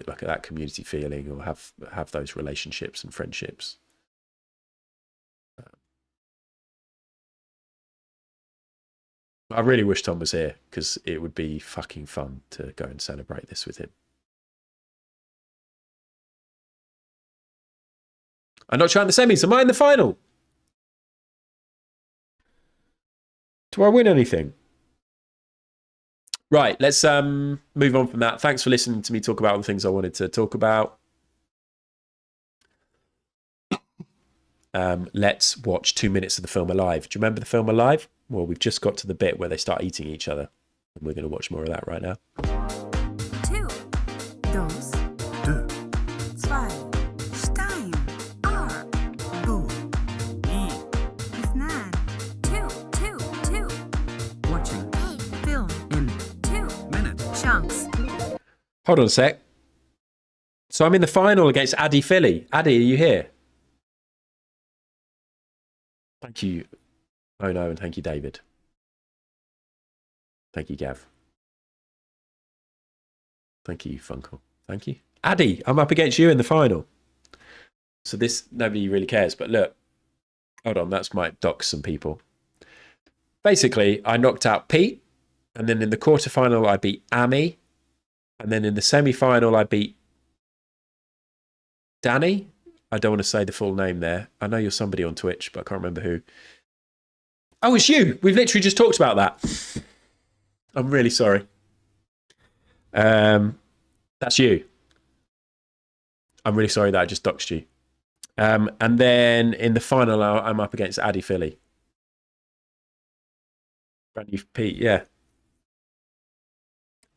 like that community feeling, or have those relationships and friendships. I really wish Tom was here, because it would be fucking fun to go and celebrate this with him. I'm not trying the semis. Am I in the final? Do I win anything? Right, let's move on from that. Thanks for listening to me talk about all the things I wanted to talk about. Let's watch 2 minutes of the film Alive. Do you remember the film Alive? Well, we've just got to the bit where they start eating each other, and we're going to watch more of that right now. 2, 2, 2, stein, bu, isnan, 2. Watching film in 2 minute chunks. Hold on a sec. So I'm in the final against Addy Philly. Addy, are you here? Thank you. Oh no, and thank you, David. Thank you, Gav. Thank you, Funkle. Thank you. Addy, I'm up against you in the final. So this, nobody really cares, but look. Hold on, that's might dox some people. Basically, I knocked out Pete, and then in the quarterfinal I beat Amy, and then in the semi-final I beat Danny. I don't want to say the full name there. I know you're somebody on Twitch, but I can't remember who. Oh, it's you. We've literally just talked about that. I'm really sorry. That's you. I'm really sorry that I just doxed you. And then in the final, I'm up against Addy Philly. Brand new Pete, yeah.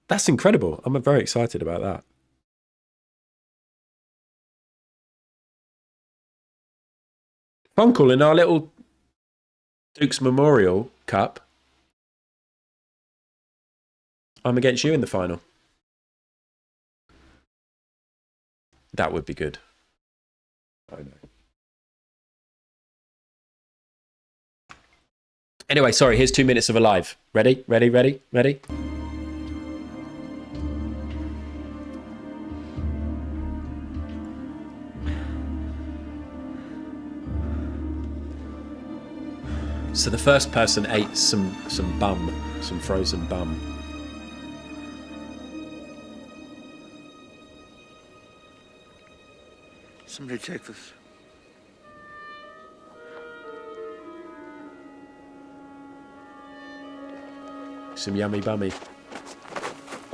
That's incredible. I'm very excited about that. Tonkel in our little Duke's Memorial Cup. I'm against you in the final. That would be good. Oh no. Anyway, sorry, here's 2 minutes of Alive. Ready? Ready, ready, ready? So the first person ate some bum, some frozen bum. Somebody take this. Some yummy bummy.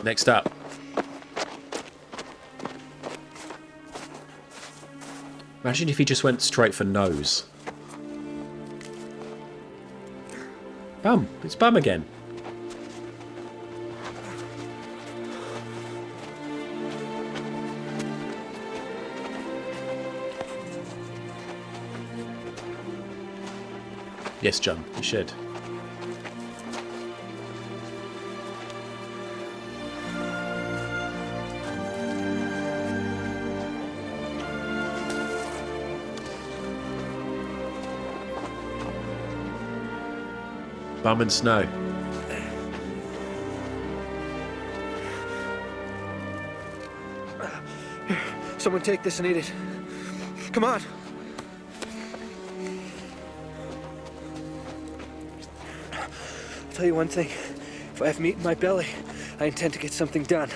Next up. Imagine if he just went straight for nose. Bum. It's bum again. Yes, John, you should. Bum and snow. Here, someone take this and eat it. Come on. I'll tell you one thing. If I have meat in my belly, I intend to get something done.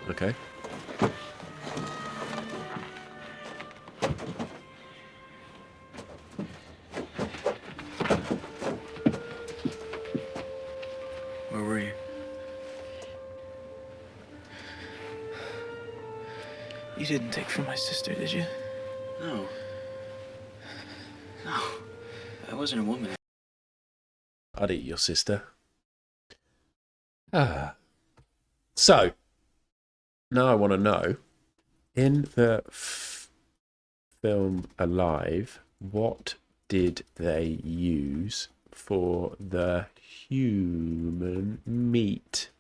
Okay. Where were you? You didn't take from my sister, did you? No. No. I wasn't a woman. I'd eat your sister. Ah. So, now I want to know, in the film Alive, what did they use for the human meat?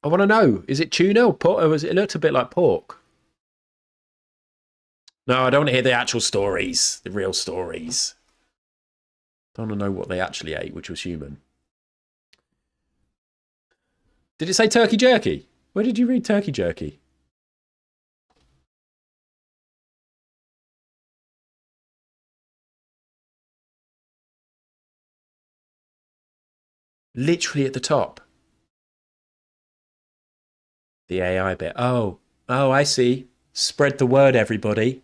I want to know, is it tuna or pork? Or it looked a bit like pork. No, I don't want to hear the actual stories, the real stories. I want to know what they actually ate, which was human. Did it say turkey jerky? Where did you read turkey jerky? Literally at the top. The AI bit. Oh, I see. Spread the word, everybody.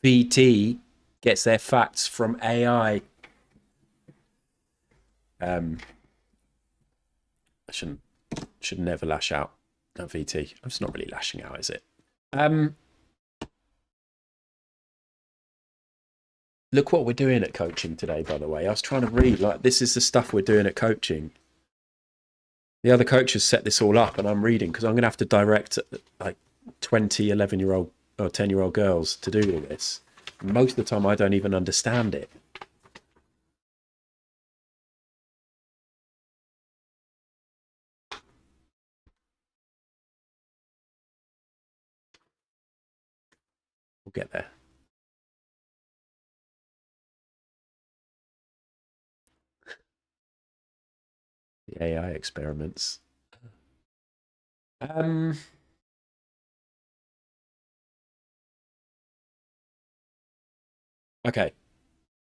VT gets their facts from AI. I should never lash out at VT. I'm just not really lashing out, is it? Look what we're doing at coaching today, by the way. I was trying to read, like, this is the stuff we're doing at coaching. The other coaches set this all up, and I'm reading because I'm going to have to direct like 20, 11-year-old or 10-year-old girls to do all this. And most of the time, I don't even understand it. We'll get there. The AI experiments. Okay.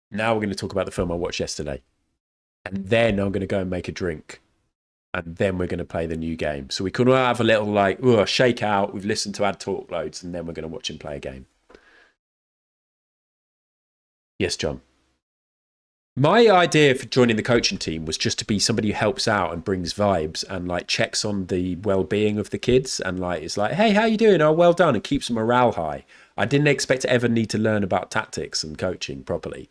Now we're going to talk about the film I watched yesterday. And then I'm going to go and make a drink. And then we're going to play the new game. So we could have a little, like, shake out. We've listened to Ad talk loads. And then we're going to watch him play a game. Yes, John. My idea for joining the coaching team was just to be somebody who helps out and brings vibes and like checks on the well-being of the kids and like it's like, hey, how you doing? Oh, well done, and keeps morale high. I didn't expect to ever need to learn about tactics and coaching properly.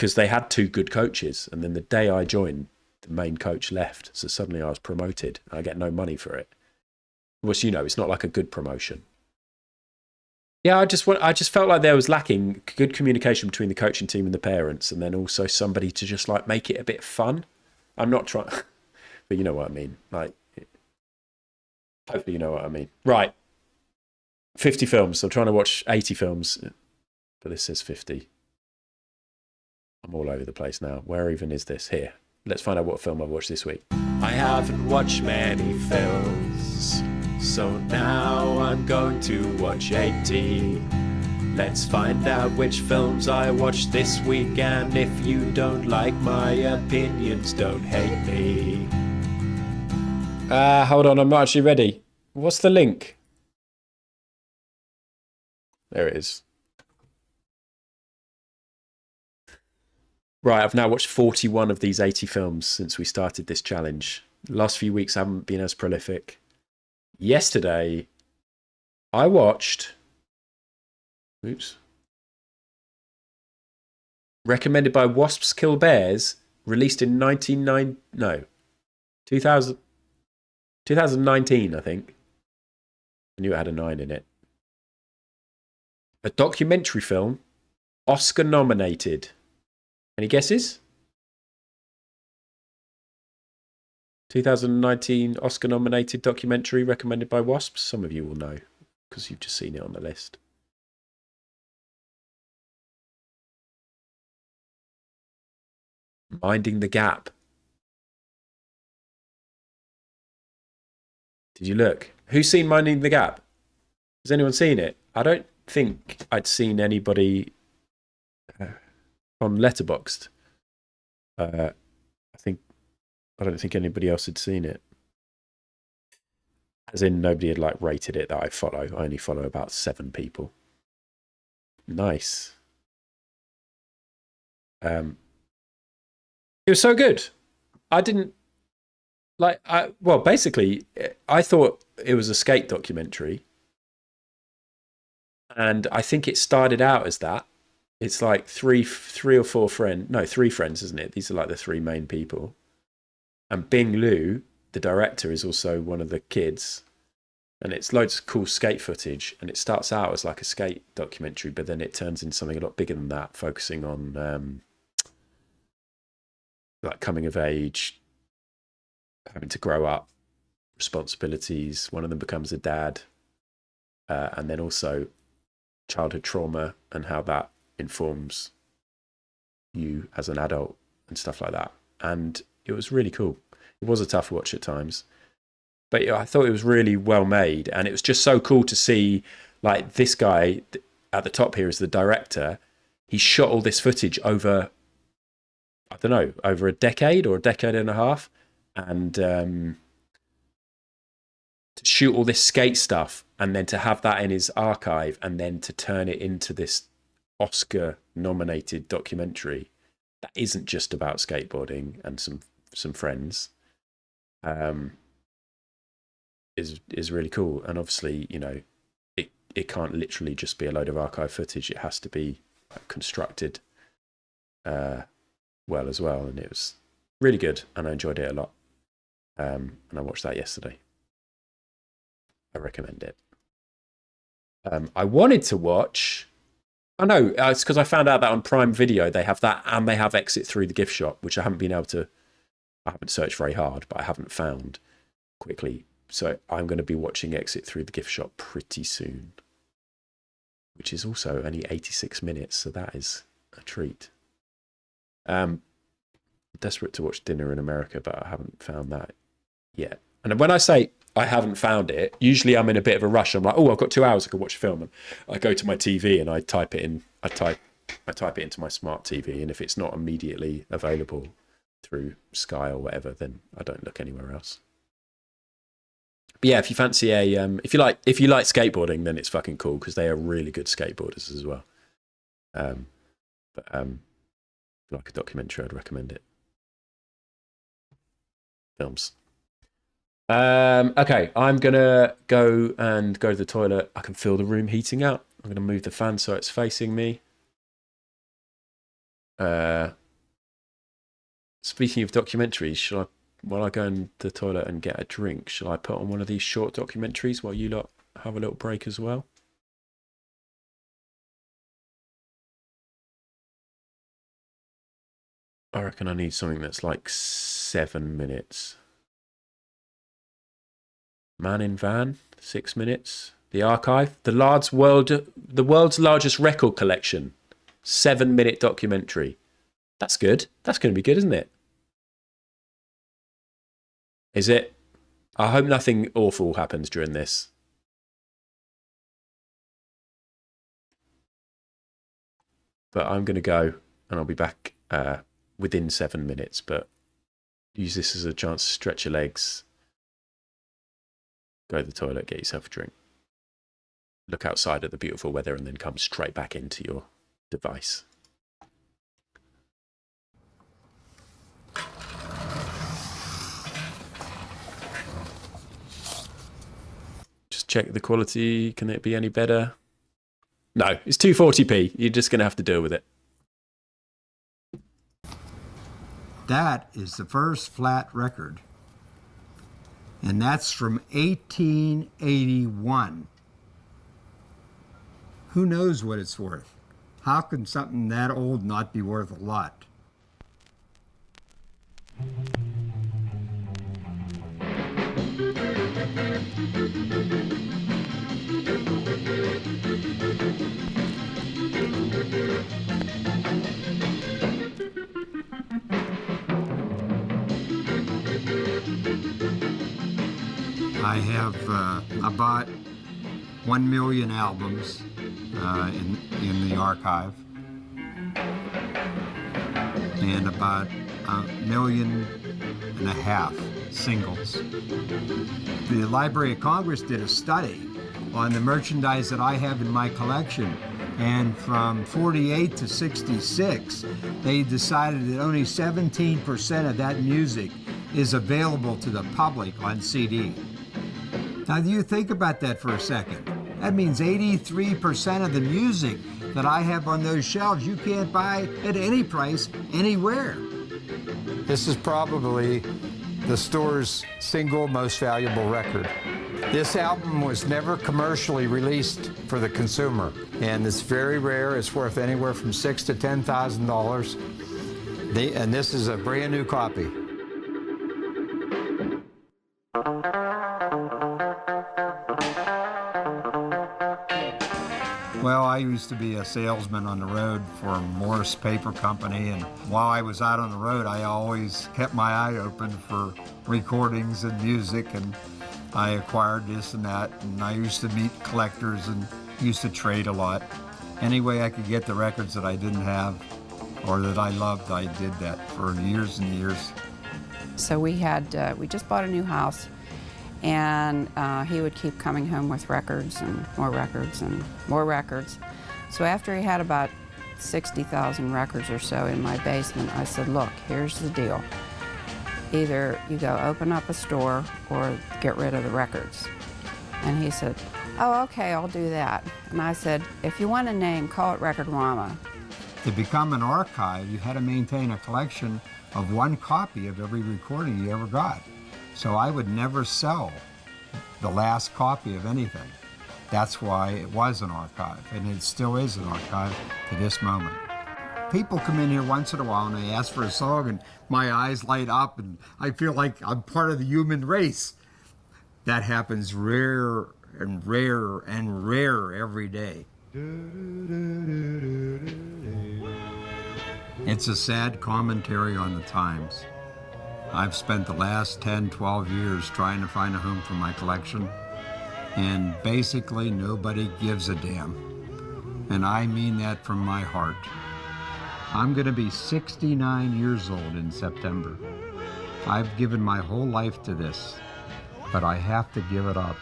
because they had 2 good coaches, and then the day I joined, the main coach left, so suddenly I was promoted. I get no money for it. Which, you know, it's not like a good promotion. Yeah, I just felt like there was lacking good communication between the coaching team and the parents, and then also somebody to just like make it a bit fun. I'm not trying, but you know what I mean. Like, hopefully you know what I mean. Right, 50 films. I'm trying to watch 80 films, but this says 50. I'm all over the place now. Where even is this? Here. Let's find out what film I've watched this week. I haven't watched many films, so now I'm going to watch 80. Let's find out which films I watched this week, and if you don't like my opinions, don't hate me. Hold on, I'm not actually ready. What's the link? There it is. Right, I've now watched 41 of these 80 films since we started this challenge. The last few weeks haven't been as prolific. Yesterday, I watched... Oops. Recommended by Wasps Kill Bears, released in 2019, I think. I knew it had a 9 in it. A documentary film, Oscar nominated. Any guesses? 2019 Oscar nominated documentary recommended by Wasps. Some of you will know because you've just seen it on the list. Minding the Gap. Did you look? Who's seen Minding the Gap? Has anyone seen it? I don't think I'd seen anybody on Letterboxd. I don't think anybody else had seen it. As in, nobody had like rated it that I follow. I only follow about 7 people. Nice. It was so good. I didn't like. Basically, I thought it was a skate documentary, and I think it started out as that. It's like three or four friends. No, 3 friends, isn't it? These are like the 3 main people. And Bing Liu, the director, is also one of the kids. And it's loads of cool skate footage. And it starts out as like a skate documentary, but then it turns into something a lot bigger than that, focusing on like coming of age, having to grow up, responsibilities. One of them becomes a dad. And then also childhood trauma and how that informs you as an adult and stuff like that. And it was really cool. It was a tough watch at times, but I thought it was really well made. And it was just so cool to see, like, this guy at the top here is the director. He shot all this footage over, I don't know, over a decade or a decade and a half. And to shoot all this skate stuff and then to have that in his archive and then to turn it into this Oscar nominated documentary that isn't just about skateboarding and some friends is really cool. And obviously, you know, it can't literally just be a load of archive footage. It has to be constructed well as well. And it was really good and I enjoyed it a lot. And I watched that yesterday. I recommend it. I wanted to watch... Oh no, it's because I found out that on Prime Video they have that and they have Exit Through the Gift Shop, which I haven't searched very hard, but I haven't found quickly. So I'm going to be watching Exit Through the Gift Shop pretty soon, which is also only 86 minutes, so that is a treat. Desperate to watch Dinner in America, but I haven't found that yet. And when I say I haven't found it, usually I'm in a bit of a rush. I'm like, oh, I've got 2 hours, I could watch a film. And I go to my TV and I type it in. I type it into my smart TV, and if it's not immediately available through Sky or whatever, then I don't look anywhere else. But yeah, if you fancy if you like skateboarding, then it's fucking cool because they are really good skateboarders as well. If you like a documentary, I'd recommend it. Films. Okay, I'm gonna go to the toilet. I can feel the room heating up. I'm gonna move the fan so it's facing me. Speaking of documentaries, while I go in the toilet and get a drink, shall I put on one of these short documentaries while you lot have a little break as well? I reckon I need something that's like 7 minutes. Man in Van, 6 minutes. The Archive, the world's largest record collection, 7-minute documentary. That's good. That's going to be good, isn't it? Is it? I hope nothing awful happens during this. But I'm going to go and I'll be back within 7 minutes. But use this as a chance to stretch your legs, go to the toilet, get yourself a drink, look outside at the beautiful weather, and then come straight back into your device. Just check the quality. Can it be any better? No, it's 240p. You're just going to have to deal with it. That is the first flat record. And that's from 1881. Who knows what it's worth? How can something that old not be worth a lot? I have about 1 million albums in the archive, and about 1.5 million singles. The Library of Congress did a study on the merchandise that I have in my collection, and from 48 to 66, they decided that only 17% of that music is available to the public on CD. Now, do you think about that for a second? That means 83% of the music that I have on those shelves you can't buy at any price anywhere. This is probably the store's single most valuable record. This album was never commercially released for the consumer, and it's very rare. It's worth anywhere from $6,000 to $10,000. And this is a brand new copy. Well, I used to be a salesman on the road for Morris Paper Company, and while I was out on the road, I always kept my eye open for recordings and music, and I acquired this and that, and I used to meet collectors and used to trade a lot. Any way I could get the records that I didn't have or that I loved, I did that for years and years. So we just bought a new house, and he would keep coming home with records and more records and more records. So after he had about 60,000 records or so in my basement, I said, look, here's the deal. Either you go open up a store or get rid of the records. And he said, oh, okay, I'll do that. And I said, if you want a name, call it Record-Rama. To become an archive, you had to maintain a collection of 1 copy of every recording you ever got. So I would never sell the last copy of anything. That's why it was an archive, and it still is an archive to this moment. People come in here once in a while and they ask for a song, and my eyes light up and I feel like I'm part of the human race. That happens rarer and rarer and rarer every day. It's a sad commentary on the times. I've spent the last 10, 12 years trying to find a home for my collection, and basically nobody gives a damn. And I mean that from my heart. I'm going to be 69 years old in September. I've given my whole life to this, but I have to give it up.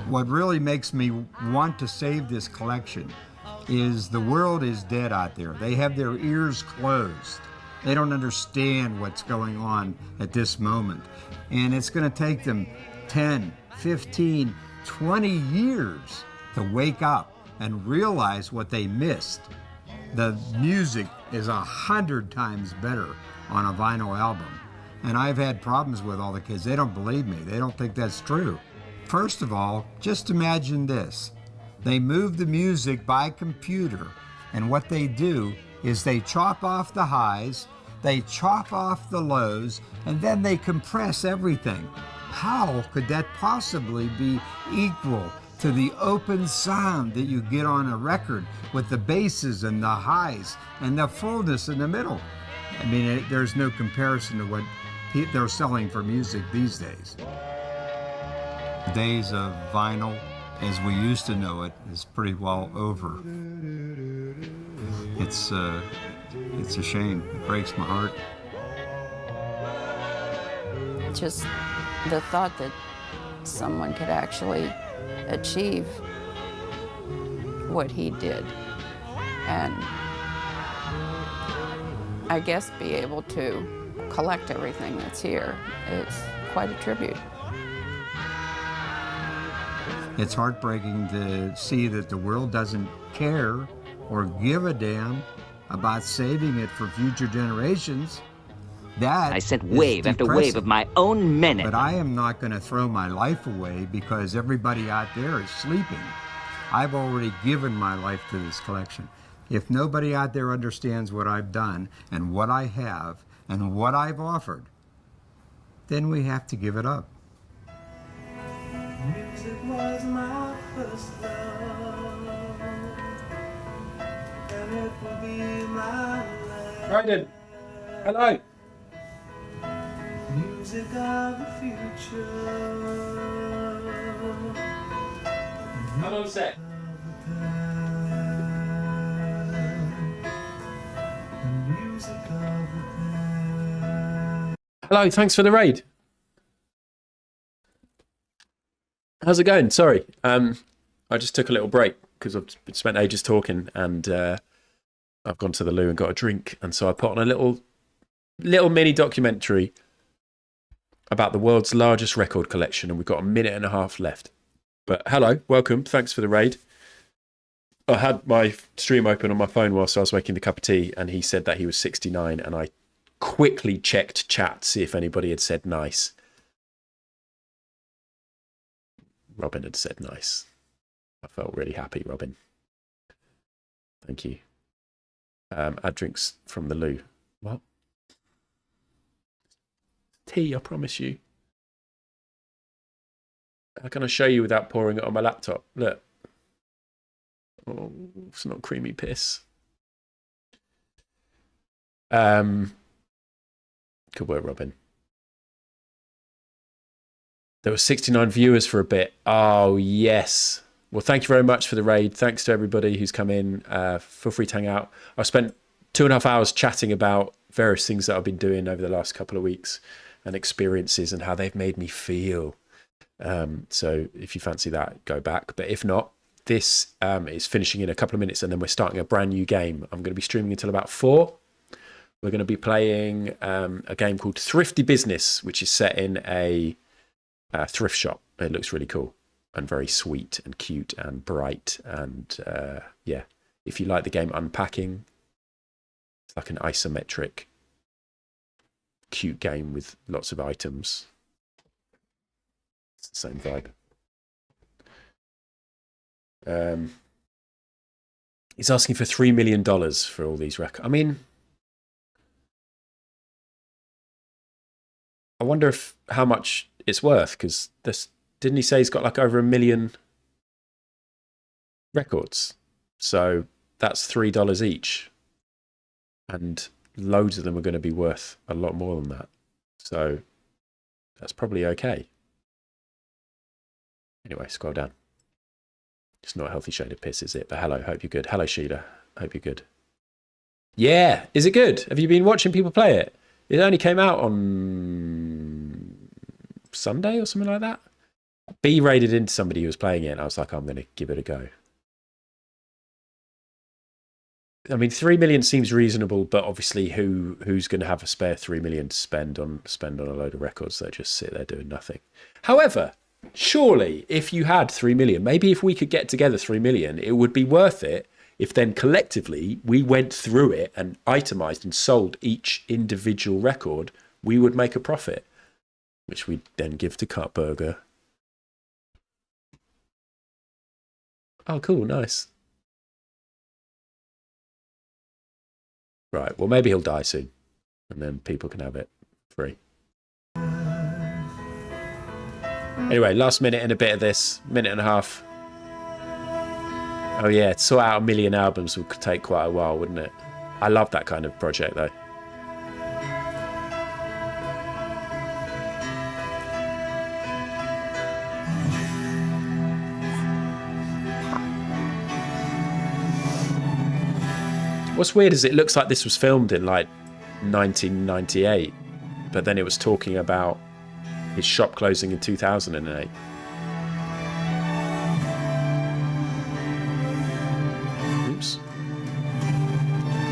What really makes me want to save this collection is the world is dead out there. They have their ears closed. They don't understand what's going on at this moment. And it's going to take them 10, 15, 20 years to wake up and realize what they missed. The music is 100 times better on a vinyl album. And I've had problems with all the kids. They don't believe me. They don't think that's true. First of all, just imagine this. They move the music by computer, and what they do is they chop off the highs, they chop off the lows, and then they compress everything. How could that possibly be equal to the open sound that you get on a record with the basses and the highs and the fullness in the middle? I mean, there's no comparison to what they're selling for music these days. The days of vinyl, as we used to know it, is pretty well over. It's a shame. It breaks my heart. Just the thought that someone could actually achieve what he did, and I guess be able to collect everything that's here. It's quite a tribute. It's heartbreaking to see that the world doesn't care or give a damn about saving it for future generations. That I sent wave after wave of my own minute. But I am not going to throw my life away because everybody out there is sleeping. I've already given my life to this collection. If nobody out there understands what I've done and what I have and what I've offered, then we have to give it up. Music was my first love, and it will be my last. Brandon, hello. Music of the future. Hold on a sec. Hello, thanks for the raid. How's it going? Sorry, I just took a little break because I've spent ages talking, and I've gone to the loo and got a drink, and so I put on a little mini documentary about the world's largest record collection, and we've got a minute and a half left. But hello, welcome, thanks for the raid. I had my stream open on my phone whilst I was making the cup of tea, and he said that he was 69, and I quickly checked chat to see if anybody had said nice. Robin had said nice. I felt really happy, Robin. Thank you. Add drinks from the loo. What? Tea, I promise you. How can I show you without pouring it on my laptop? Look. Oh, it's not creamy piss. Good work, Robin. There were 69 viewers for a bit. Oh, yes. Well, thank you very much for the raid. Thanks to everybody who's come in. Feel free to hang out. I spent 2.5 hours chatting about various things that I've been doing over the last couple of weeks and experiences and how they've made me feel. So if you fancy that, go back. But if not, this is finishing in a couple of minutes, and then we're starting a brand new game. I'm going to be streaming until about 4. We're going to be playing a game called Thrifty Business, which is set in a thrift shop. It looks really cool and very sweet and cute and bright. And yeah, if you like the game Unpacking, it's like an isometric, cute game with lots of items. It's the same vibe. He's asking for $3 million for all these records. I mean, I wonder if how much it's worth, because didn't he say he's got like over 1 million records? So that's $3 each, and loads of them are going to be worth a lot more than that. So that's probably okay. Anyway, scroll down. It's not a healthy shade of piss, is it? But hello, hope you're good. Hello, Sheila. Hope you're good. Yeah, is it good? Have you been watching people play it? It only came out on Sunday or something like that. B raided into somebody who was playing it, and I was like, I'm going to give it a go. I mean, 3 million seems reasonable, but obviously, who's going to have a spare 3 million to spend on a load of records that just sit there doing nothing? However, surely if you had 3 million, maybe if we could get together 3 million, it would be worth it if then collectively we went through it and itemized and sold each individual record, we would make a profit, which we'd then give to Cutburger. Oh, cool, nice. Right, well, maybe he'll die soon, and then people can have it free. Anyway, last minute and a bit of this, minute and a half. Oh yeah, to sort out 1 million albums would take quite a while, wouldn't it? I love that kind of project, though. What's weird is it looks like this was filmed in like 1998, but then it was talking about his shop closing in 2008. Oops.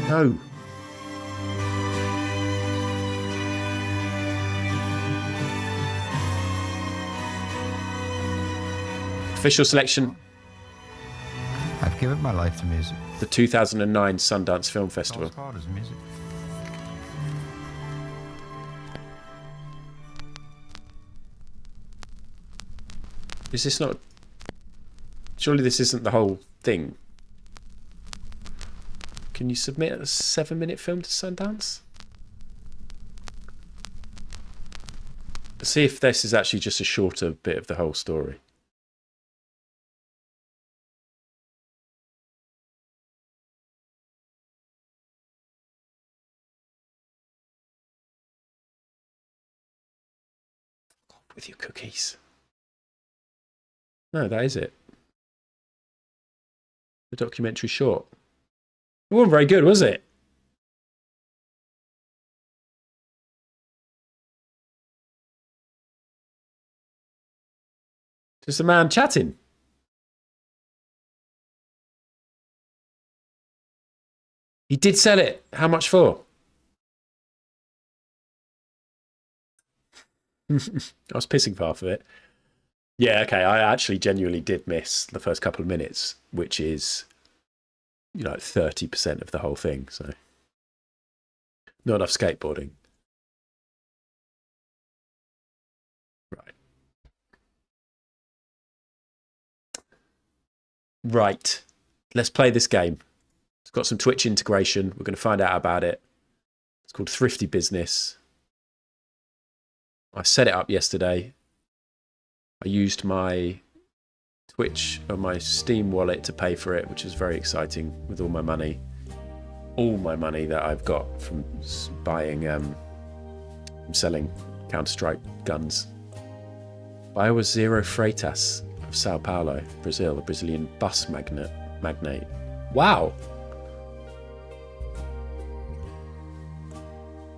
No. Official selection. I've given my life to music. The 2009 Sundance Film Festival. All it's called is music. Is this not... Surely this isn't the whole thing. Can you submit a 7-minute film to Sundance? Let's see if this is actually just a shorter bit of the whole story. With your cookies. No, that is it. The documentary short. It wasn't very good, was it? Just a man chatting. He did sell it. How much for? I was pissing for half of it. Yeah, okay, I actually genuinely did miss the first couple of minutes, which is, 30% of the whole thing, so. Not enough skateboarding. Right. Right. Let's play this game. It's got some Twitch integration. We're going to find out about it. It's called Thrifty Business. I set it up yesterday. I used my Twitch or my Steam wallet to pay for it, which is very exciting with all my money. All my money that I've got from buying, from selling Counter-Strike guns. Bio Zero Freitas of Sao Paulo, Brazil, a Brazilian bus magnate. Wow!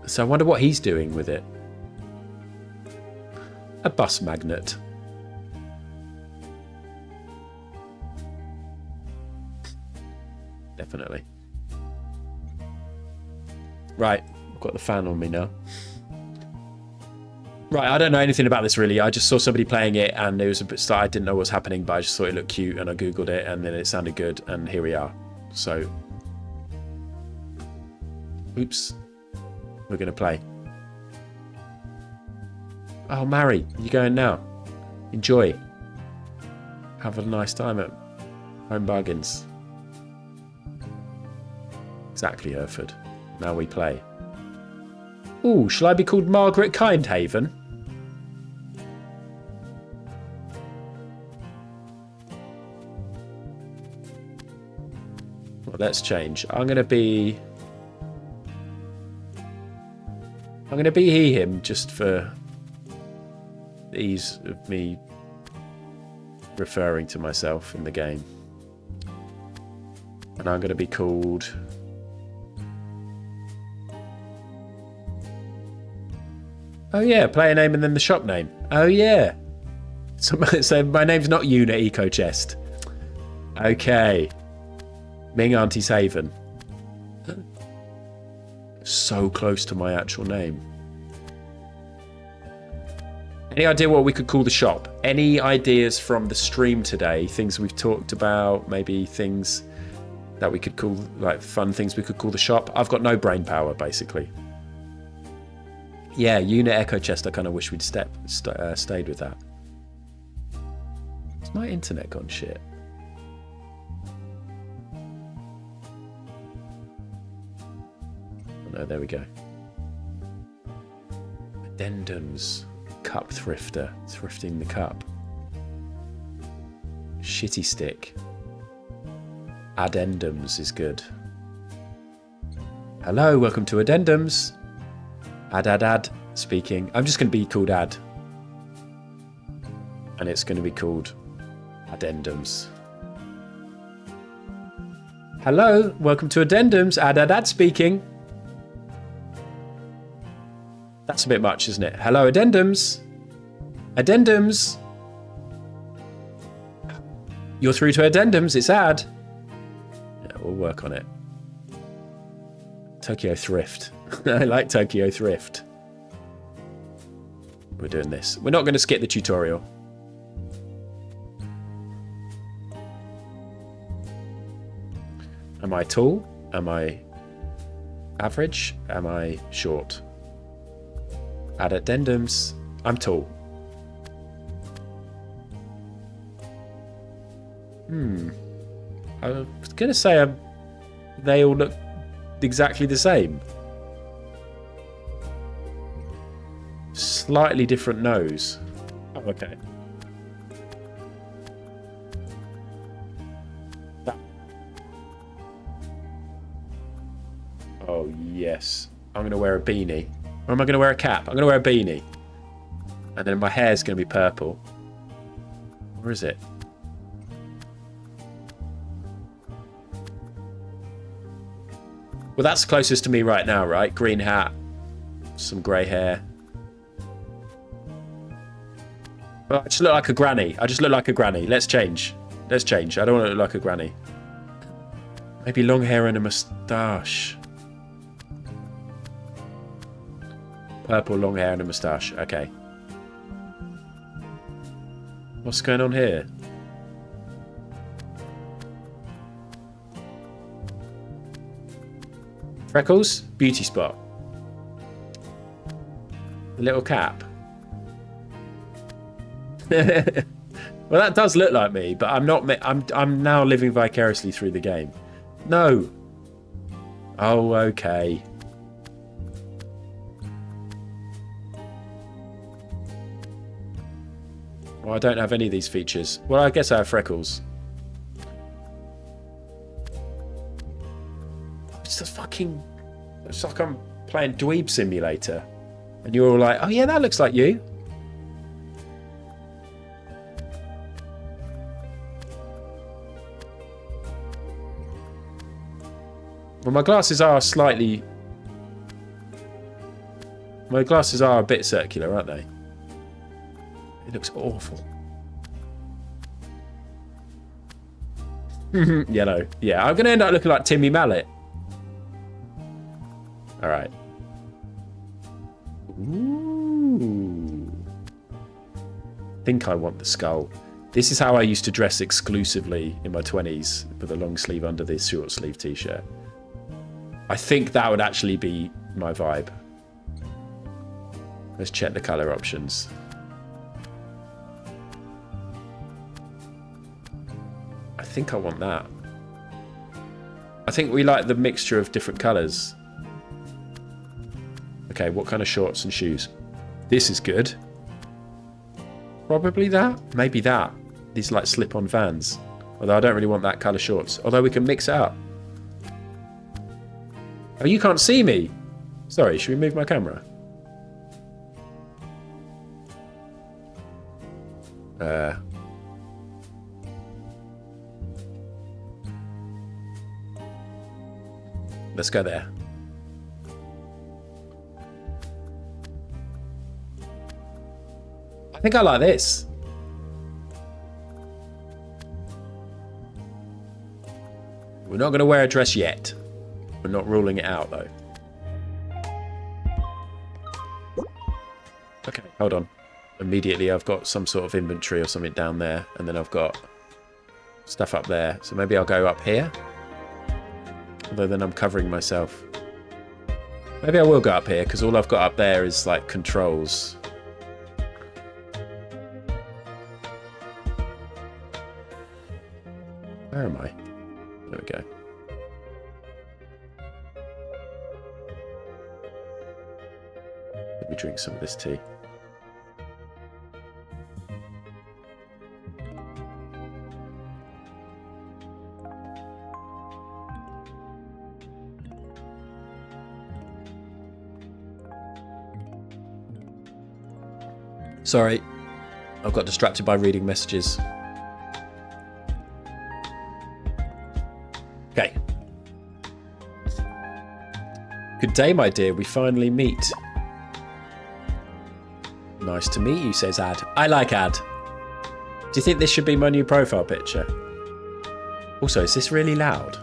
So I wonder what he's doing with it. A bus magnet. Definitely. Right, I've got the fan on me now. Right, I don't know anything about this really. I just saw somebody playing it and it was a bit I didn't know what was happening, but I just thought it looked cute and I googled it and then it sounded good and here we are. So, oops, we're gonna play. Oh, Mary, you going now? Enjoy. Have a nice time at Home Bargains. Exactly, Hereford. Now we play. Ooh, shall I be called Margaret Kindhaven? Well, let's change. I'm gonna be he, him, just for the ease of me referring to myself in the game. And I'm gonna be called oh yeah, player name and then the shop name. Oh yeah. So my name's not Una Eco Chest. Okay. Ming Auntie's Haven. So close to my actual name. Any idea what we could call the shop? Any ideas from the stream today? Things we've talked about, maybe things that we could call, like fun things we could call the shop? I've got no brain power, basically. Yeah, unit echo chest, I kind of wish we'd stayed with that. Is my internet gone shit? Oh no, there we go. Addendums. Cup thrifter. Thrifting the cup. Shitty stick. Addendums is good. Hello, welcome to Addendums. Ad speaking. I'm just going to be called Ad. And it's going to be called Addendums. Hello, welcome to Addendums. Ad speaking. That's a bit much, isn't it? Hello, Addendums. Addendums. You're through to Addendums. It's Ad. Yeah, we'll work on it. Tokyo Thrift. I like Tokyo Thrift. We're doing this. We're not going to skip the tutorial. Am I tall? Am I average? Am I short? Add addendums. I'm tall. I was going to say they all look exactly the same. Slightly different nose. Oh, okay. Oh, yes. I'm going to wear a beanie. Or am I going to wear a cap? I'm going to wear a beanie. And then my hair's going to be purple. Or is it? Well, that's closest to me right now, right? Green hat. Some grey hair. Well, I just look like a granny. I just look like a granny. Let's change. Let's change. I don't want to look like a granny. Maybe long hair and a moustache. Purple, long hair and a moustache. Okay. What's going on here? Freckles? Beauty spot. A little cap. Well, that does look like me, but I'm not. I'm now living vicariously through the game. No. Oh, okay. Well, I don't have any of these features. Well, I guess I have freckles. It's just fucking. It's like I'm playing Dweeb Simulator, and you're all like, "Oh yeah, that looks like you." Well, my glasses are slightly... My glasses are a bit circular, aren't they? It looks awful. Yellow. Yeah, I'm going to end up looking like Timmy Mallet. Alright. Ooh. I think I want the skull. This is how I used to dress exclusively in my 20s, with a long sleeve under this short sleeve t-shirt. I think that would actually be my vibe. Let's check the colour options. I think I want that. I think we like the mixture of different colours. Okay, what kind of shorts and shoes? This is good. Probably that. Maybe that. These like slip-on Vans. Although I don't really want that colour shorts. Although we can mix it up. Oh, you can't see me. Sorry, should we move my camera? Let's go there. I think I like this. We're not going to wear a dress yet. We're not ruling it out, though. Okay, hold on. immediately I've got some sort of inventory or something down there, and then I've got stuff up there. So maybe I'll go up here. Although then I'm covering myself. Maybe I will go up here, because all I've got up there is like controls. Where am I? There we go. Let me drink some of this tea. Sorry, I've got distracted by reading messages. Okay. Good day, my dear. We finally meet. Nice to meet you, says Ad. I like Ad. Do you think this should be my new profile picture? Also, is this really loud?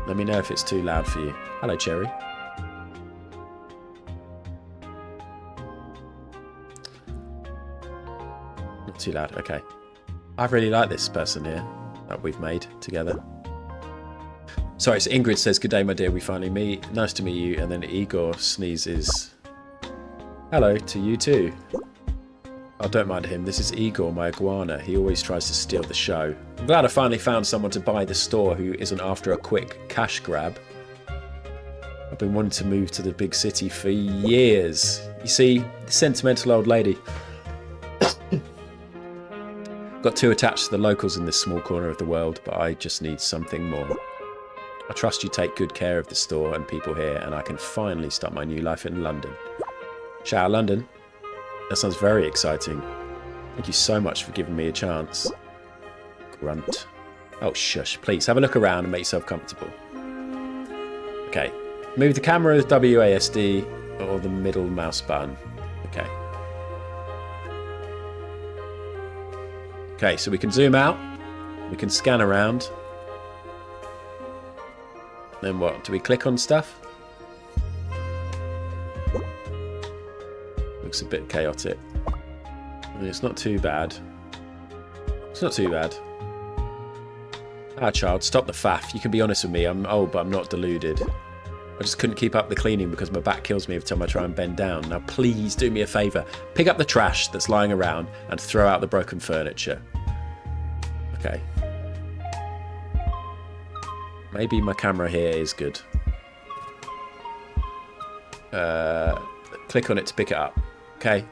Let me know if it's too loud for you. Hello, Cherry. Not too loud. Okay. I really like this person here that we've made together. Sorry, so Ingrid says, good day, my dear. We finally meet. Nice to meet you. And then Igor sneezes. Hello to you too. Oh, don't mind him. This is Igor, my iguana. He always tries to steal the show. I'm glad I finally found someone to buy the store who isn't after a quick cash grab. I've been wanting to move to the big city for years. You see, the sentimental old lady got too attached to the locals in this small corner of the world, but I just need something more. I trust you take good care of the store and people here, and I can finally start my new life in London. Shout out London. That sounds very exciting. Thank you so much for giving me a chance. Grunt. Oh, shush. Please, have a look around and make yourself comfortable. Okay. Move the camera with WASD or the middle mouse button. Okay. Okay, so we can zoom out. We can scan around. Then what? Do we click on stuff? Looks a bit chaotic. I mean, it's not too bad. It's not too bad. Ah, child, stop the faff. You can be honest with me. I'm old, but I'm not deluded. I just couldn't keep up the cleaning because my back kills me every time I try and bend down. Now, please do me a favour. Pick up the trash that's lying around and throw out the broken furniture. Okay. Maybe my camera here is good. Click on it to pick it up. Okay.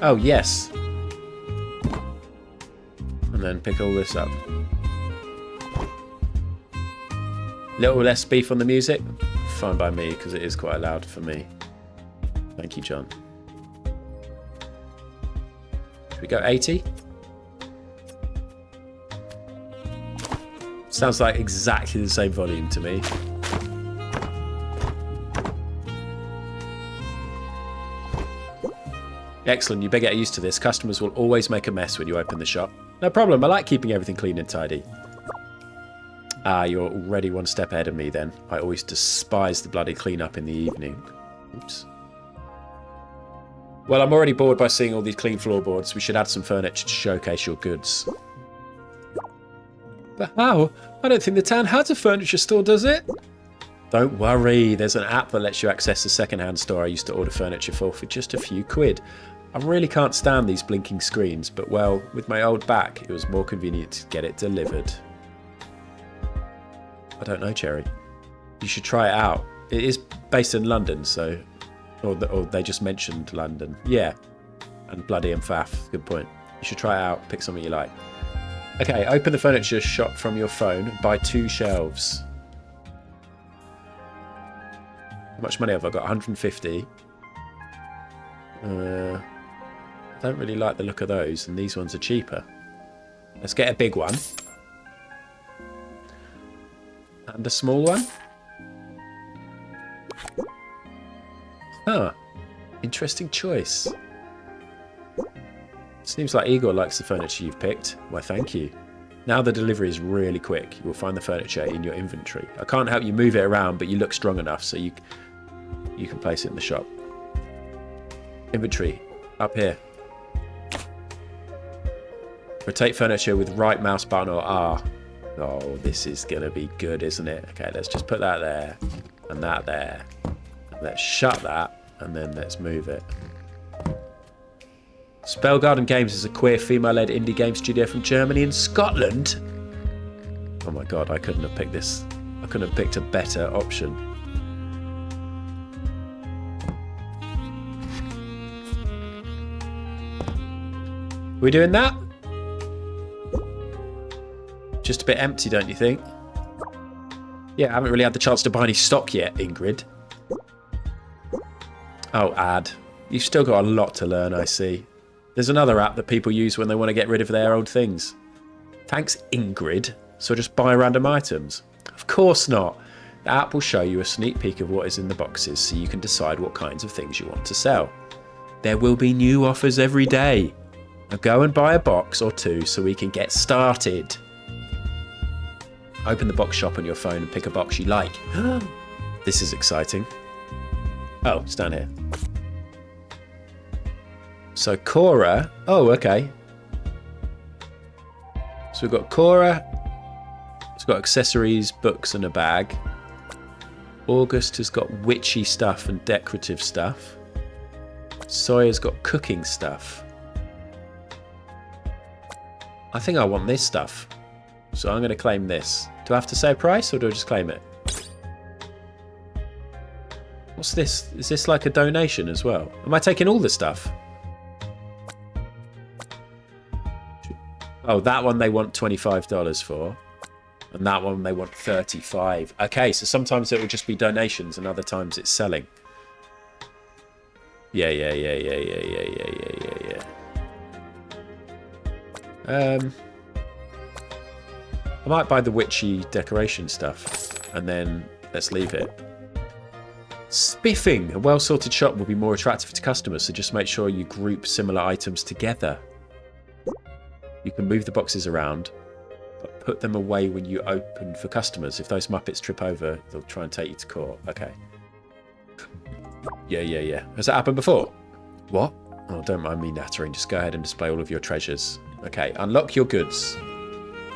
Oh, yes. And then pick all this up. Little less beef on the music. Fine by me, because it is quite loud for me. Thank you, John. Should we go 80? Sounds like exactly the same volume to me. Excellent, you better get used to this. Customers will always make a mess when you open the shop. No problem, I like keeping everything clean and tidy. Ah, you're already one step ahead of me then. I always despise the bloody clean-up in the evening. Oops. Well, I'm already bored by seeing all these clean floorboards. We should add some furniture to showcase your goods. But how? I don't think the town has a furniture store, does it? Don't worry, there's an app that lets you access the second-hand store I used to order furniture for just a few quid. I really can't stand these blinking screens, but well, with my old back, it was more convenient to get it delivered. I don't know, Cherry. You should try it out. It is based in London, so... Or they just mentioned London. Yeah. And bloody and faff. Good point. You should try it out. Pick something you like. Okay, open the furniture shop from your phone. Buy 2 shelves. How much money have I got? 150. I don't really like the look of those, and these ones are cheaper. Let's get a big one. And a small one. Huh. Interesting choice. Seems like Igor likes the furniture you've picked. Why, thank you. Now the delivery is really quick. You will find the furniture in your inventory. I can't help you move it around, but you look strong enough, so you you can place it in the shop. Inventory, up here. Rotate furniture with right mouse button or R. Oh, this is going to be good, isn't it? Okay, let's just put that there and that there. Let's shut that and then let's move it. Spell Garden Games is a queer female-led indie game studio from Germany and Scotland. Oh my god, I couldn't have picked this. I couldn't have picked a better option. Are we doing that? Just a bit empty, don't you think? Yeah, I haven't really had the chance to buy any stock yet, Ingrid. Oh, ad. You've still got a lot to learn, I see. There's another app that people use when they want to get rid of their old things. Thanks, Ingrid. So just buy random items. Of course not. The app will show you a sneak peek of what is in the boxes so you can decide what kinds of things you want to sell. There will be new offers every day. Now go and buy a box or two so we can get started. Open the box shop on your phone and pick a box you like. This is exciting. Oh, it's down here. So Cora. Oh, okay. So we've got Cora. It's got accessories, books, and a bag. August has got witchy stuff and decorative stuff. Sawyer's got cooking stuff. I think I want this stuff. So I'm going to claim this. Do I have to say a price or do I just claim it? What's this? Is this like a donation as well? Am I taking all the stuff? Oh, that one they want $25 for. And that one they want $35. Okay, so sometimes it will just be donations and other times it's selling. Yeah. I might buy the witchy decoration stuff and then let's leave it. Spiffing! A well-sorted shop will be more attractive to customers, so just make sure you group similar items together. You can move the boxes around, but put them away when you open for customers. If those Muppets trip over, they'll try and take you to court. Okay. Yeah. Has that happened before? What? Oh, don't mind me nattering. Just go ahead and display all of your treasures. Okay, unlock your goods.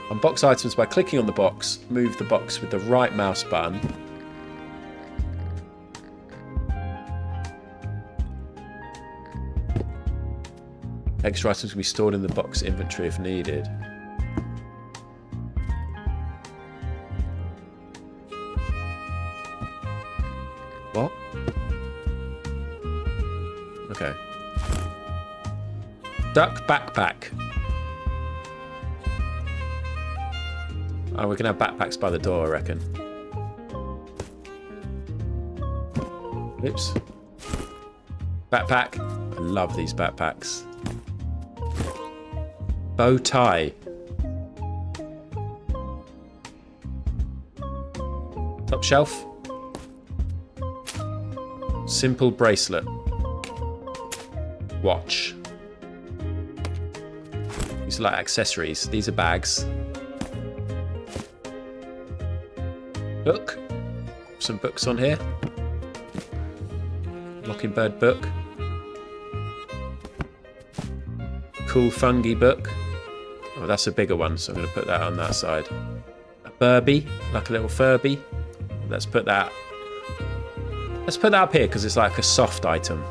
Unbox items by clicking on the box. Move the box with the right mouse button. Extra items can be stored in the box inventory if needed. What? Okay. Duck backpack. Oh, we can have backpacks by the door, I reckon. Oops. Backpack. I love these backpacks. Bow tie. Top shelf. Simple bracelet. Watch. These are like accessories. These are bags. Book. Some books on here. Mockingbird book. Cool fungi book. Oh, that's a bigger one, so I'm going to put that on that side. A Furby, like a little Furby. Let's put that up here because it's like a soft item.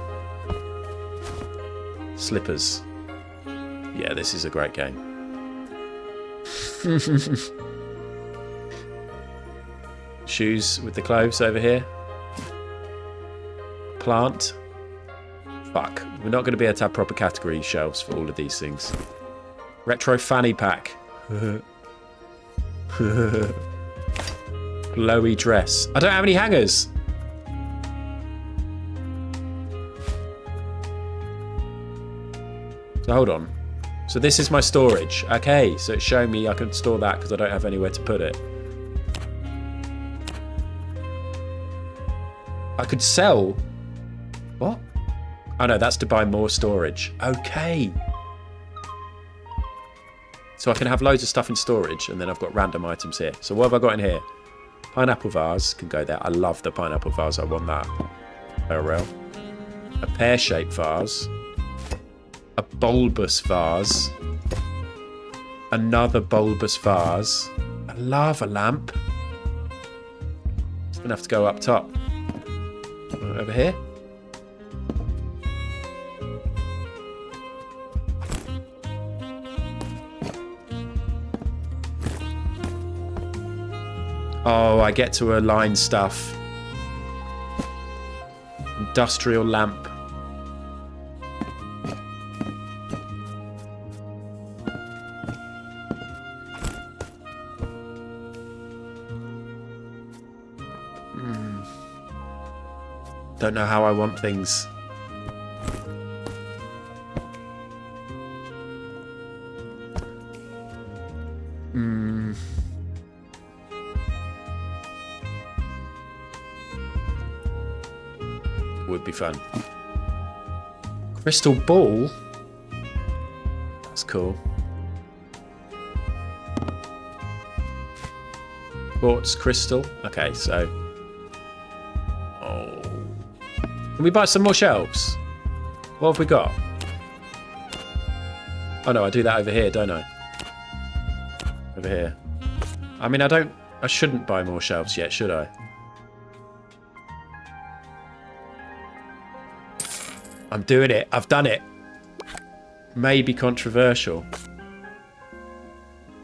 Slippers. Yeah, this is a great game. Shoes with the clothes over here. Plant. Fuck. We're not going to be able to have proper category shelves for all of these things. Retro fanny pack. Glowy dress. I don't have any hangers. So hold on. So this is my storage. Okay, so it's showing me I can store that because I don't have anywhere to put it. I could sell... What? Oh no, that's to buy more storage. Okay. So I can have loads of stuff in storage and then I've got random items here. So what have I got in here? Pineapple vase can go there. I love the pineapple vase. I want that. rail. A pear-shaped vase. A bulbous vase. Another bulbous vase. A lava lamp. It's gonna have to go up top. Over here. Oh, I get to align stuff. Industrial lamp. Don't know how I want things. Would be fun. Crystal ball? That's cool. Quartz crystal. Okay, so... Oh. Can we buy some more shelves? What have we got? Oh no, I do that over here, don't I? Over here. I mean, I shouldn't buy more shelves yet, should I? I'm doing it. I've done it. Maybe controversial.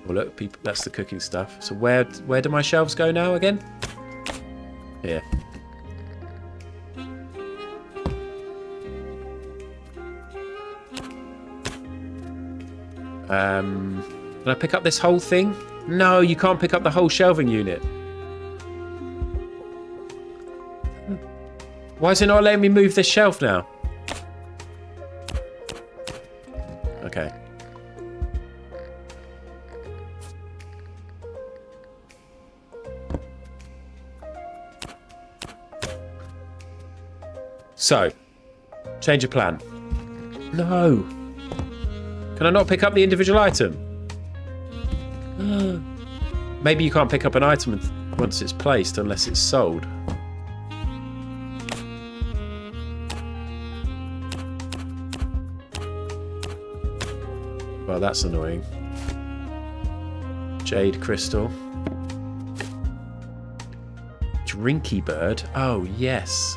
Well, look, people, that's the cooking stuff. So where do my shelves go now again? Here. Can I pick up this whole thing? No, you can't pick up the whole shelving unit. Why is it not letting me move this shelf now? Okay. So, change of plan. No. Can I not pick up the individual item? Maybe you can't pick up an item once it's placed unless it's sold. Well, that's annoying. Jade crystal. Drinky bird. Oh, yes.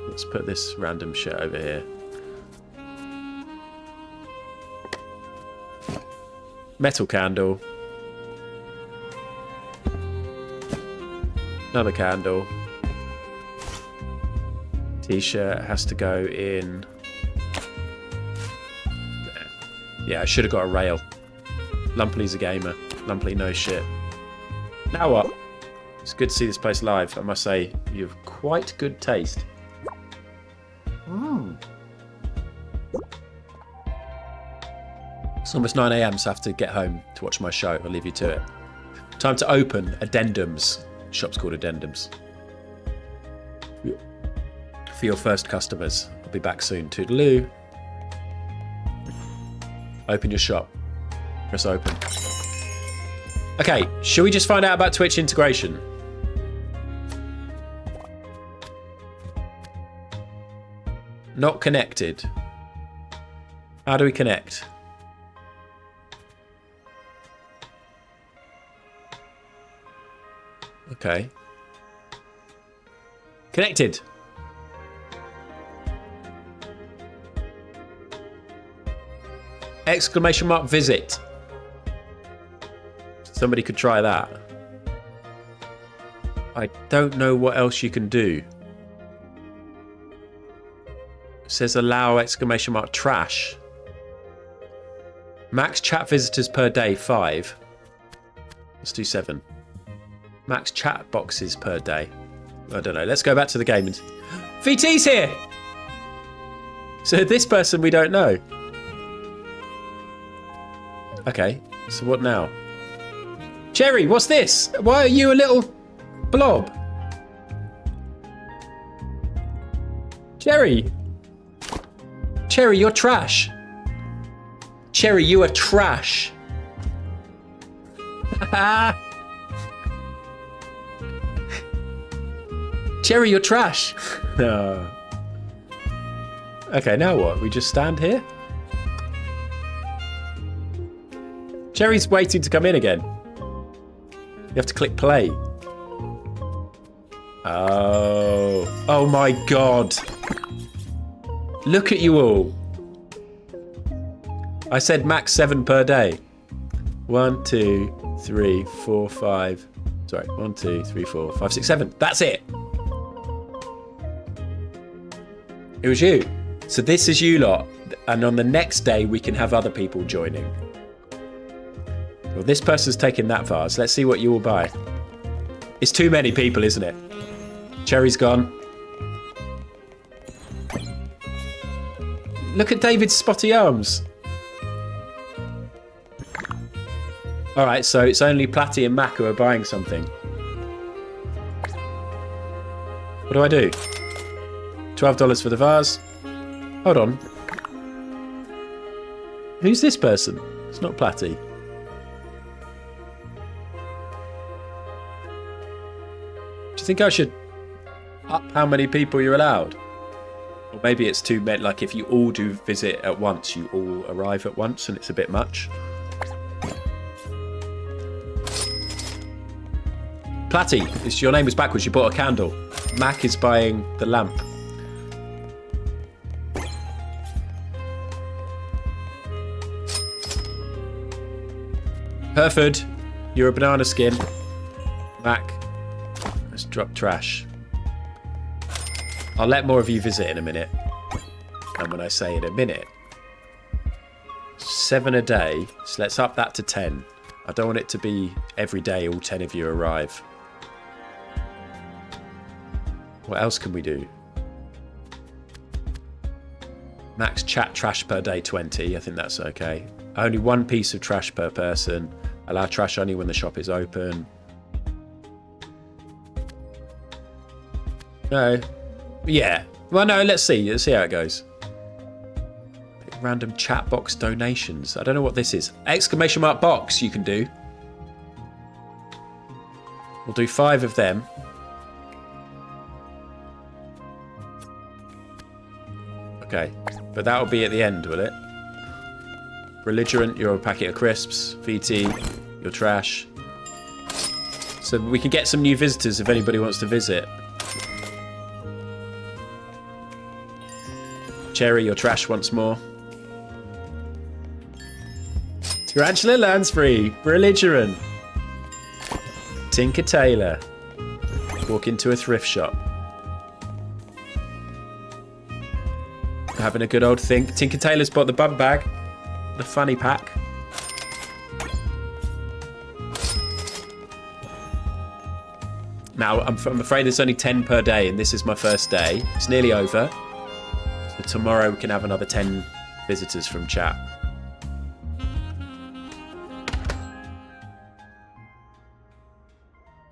Let's put this random shit over here. Metal candle. Another candle. T-shirt has to go in. Yeah, I should have got a rail. Lumpley's a gamer. Lumpley knows shit. Now what? It's good to see this place live. I must say, you have quite good taste. It's almost 9 AM, so I have to get home to watch my show. I'll leave you to it. Time to open Addendums. The shop's called Addendums. For your first customers. I'll be back soon. Toodaloo. Open your shop. Press open. Okay, shall we just find out about Twitch integration? Not connected. How do we connect? Okay. Connected. Exclamation mark visit. Somebody could try that. I don't know what else you can do. It says allow exclamation mark trash. Max chat visitors per day 5. Let's do 7. Max chat boxes per day. I don't know. Let's go back to the game and... VT's here! So this person we don't know. Okay, so what now? Cherry, what's this? Why are you a little blob? Cherry! Cherry, you're trash. Cherry, you are trash. Cherry, you're trash. No. Okay, now what? We just stand here? Cherry's waiting to come in again. You have to click play. Oh. Oh my god. Look at you all. I said max 7 per day. 1, 2, 3, 4, 5. Sorry, 1, 2, 3, 4, 5, 6, 7. That's it. It was you. So this is you lot. And on the next day, we can have other people joining. Well, this person's taking that vase. Let's see what you will buy. It's too many people, isn't it? Cherry's gone. Look at David's spotty arms. Alright, so it's only Platty and Mac who are buying something. What do I do? $12 for the vase. Hold on. Who's this person? It's not Platty. Do you think I should up how many people you're allowed? Or maybe it's too many, like if you all do visit at once, you all arrive at once and it's a bit much. Platty, your name is backwards, you bought a candle. Mac is buying the lamp. Hereford, you're a banana skin. Mac, let's drop trash. I'll let more of you visit in a minute. And when I say in a minute, 7 a day, so let's up that to 10. I don't want it to be every day all 10 of you arrive. What else can we do? Max chat trash per day 20. I think that's okay. Only 1 piece of trash per person. Allow trash only when the shop is open. No. Yeah. Well, no, let's see. Let's see how it goes. Random chat box donations. I don't know what this is. Exclamation mark box you can do. We'll do 5 of them. Okay. But that'll be at the end, will it? Belligerent, you're a packet of crisps. VT, you're trash. So we can get some new visitors if anybody wants to visit. Cherry, you're trash once more. Tarantula Lansbury, Belligerent. Tinker Taylor. Walk into a thrift shop. Having a good old think. Tinker Taylor's bought the bum bag. The funny pack. Now, I'm afraid there's only 10 per day, and this is my first day. It's nearly over. So tomorrow we can have another 10 visitors from chat.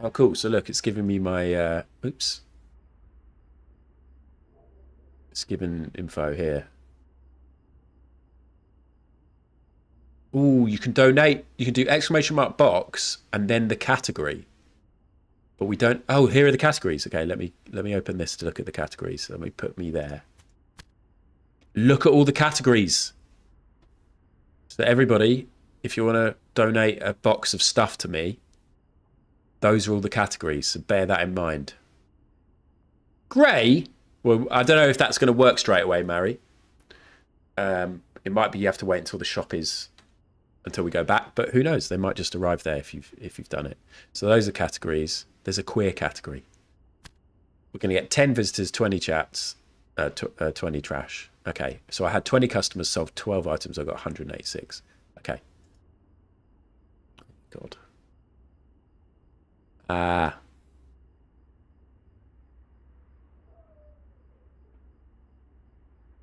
Oh, cool. So look, it's giving me my... oops. It's giving info here. Ooh, you can donate. You can do exclamation mark box and then the category. But we don't... Oh, here are the categories. Okay, let me open this to look at the categories. Let me put me there. Look at all the categories. So everybody, if you want to donate a box of stuff to me, those are all the categories. So bear that in mind. Grey? Well, I don't know if that's going to work straight away, Mary. It might be you have to wait until the shop is... until we go back, but who knows? They might just arrive there if you've done it. So those are categories. There's a queer category. We're going to get 10 visitors, 20 chats, 20 trash. Okay, so I had 20 customers, sold 12 items. I got 186. Okay. God.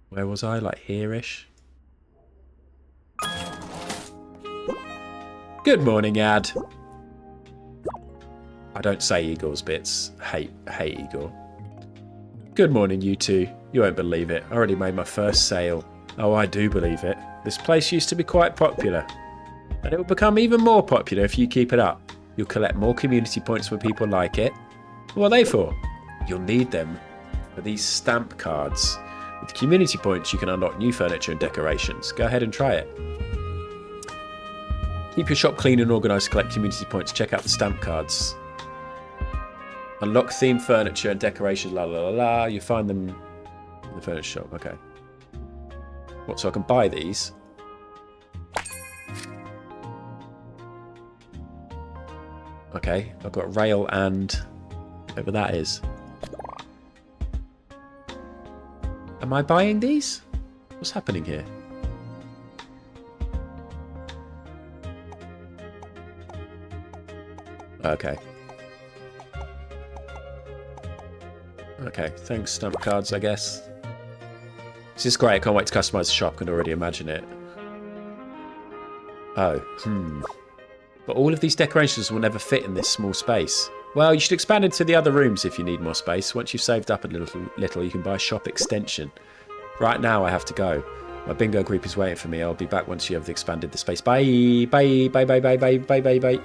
Where was I? Like here-ish? Good morning, Ad. I don't say Igor's bits. Hate Igor. Good morning, you two. You won't believe it. I already made my first sale. Oh, I do believe it. This place used to be quite popular. And it will become even more popular if you keep it up. You'll collect more community points when people like it. What are they for? You'll need them for these stamp cards. With community points, you can unlock new furniture and decorations. Go ahead and try it. Keep your shop clean and organised. Collect community points. Check out the stamp cards. Unlock themed furniture and decorations. La la la la. You find them in the furniture shop. Okay. What? So I can buy these. Okay. I've got rail and whatever that is. Am I buying these? What's happening here? Okay. Okay, thanks, stamp cards, I guess. This is great. I can't wait to customize the shop. Can already imagine it. Oh, But all of these decorations will never fit in this small space. Well, you should expand into the other rooms if you need more space. Once you've saved up a little, you can buy a shop extension. Right now, I have to go. My bingo group is waiting for me. I'll be back once you have expanded the space. Bye, bye, bye, bye, bye, bye, bye, bye, bye.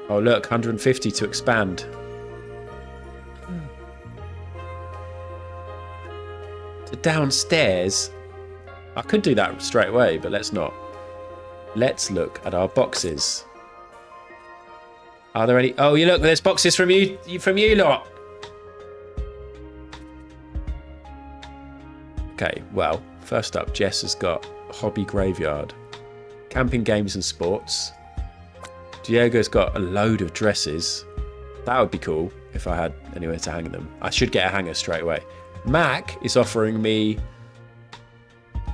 Oh, look, 150 to expand. To downstairs. I could do that straight away, but let's not. Let's look at our boxes. Are there any? Oh, you look, there's boxes from you lot. Okay, well, first up, Jess has got hobby graveyard, camping games and sports. Diego's got a load of dresses. That would be cool if I had anywhere to hang them. I should get a hanger straight away. Mac is offering me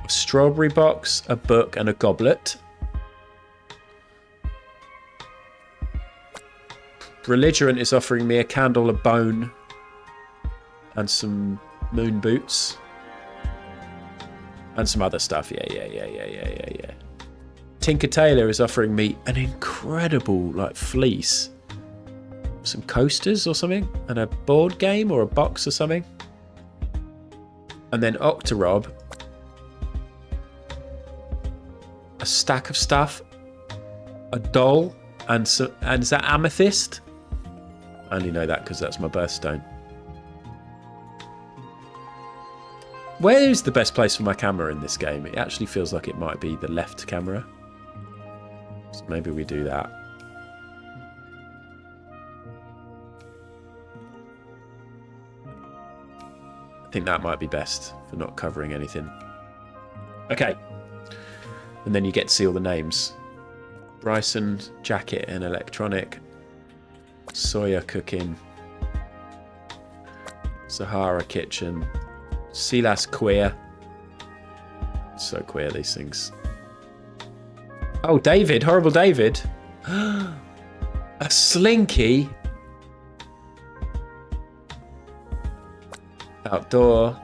a strawberry box, a book, and a goblet. Belligerent is offering me a candle, a bone, and some moon boots. And some other stuff. Yeah. Tinker Tailor is offering me an incredible, fleece. Some coasters or something. And a board game or a box or something. And then Octorob. A stack of stuff. A doll. And is that amethyst? I only know that because that's my birthstone. Where is the best place for my camera in this game? It actually feels like it might be the left camera. So maybe we do that. I think that might be best for not covering anything. Okay. And then you get to see all the names. Bryson, jacket and electronic. Soya cooking. Sahara kitchen. Silas queer. So queer, these things. Oh, David. Horrible David. A slinky. Outdoor.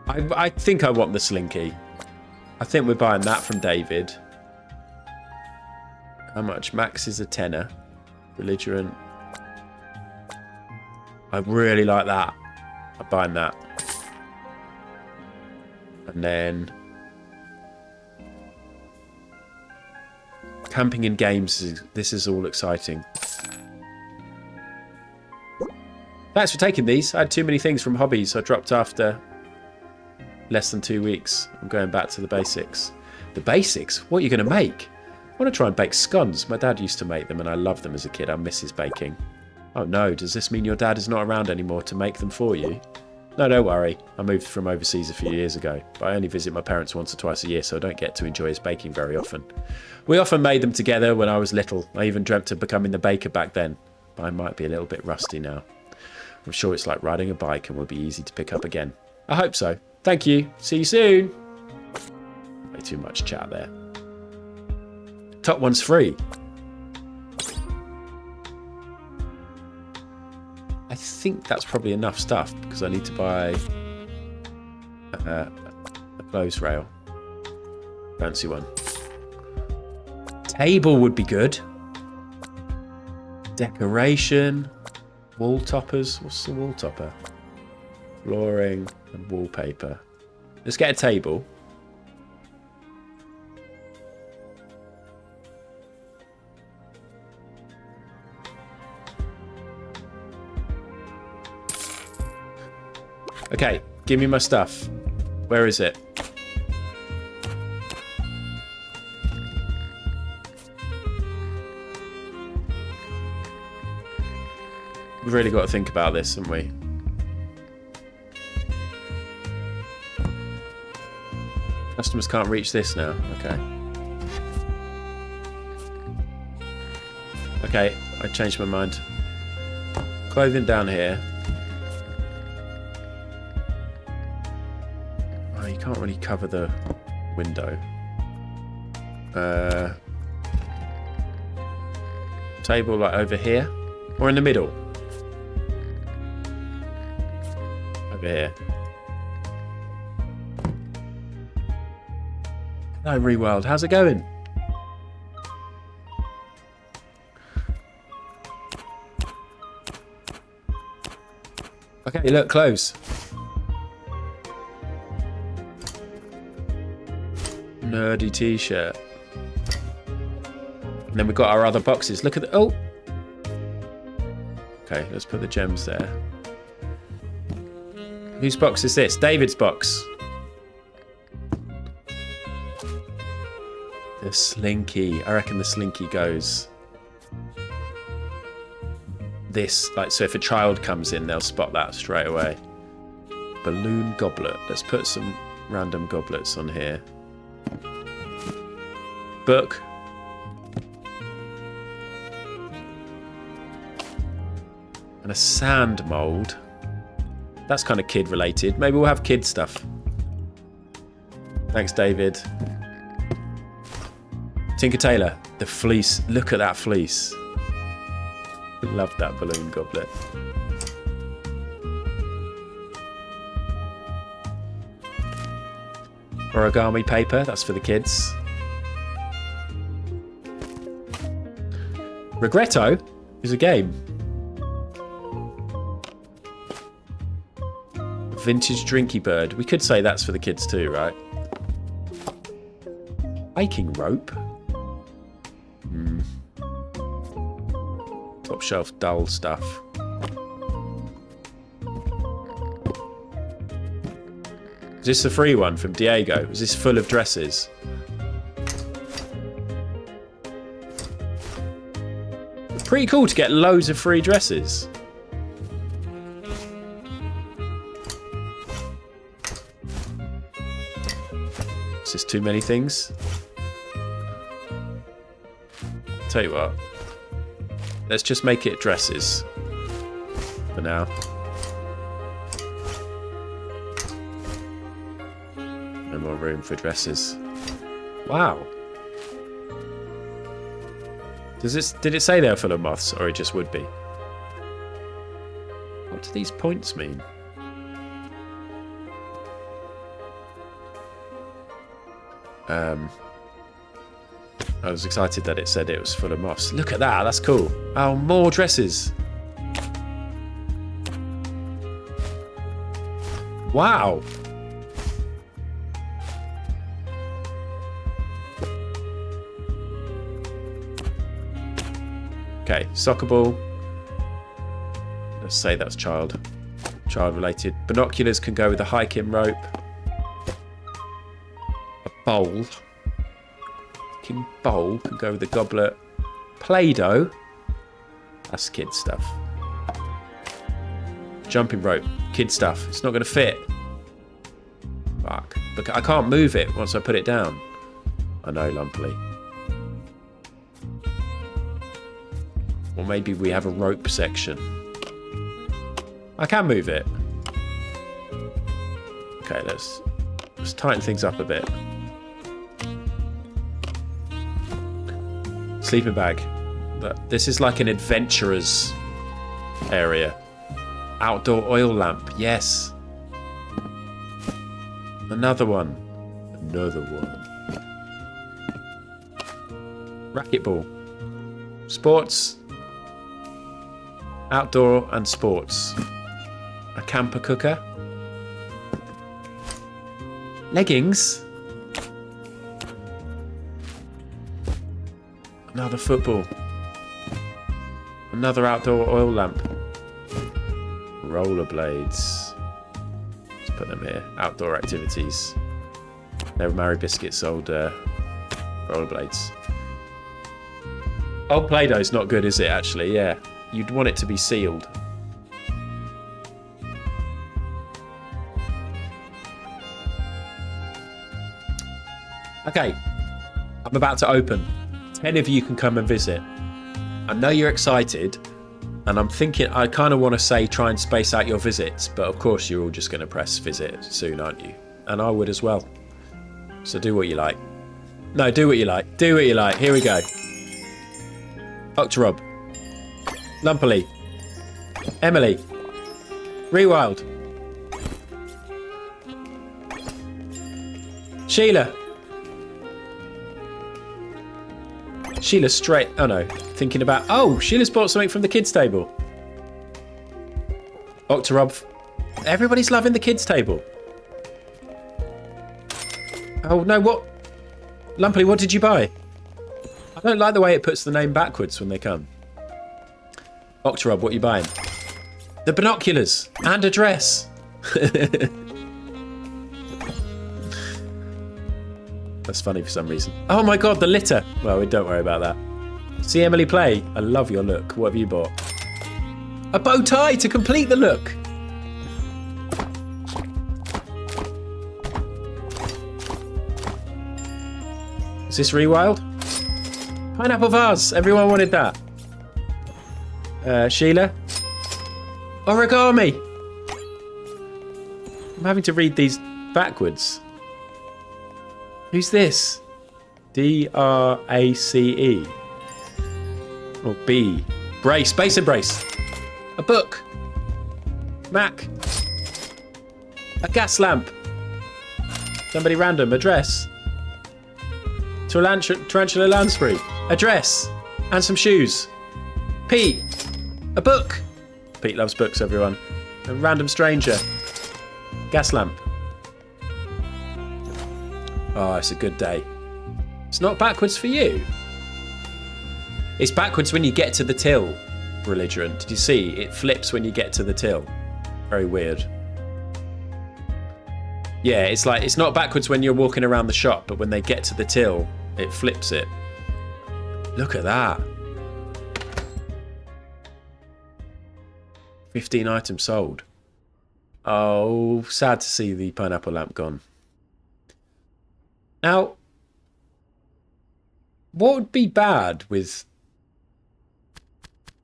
I think I want the slinky. I think we're buying that from David. How much? Max is a tenner. Belligerent. I really like that. I'm buying that. And then camping and games. This is all exciting. Thanks for taking these. I had too many things from hobbies. I dropped after less than 2 weeks. I'm going back to the basics. The basics? What are you going to make? I want to try and bake scones. My dad used to make them and I loved them as a kid. I miss his baking. Oh no, does this mean your dad is not around anymore to make them for you? No, don't worry. I moved from overseas a few years ago, but I only visit my parents once or twice a year, so I don't get to enjoy his baking very often. We often made them together when I was little. I even dreamt of becoming the baker back then, but I might be a little bit rusty now. I'm sure it's like riding a bike and will be easy to pick up again. I hope so. Thank you. See you soon. Way too much chat there. Top one's free. I think that's probably enough stuff because I need to buy a clothes rail. Fancy one. Table would be good. Decoration. Wall toppers. What's the wall topper? Flooring and wallpaper. Let's get a table. Okay, give me my stuff. Where is it? We've really got to think about this, haven't we? Customers can't reach this now. Okay. Okay, I changed my mind. Clothing down here. Oh, you can't really cover the window. Table like over here? Or in the middle? Over here. Hello, Rewild. How's it going? Okay, look, close. Nerdy t-shirt. And then we've got our other boxes. Look at the... Oh! Okay, let's put the gems there. Whose box is this? David's box. The slinky. I reckon the slinky goes... this, like, so if a child comes in, they'll spot that straight away. Balloon goblet. Let's put some random goblets on here. Book. And a sand mold. That's kind of kid related. Maybe we'll have kid stuff. Thanks, David. Tinker Tailor. The fleece. Look at that fleece. Love that balloon goblet. Origami paper, that's for the kids. Regretto is a game. Vintage Drinky Bird. We could say that's for the kids too, right? Hiking rope. Top shelf dull stuff. Is this the free one from Diego? Is this full of dresses? Pretty cool to get loads of free dresses. Is this too many things? Tell you what. Let's just make it dresses for now. No more room for dresses. Wow. Did it say they're full of moths, or it just would be? What do these points mean? I was excited that it said it was full of moths. Look at that, that's cool. Oh, more dresses. Wow. Okay, soccer ball. Let's say that's child related. Binoculars can go with a hiking rope. A bowl. King bowl can go with the goblet. Play-Doh. That's kid stuff. Jumping rope. Kid stuff. It's not going to fit. Fuck. But I can't move it once I put it down. I know, Lumpily. Or maybe we have a rope section. I can move it. Okay, let's tighten things up a bit. Sleeping bag. This is like an adventurer's area. Outdoor oil lamp. Yes. Another one. Another one. Racquetball. Sports. Outdoor and sports. A camper cooker. Leggings. Another football. Another outdoor oil lamp. Rollerblades. Let's put them here. Outdoor activities. Never Marry Biscuit sold rollerblades. Old Play-Doh's not good, is it, actually? Yeah. You'd want it to be sealed. Okay. I'm about to open. 10 of you can come and visit. I know you're excited, and I'm thinking I kind of want to say try and space out your visits, but of course you're all just going to press visit soon, aren't you? And I would as well. So do what you like. No, do what you like. Do what you like. Here we go. Octorob. Lumperly. Emily. Rewild. Sheila. Sheila straight... Oh, no. Thinking about... Oh, Sheila's bought something from the kids' table. Octorob. Everybody's loving the kids' table. Oh, no, what? Lumperly, what did you buy? I don't like the way it puts the name backwards when they come. Octorob, what are you buying? The binoculars and a dress. That's funny for some reason. Oh my god, the litter. Well, don't worry about that. See Emily play. I love your look. What have you bought? A bow tie to complete the look. Is this Rewild? Pineapple vase. Everyone wanted that. Sheila. Origami. I'm having to read these backwards. Who's this? D-R-A-C-E. Or B. Brace. Base and brace. A book. Mac. A gas lamp. Somebody random. A dress. Tarantula Lansbury. A dress. And some shoes. Pete. A book. Pete loves books, everyone. A random stranger. Gas lamp. Oh, it's a good day. It's not backwards for you. It's backwards when you get to the till, belligerent. Did you see? It flips when you get to the till. Very weird. Yeah, it's like, it's not backwards when you're walking around the shop, but when they get to the till, it flips it. Look at that. 15 items sold. Oh, sad to see the pineapple lamp gone. Now, what would be bad with,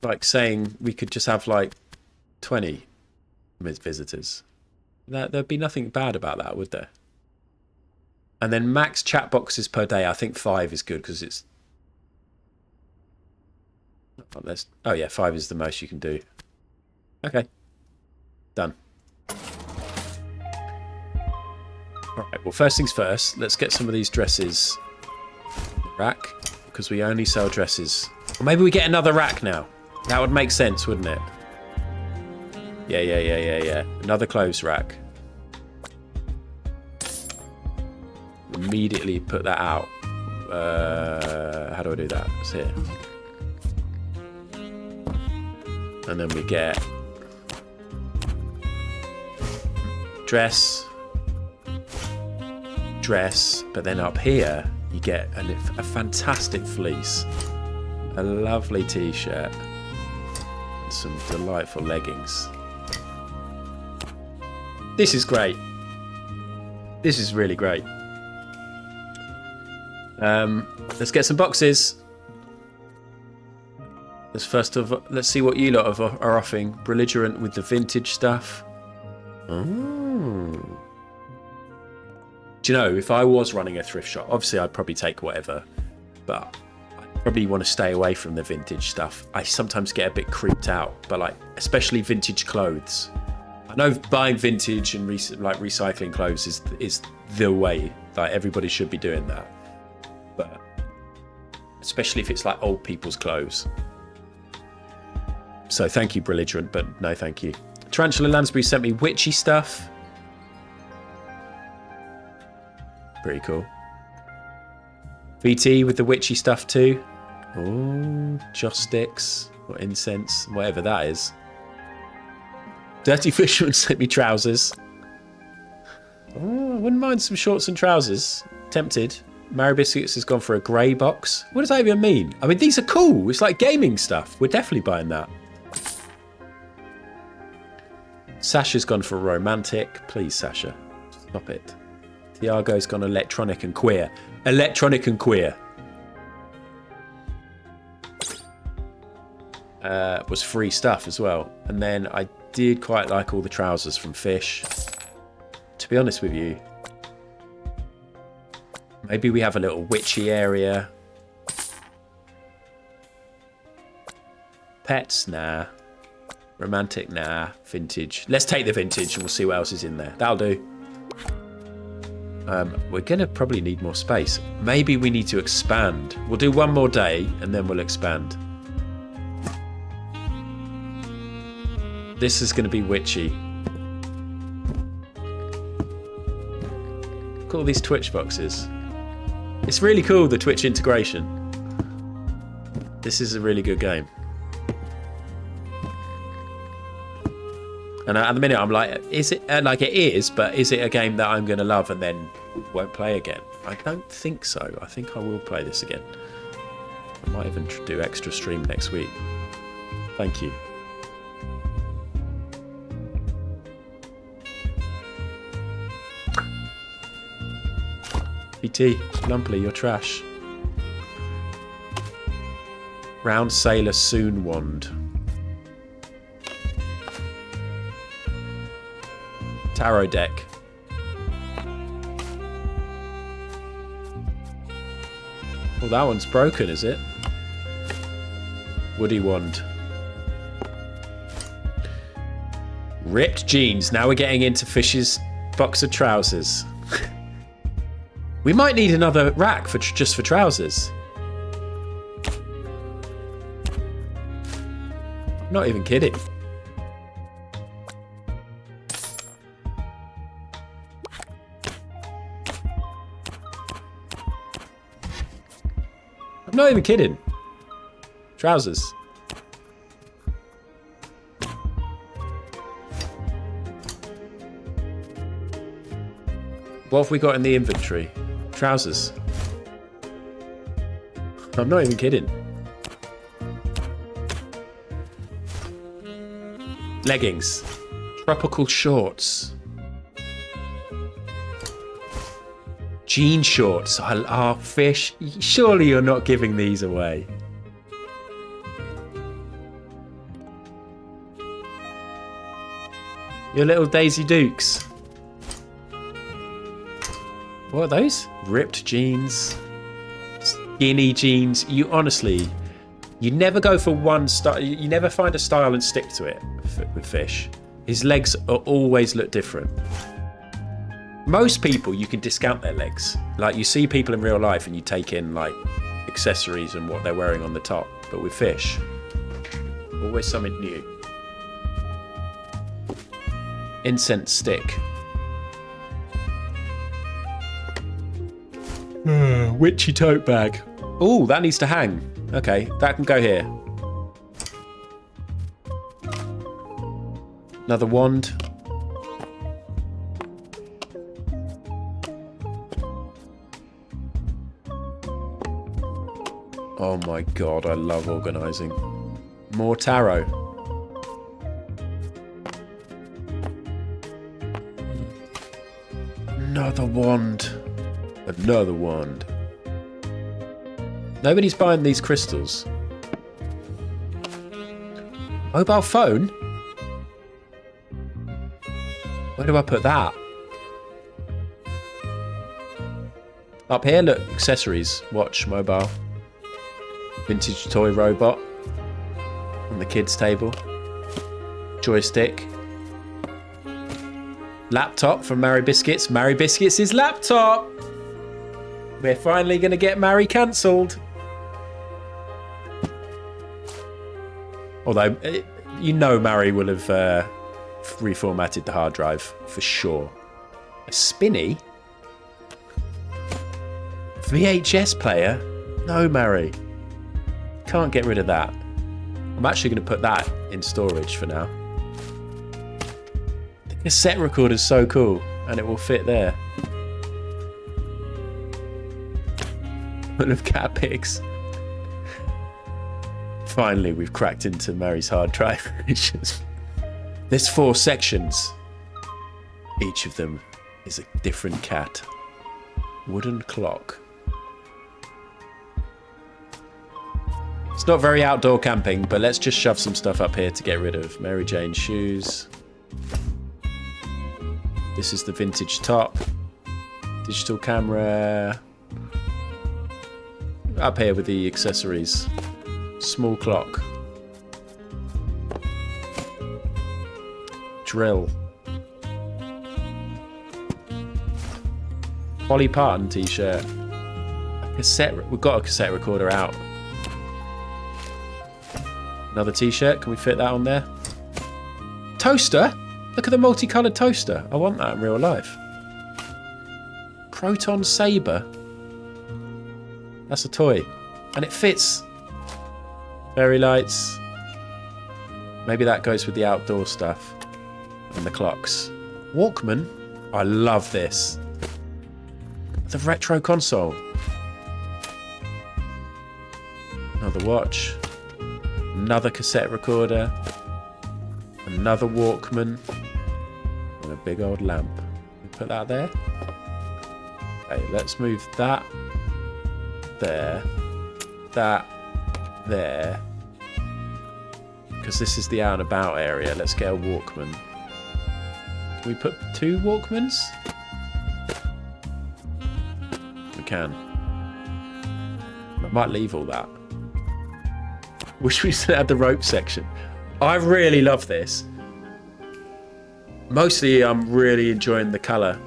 like, saying we could just have, like, 20 visitors? There'd be nothing bad about that, would there? And then max chat boxes per day. I think 5 is good because it's... Oh, yeah, 5 is the most you can do. Okay. Done. Alright, well, first things first, let's get some of these dresses in the rack, because we only sell dresses. Or maybe we get another rack now. That would make sense, wouldn't it? Yeah. Another clothes rack. Immediately put that out. How do I do that? It's here. And then we get dress, but then up here you get a fantastic fleece, a lovely t-shirt, and some delightful leggings. This is great. This is really great. Let's get some boxes. Let's see what you lot are offering. Belligerent with the vintage stuff. Oh. Do you know, if I was running a thrift shop, obviously I'd probably take whatever, but I probably want to stay away from the vintage stuff. I sometimes get a bit creeped out, but like, especially vintage clothes. I know buying vintage and recycling clothes is the way. Like, everybody should be doing that, but especially if it's like old people's clothes. So thank you, Belligerent, but no thank you. Tarantula Lansbury sent me witchy stuff. Pretty cool. VT with the witchy stuff too. Oh, joss sticks or incense, whatever that is. Dirty Fisherman sent me trousers. Wouldn't mind some shorts and trousers. Tempted. Mary Biscuits has gone for a grey box. What does that even mean? I mean, these are cool. It's like gaming stuff. We're definitely buying that. Sasha's gone for romantic. Please, Sasha. Stop it. Tiago's gone electronic and queer. Electronic and queer. Was free stuff as well. And then I did quite like all the trousers from Fish. To be honest with you, maybe we have a little witchy area. Pets, nah. Romantic, nah. Vintage. Let's take the vintage and we'll see what else is in there. That'll do. We're going to probably need more space. Maybe we need to expand. We'll do one more day and then we'll expand. This is going to be witchy. Look at all these Twitch boxes. It's really cool, the Twitch integration. This is a really good game. And at the minute I'm like, is it, like it is, but is it a game that I'm going to love and then won't play again? I don't think so. I think I will play this again. I might even do extra stream next week. Thank you. PT, Lumpley, you're trash. Round Sailor Soon Wand. Tarot deck. Well, that one's broken, is it? Woody Wand. Ripped jeans. Now we're getting into Fish's box of trousers. We might need another rack for just for trousers. I'm not even kidding. I'm not even kidding. Trousers. What have we got in the inventory? Trousers. I'm not even kidding. Leggings. Tropical shorts. Jean shorts. Oh, Fish. Surely you're not giving these away. Your little Daisy Dukes. What are those? Ripped jeans. Skinny jeans. You honestly, you never go for one style. You never find a style and stick to it with Fish. His legs always look different. Most people, you can discount their legs. Like, you see people in real life and you take in, like, accessories and what they're wearing on the top. But with Fish, always something new. Incense stick. Witchy tote bag. Oh, that needs to hang. Okay, that can go here. Another wand. Oh my god, I love organising. More tarot. Another wand. Another wand. Nobody's buying these crystals. Mobile phone? Where do I put that? Up here, look. Accessories. Watch, mobile. Vintage toy robot. On the kids' table. Joystick. Laptop from Mary Biscuits. Mary Biscuits' laptop! We're finally going to get Mary cancelled. Although, you know Mary will have reformatted the hard drive for sure. A spinny? VHS player? No, Mary. Can't get rid of that. I'm actually going to put that in storage for now. The cassette recorder's so cool. and it will fit there. Full of cat pigs. Finally, we've cracked into Mary's hard drive. There's 4 sections. Each of them is a different cat. Wooden clock. It's not very outdoor camping, but let's just shove some stuff up here to get rid of. Mary Jane's shoes. This is the vintage top. Digital camera. Up here with the accessories. Small clock. Drill. Polly Parton t-shirt. We've got a cassette recorder out. Another t-shirt. Can we fit that on there? Toaster? Look at the multicoloured toaster. I want that in real life. Proton Saber. That's a toy. And it fits. Fairy lights. Maybe that goes with the outdoor stuff. And the clocks. Walkman. I love this. The retro console. Another watch. Another cassette recorder. Another Walkman. And a big old lamp. Put that there. Okay, let's move that there. That there. Because this is the out and about area. Let's get a Walkman. Can we put 2 Walkmans? We can. I might leave all that. Wish we still had the rope section. I really love this. Mostly I'm really enjoying the colour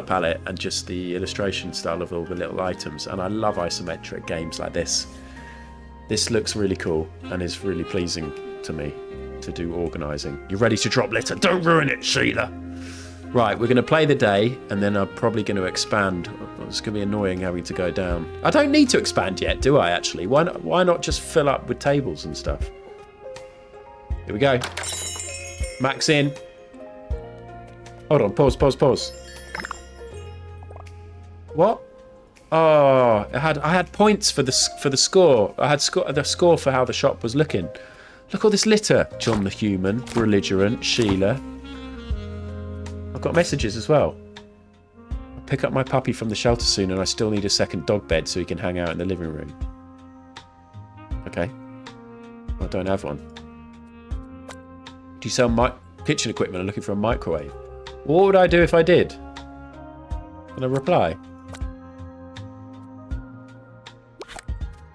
palette and just the illustration style of all the little items, and I love isometric games like this. This looks really cool and is really pleasing to me to do organising. You ready to drop litter? Don't ruin it, Sheila! Right, we're going to play the day, and then I'm probably going to expand. It's going to be annoying having to go down. I don't need to expand yet, do I, actually? Why not just fill up with tables and stuff? Here we go. Max in. Hold on, pause. What? Oh, I had points for the score. I had the score for how the shop was looking. Look all this litter. John the Human, Belligerent, Sheila. I've got messages as well. I'll pick up my puppy from the shelter soon, and I still need a second dog bed so he can hang out in the living room. Okay. I don't have one. Do you sell kitchen equipment? I'm looking for a microwave. What would I do if I did? Can I reply?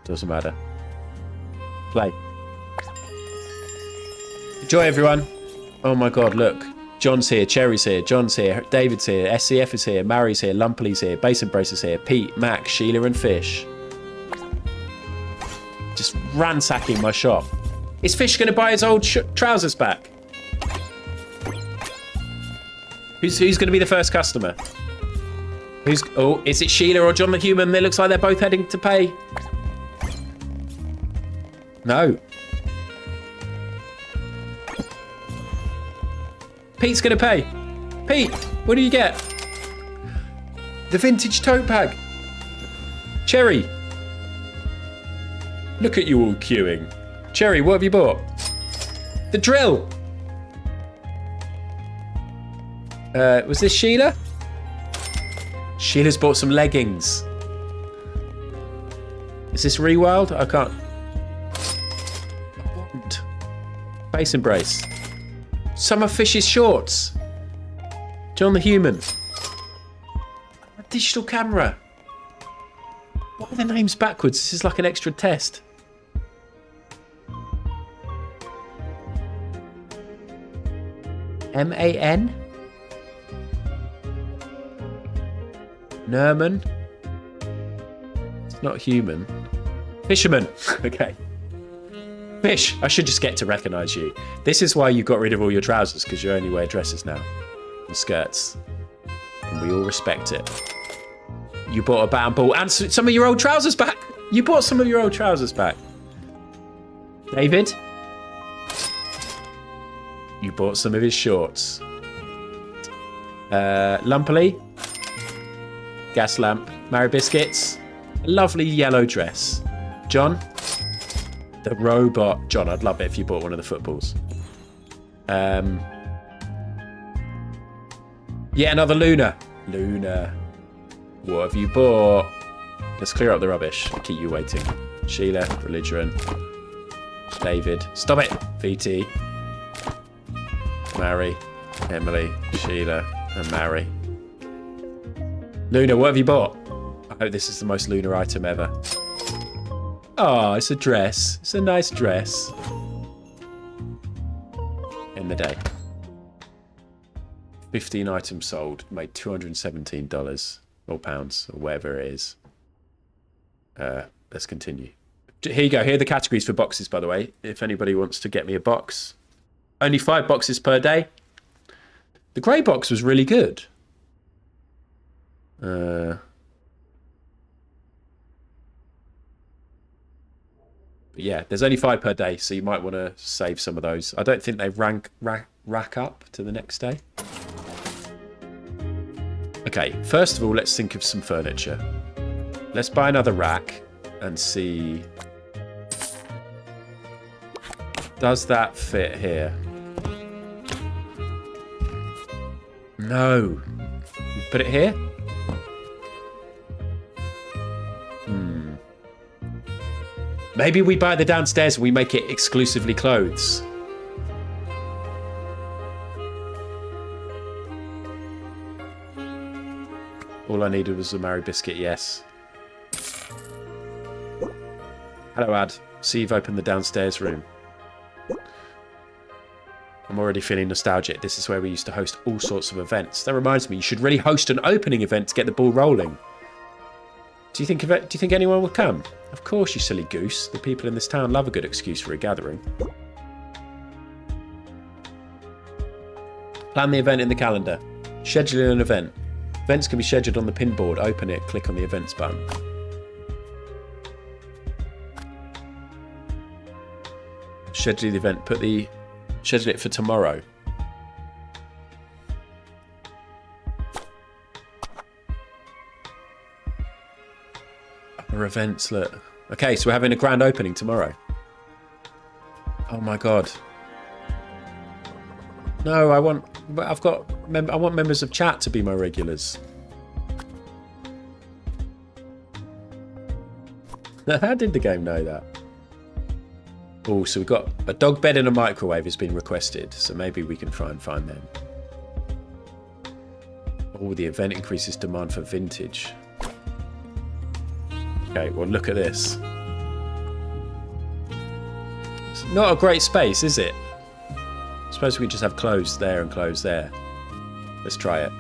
Doesn't matter. Play. Enjoy, everyone. Oh my god, look. John's here, Cherry's here, John's here, David's here, SCF is here, Mary's here, Lumpley's here, Basin Bracer's here, Pete, Mac, Sheila and Fish. Just ransacking my shop. Is Fish going to buy his old trousers back? Who's going to be the first customer? Oh, is it Sheila or John the Human? It looks like they're both heading to pay. No. Pete's going to pay. Pete, what do you get? The vintage tote bag. Cherry. Look at you all queuing. Cherry, what have you bought? The drill. Was this Sheila? Sheila's bought some leggings. Is this Rewild? I can't. I want. Basin Brace. Some of Fish's shorts. John the Human. A digital camera. Why are the names backwards? This is like an extra test. M-A-N? Nerman? It's not human. Fisherman. Okay. Fish, I should just get to recognise you. This is why you got rid of all your trousers, because you only wear dresses now. And skirts. And we all respect it. You bought a bamboo and some of your old trousers back. You bought some of your old trousers back. David? You bought some of his shorts. Lumpily. Gas lamp. Mary Biscuits. A lovely yellow dress. John. The robot. John, I'd love it if you bought one of the footballs. Yeah, another Luna. Luna. What have you bought? Let's clear up the rubbish. Keep you waiting. Sheila. Belligerent. David. Stop it. VT. Mary. Emily. Sheila. And Mary. Luna, what have you bought? I hope this is the most Luna item ever. Oh, it's a dress. It's a nice dress. In the day. 15 items sold. Made $217. Or pounds. Or whatever it is. Let's continue. Here you go. Here are the categories for boxes, by the way. If anybody wants to get me a box. Only 5 boxes per day. The grey box was really good. But yeah, there's only 5 per day, so you might want to save some of those. I don't think they rack up to the next day. Okay, first of all, let's think of some furniture. Let's buy another rack and see... Does that fit here? No. Put it here? Maybe we buy the downstairs and we make it exclusively clothes. All I needed was a Mary Biscuit, yes. Hello, Ad. See you've opened the downstairs room. I'm already feeling nostalgic. This is where we used to host all sorts of events. That reminds me, you should really host an opening event to get the ball rolling. Do you think anyone would come? Of course, you silly goose. The people in this town love a good excuse for a gathering. Plan the event in the calendar. Schedule an event. Events can be scheduled on the pin board. Open it, click on the events button. Schedule the event. Schedule it for tomorrow. Other events, look. Okay, so we're having a grand opening tomorrow. Oh my god. No, I want members of chat to be my regulars. How did the game know that? Oh, so we've got a dog bed and a microwave has been requested, so maybe we can try and find them. Oh, the event increases demand for vintage. Okay, well look at this. It's not a great space, is it? I suppose we can just have clothes there and clothes there. Let's try it.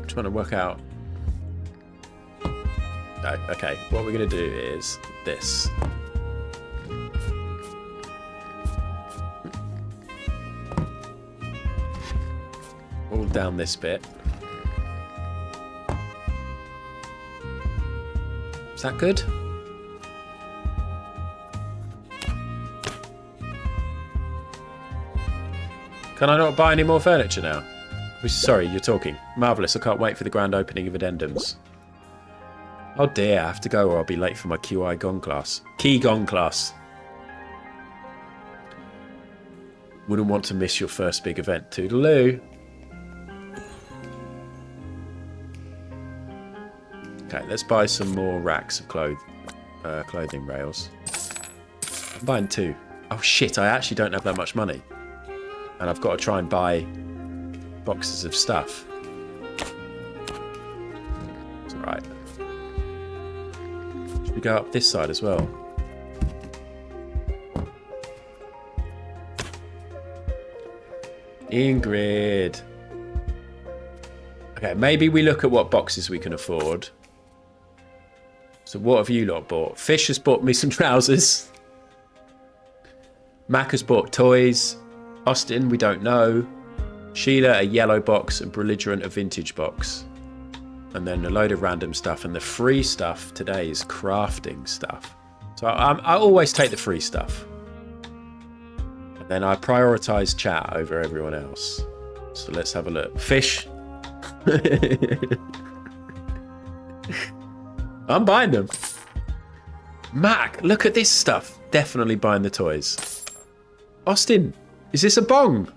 Trying to work out. No, okay, what we're going to do is this. All down this bit. Is that good? Can I not buy any more furniture now? Sorry, you're talking. Marvellous, I can't wait for the grand opening of addendums. Oh dear, I have to go or I'll be late for my QI Gong class. Key Gong class. Wouldn't want to miss your first big event. Toodaloo. Okay, let's buy some more racks of clothing rails. I'm buying 2. Oh shit, I actually don't have that much money. And I've got to try and buy boxes of stuff. It's alright. Should we go up this side as well? Ingrid. Okay, maybe we look at what boxes we can afford. So what have you lot bought? Fish has bought me some trousers. Mac has bought toys. Austin, we don't know. Sheila, a yellow box, and Belligerent, a vintage box. And then a load of random stuff. And the free stuff today is crafting stuff. So I always take the free stuff. And then I prioritise chat over everyone else. So let's have a look. Fish. I'm buying them. Mac, look at this stuff. Definitely buying the toys. Austin, is this a bong?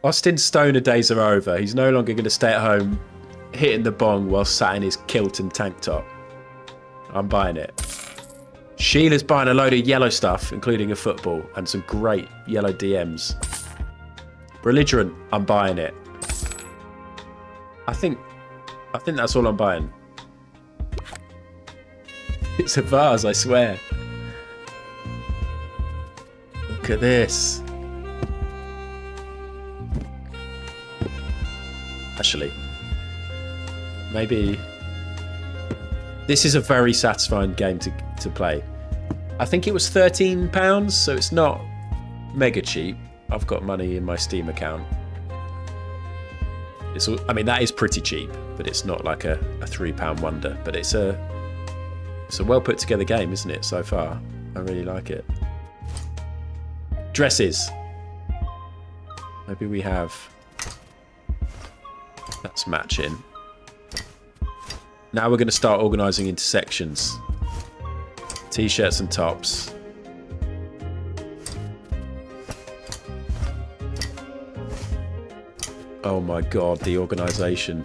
Austin's stoner days are over. He's no longer going to stay at home hitting the bong while sat in his kilt and tank top. I'm buying it. Sheila's buying a load of yellow stuff, including a football and some great yellow DMs. Belligerent, I'm buying it. I think that's all I'm buying. It's a vase, I swear. Look at this. Actually, maybe this is a very satisfying game to play. I think it was £13, so it's not mega cheap. I've got money in my Steam account. I mean, that is pretty cheap, but it's not like a £3 wonder. But it's a well put together game, isn't it, so far? I really like it. Dresses. Maybe we have... That's matching. Now we're going to start organising into sections. T-shirts and tops. Oh my god, the organisation.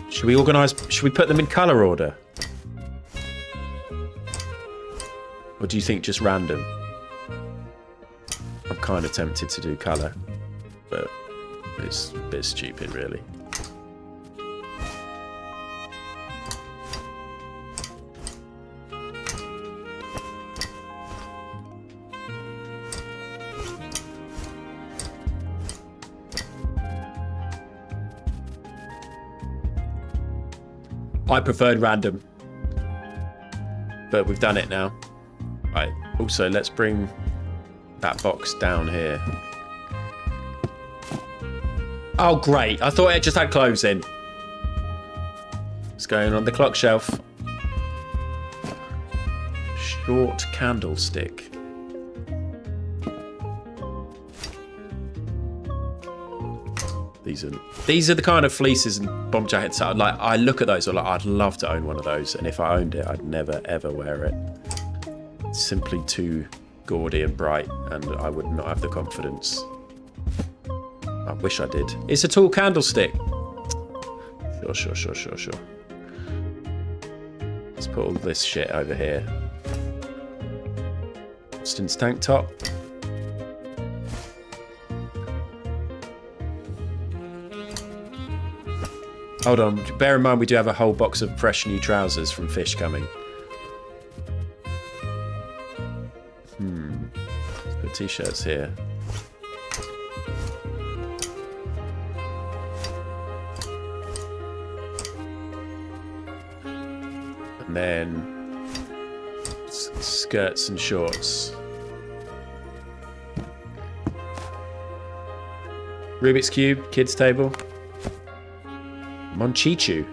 Should we organise... Should we put them in colour order? Or do you think just random? I'm kind of tempted to do colour, but it's a bit stupid, really. I preferred random, but we've done it now. Right, also let's bring that box down here. Oh great, I thought it just had clothes in. It's going on the clock shelf. Short candlestick. These are the kind of fleeces and bomb jackets that I look at those, I'd love to own one of those, and if I owned it, I'd never ever wear it. It's simply too gaudy and bright, and I would not have the confidence. I wish I did. It's a tall candlestick. Sure. Let's put all this shit over here. Austin's tank top. Hold on, bear in mind we do have a whole box of fresh new trousers from Fish coming. Let's put t-shirts here. And then skirts and shorts. Rubik's Cube, kids table. Monchichu.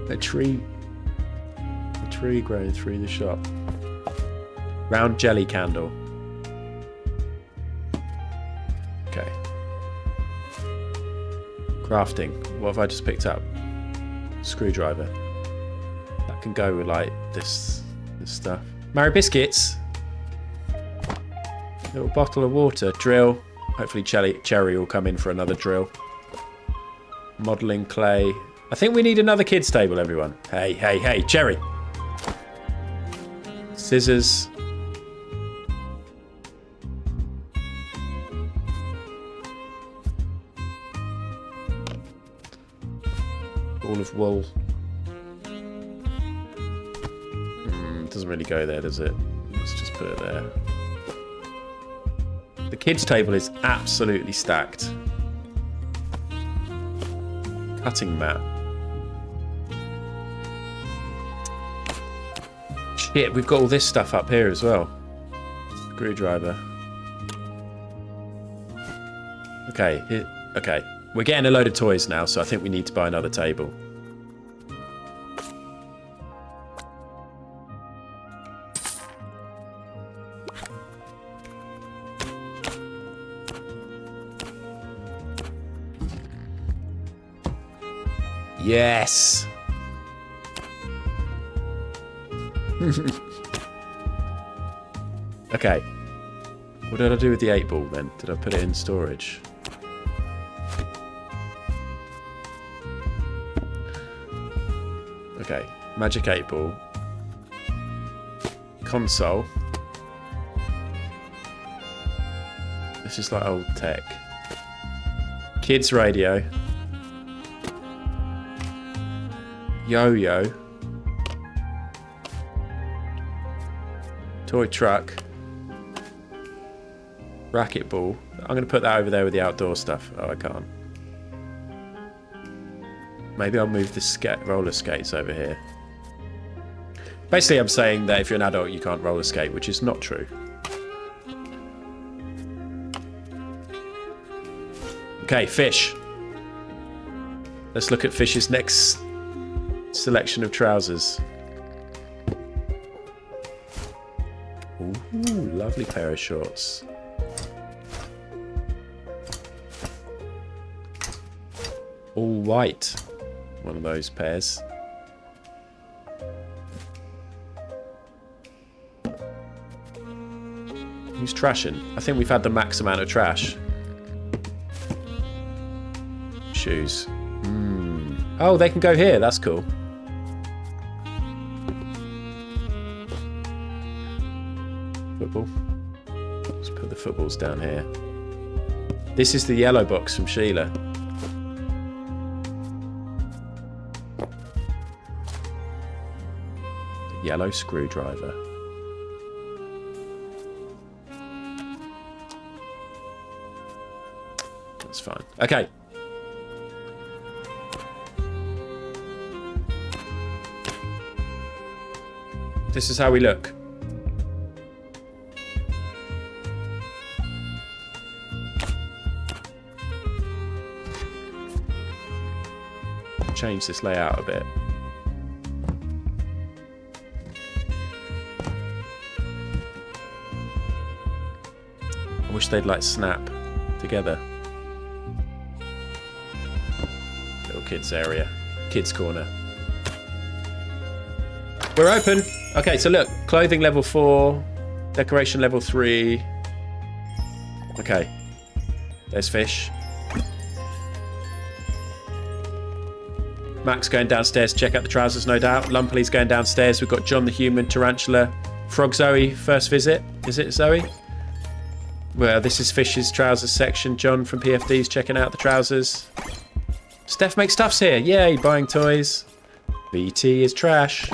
A tree growing through the shop. Round jelly candle. Okay. Crafting. What have I just picked up? Screwdriver. That can go with like this stuff. Mary biscuits. Little bottle of water. Drill. Hopefully Cherry will come in for another drill. Modelling clay. I think we need another kids table, everyone. Hey, Cherry. Scissors. Ball of wool. Doesn't really go there, does it? Let's just put it there. The kids' table is absolutely stacked. Cutting mat. Shit, we've got all this stuff up here as well. Screwdriver. Okay, okay. We're getting a load of toys now, so I think we need to buy another table. Yes! Okay. What did I do with the 8-ball then? Did I put it in storage? Okay. Magic 8-ball. Console. This is like old tech. Kids radio. Yo-yo. Toy truck. Racquetball. I'm going to put that over there with the outdoor stuff. Oh, I can't. Maybe I'll move the roller skates over here. Basically, I'm saying that if you're an adult, you can't roller skate, which is not true. Okay, fish. Let's look at Fish's next selection of trousers. Ooh, lovely pair of shorts. All white. One of those pairs. Who's trashing? I think we've had the max amount of trash. Shoes. Oh, they can go here. That's cool. Football. Let's put the footballs down here. This is the yellow box from Sheila. The yellow screwdriver. That's fine. Okay. This is how we look. Change this layout a bit. I wish they'd like snap together. Little kids area. Kids corner. We're open. Okay, so look. Clothing level 4. Decoration level 3. Okay. There's fish. Max going downstairs to check out the trousers, no doubt. Lumpley's going downstairs. We've got John the Human, Tarantula. Frog Zoe, first visit. Is it Zoe? Well, this is Fish's trousers section. John from PFD's checking out the trousers. Steph Makes Stuff's here. Yay, buying toys. BT is trash.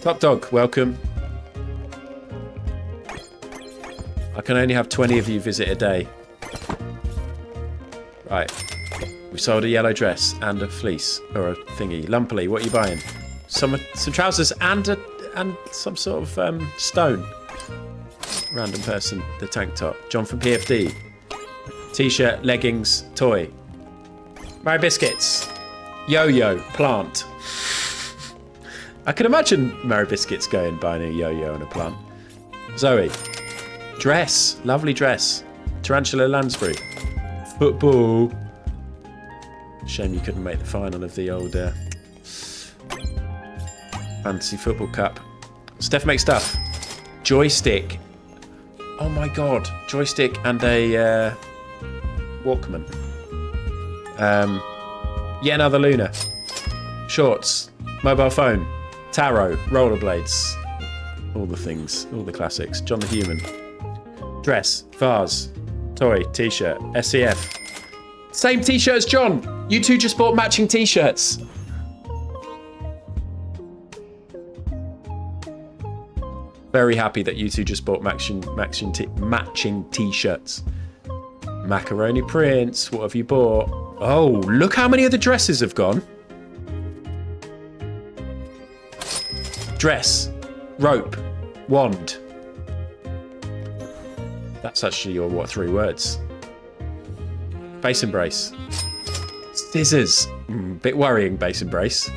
Top Dog, welcome. I can only have 20 of you visit a day. Right. We sold a yellow dress and a fleece, or a thingy. Lumpley, what are you buying? Some trousers and some sort of stone. Random person, the tank top. John from PFD. T-shirt, leggings, toy. Mary Biscuits. Yo-yo, plant. I can imagine Mary Biscuits going buying a yo-yo and a plant. Zoe. Dress. Lovely dress. Tarantula Lansbury. Football. Shame you couldn't make the final of the old Fantasy Football Cup. Steph Makes Stuff. Joystick. Oh my god. Joystick and a Walkman. Yet another Luna. Shorts. Mobile phone. Tarot. Rollerblades. All the things. All the classics. John the Human. Dress. Vase. Toy. T-shirt. SEF. Same T-shirt as John. You two just bought matching T-shirts. Very happy that you two just bought matching t-shirts. Macaroni Prince, what have you bought? Oh, look how many of the dresses have gone. Dress, rope, wand. That's actually your, what, 3 words? Base and brace. Scissors. Bit worrying, base and brace.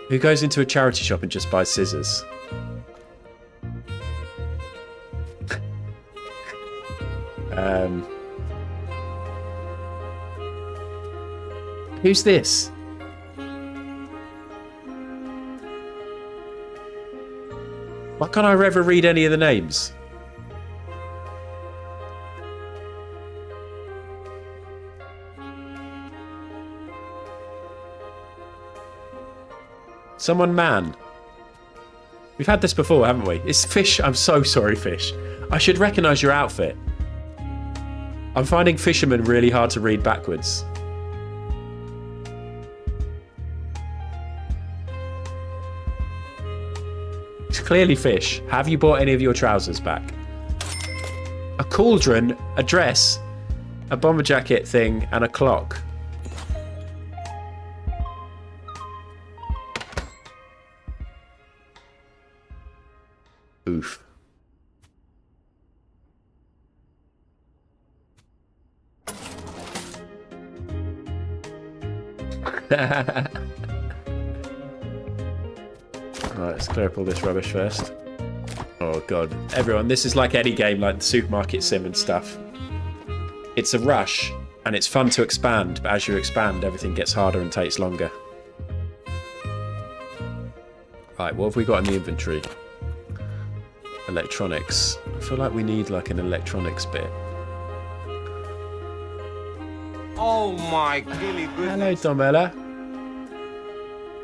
Who goes into a charity shop and just buys scissors? Who's this? Why can't I ever read any of the names? Someone man. We've had this before, haven't we? It's Fish. I'm so sorry, Fish. I should recognise your outfit. I'm finding fisherman really hard to read backwards. It's clearly Fish. Have you bought any of your trousers back? A cauldron, a dress, a bomber jacket thing, and a clock. Oof. Right, let's clear up all this rubbish first. Oh god. Everyone, this is like any game, like the supermarket sim and stuff. It's a rush, and it's fun to expand, but as you expand, everything gets harder and takes longer. Right, what have we got in the inventory? Electronics. I feel like we need like an electronics bit. Oh my gilly goodness. Hello, Domella.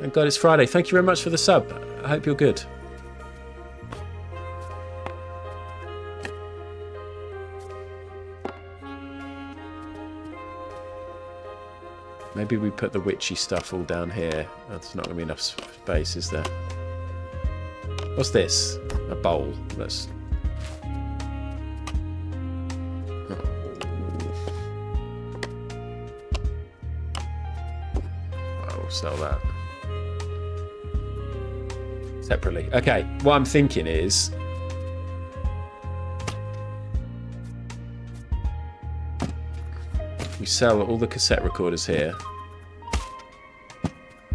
Thank God it's Friday. Thank you very much for the sub. I hope you're good. Maybe we put the witchy stuff all down here. That's not going to be enough space, is there? What's this? A bowl. Let's... I'll sell that. Separately. Okay, what I'm thinking is... we sell all the cassette recorders here.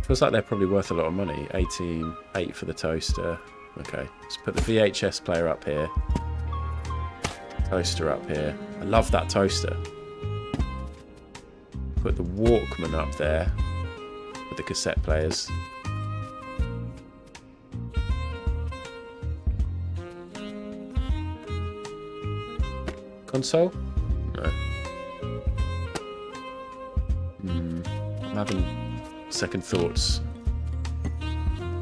Feels like they're probably worth a lot of money. 18.8 for the toaster. Okay, let's put the VHS player up here. Toaster up here. I love that toaster. Put the Walkman up there with the cassette players. Console? No. I'm having second thoughts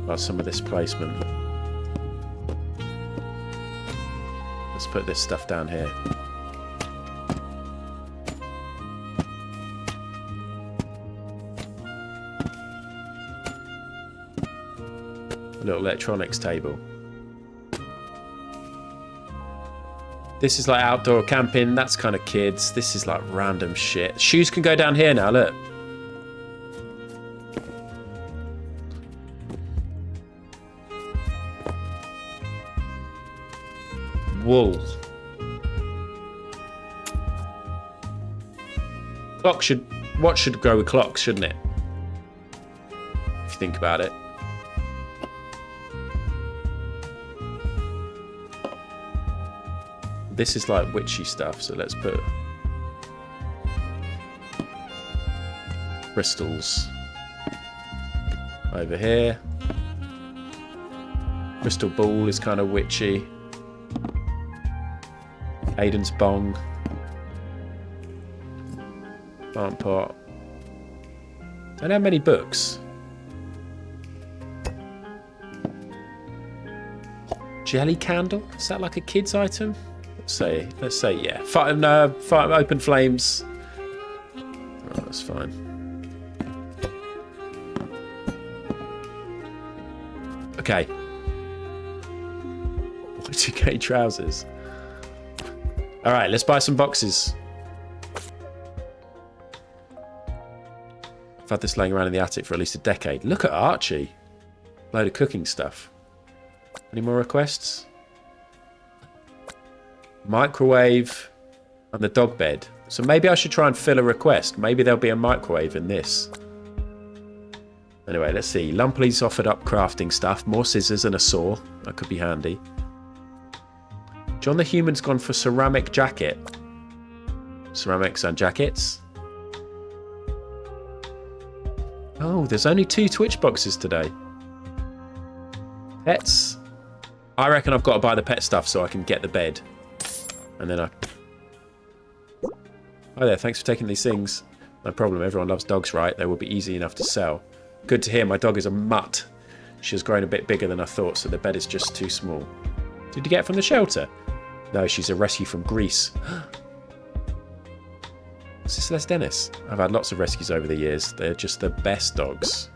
about some of this placement. Let's put this stuff down here. A little electronics table. This is like outdoor camping. That's kind of kids. This is like random shit. Shoes can go down here now, look. Wool. What should go with clocks, shouldn't it? If you think about it. This is like witchy stuff, so let's put crystals over here. Crystal ball is kind of witchy. Aiden's bong. Plant pot. Don't have many books. Jelly candle? Is that like a kid's item? Let's say yeah. Open flames. Oh, that's fine. Okay. Y2K trousers. All right, let's buy some boxes. I've had this laying around in the attic for at least a decade. Look at Archie. Load of cooking stuff. Any more requests? Microwave and the dog bed. So maybe I should try and fill a request. Maybe there'll be a microwave in this. Anyway, let's see. Lumpley's offered up crafting stuff. More scissors and a saw. That could be handy. John the Human's gone for ceramic jacket. Ceramics and jackets. Oh, there's only 2 Twitch boxes today. Pets. I reckon I've got to buy the pet stuff so I can get the bed. And then I... Hi there, thanks for taking these things. No problem, everyone loves dogs, right? They will be easy enough to sell. Good to hear, my dog is a mutt. She has grown a bit bigger than I thought, so the bed is just too small. Did you get it from the shelter? No, she's a rescue from Greece. Is this Les Dennis? I've had lots of rescues over the years. They're just the best dogs.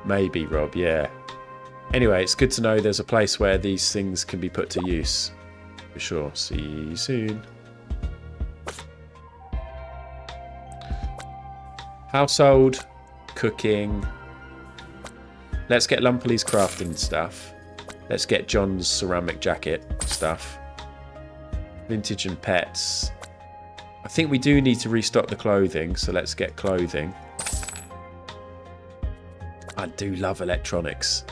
Maybe, Rob, yeah. Anyway, it's good to know there's a place where these things can be put to use. For sure. See you soon. Household, cooking. Let's get Lumpley's crafting stuff. Let's get John's ceramic jacket stuff. Vintage and pets. I think we do need to restock the clothing, so let's get clothing. I do love electronics.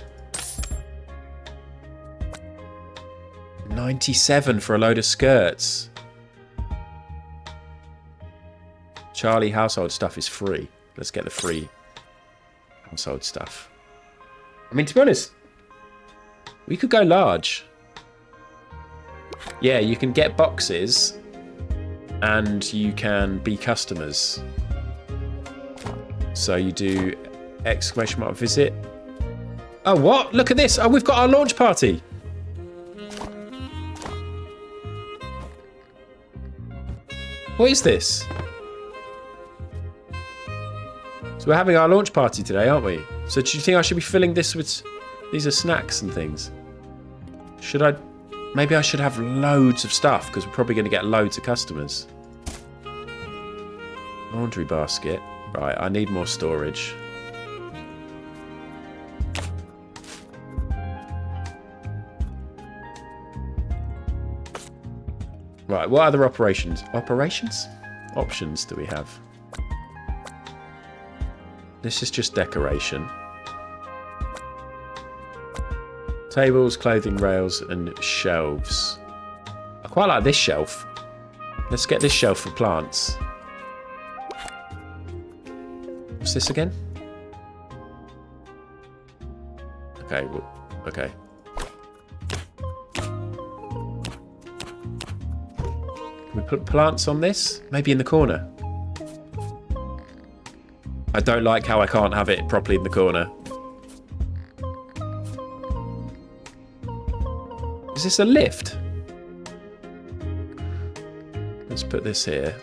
97 for a load of skirts. Charlie household stuff is free. Let's get the free household stuff. I mean, to be honest, we could go large. Yeah, you can get boxes and you can be customers. So you do exclamation mark visit. Oh, what? Look at this. Oh, we've got our launch party. What is this? So we're having our launch party today, aren't we? So do you think I should be filling this with... These are snacks and things. Should I... Maybe I should have loads of stuff, because we're probably going to get loads of customers. Laundry basket. Right, I need more storage. Right, what other operations do we have? This is just decoration. Tables, clothing rails, and shelves. I quite like this shelf. Let's get this shelf for plants. What's this again? Okay, well, okay. Can we put plants on this? Maybe in the corner. I don't like how I can't have it properly in the corner. Is this a lift? Let's put this here.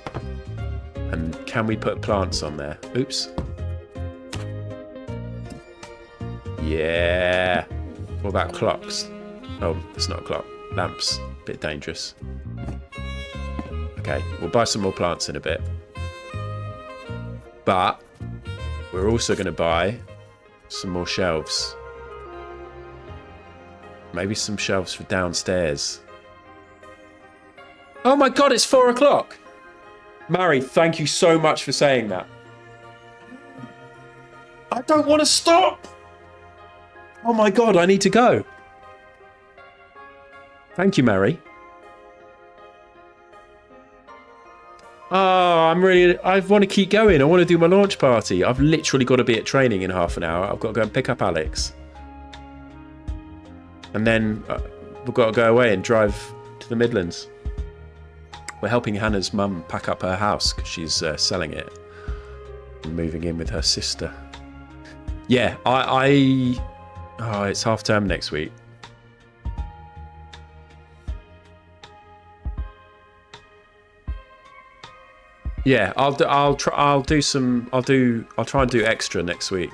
And can we put plants on there? Oops. Yeah. What about clocks? Oh, it's not a clock. Lamps. Bit dangerous. Okay, we'll buy some more plants in a bit. But we're also going to buy some more shelves. Maybe some shelves for downstairs. Oh my god, it's 4 o'clock! Mary, thank you so much for saying that. I don't want to stop! Oh my god, I need to go. Thank you, Mary. Oh, I want to keep going. I want to do my launch party. I've literally got to be at training in half an hour. I've got to go and pick up Alex. And then we've got to go away and drive to the Midlands. We're helping Hannah's mum pack up her house because she's selling it and moving in with her sister. Yeah, oh, it's half term next week. Yeah, I'll try and do extra next week.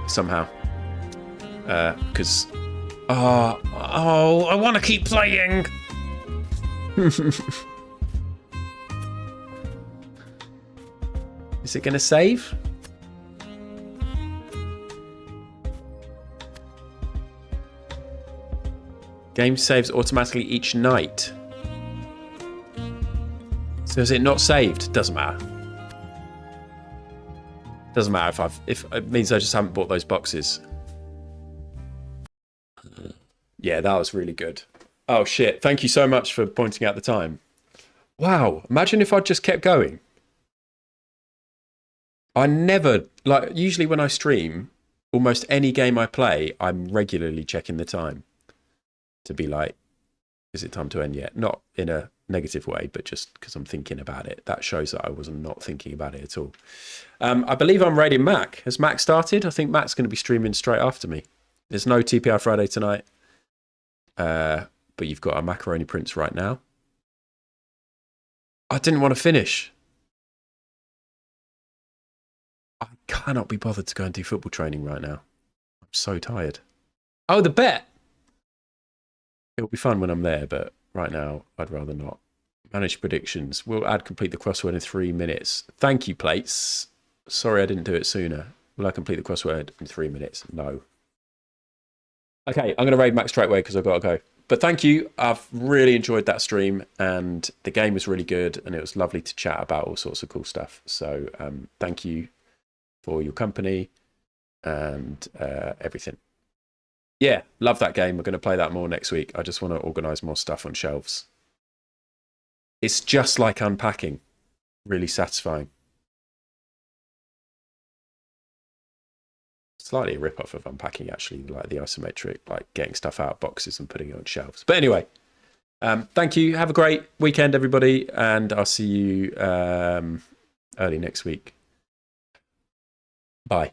Somehow. Because I want to keep playing. Is it going to save? Game saves automatically each night. So is it not saved? Doesn't matter. Doesn't matter if it means I just haven't bought those boxes. Yeah, that was really good. Oh shit! Thank you so much for pointing out the time. Wow! Imagine if I'd just kept going. I never usually when I stream, almost any game I play, I'm regularly checking the time to be like, is it time to end yet? Not in a negative way, but just because I'm thinking about it. That shows that I was not thinking about it at all. I believe I'm raiding Mac. Has Mac started? I think Mac's going to be streaming straight after me. There's no TPR Friday tonight, but you've got a Macaroni Prince right now. I didn't want to finish. I cannot be bothered to go and do football training right now. I'm so tired. Oh, the bet! It'll be fun when I'm there, but right now, I'd rather not. Manage predictions. We'll complete the crossword in 3 minutes. Thank you, Plates. Sorry I didn't do it sooner. Will I complete the crossword in 3 minutes? No. Okay, I'm going to raid Max straight away because I've got to go. But thank you. I've really enjoyed that stream, and the game was really good, and it was lovely to chat about all sorts of cool stuff. So thank you for your company and everything. Yeah, love that game. We're going to play that more next week. I just want to organise more stuff on shelves. It's just like unpacking. Really satisfying. Slightly a rip-off of unpacking, actually, like the isometric, like getting stuff out of boxes and putting it on shelves. But anyway, thank you. Have a great weekend, everybody, and I'll see you early next week. Bye.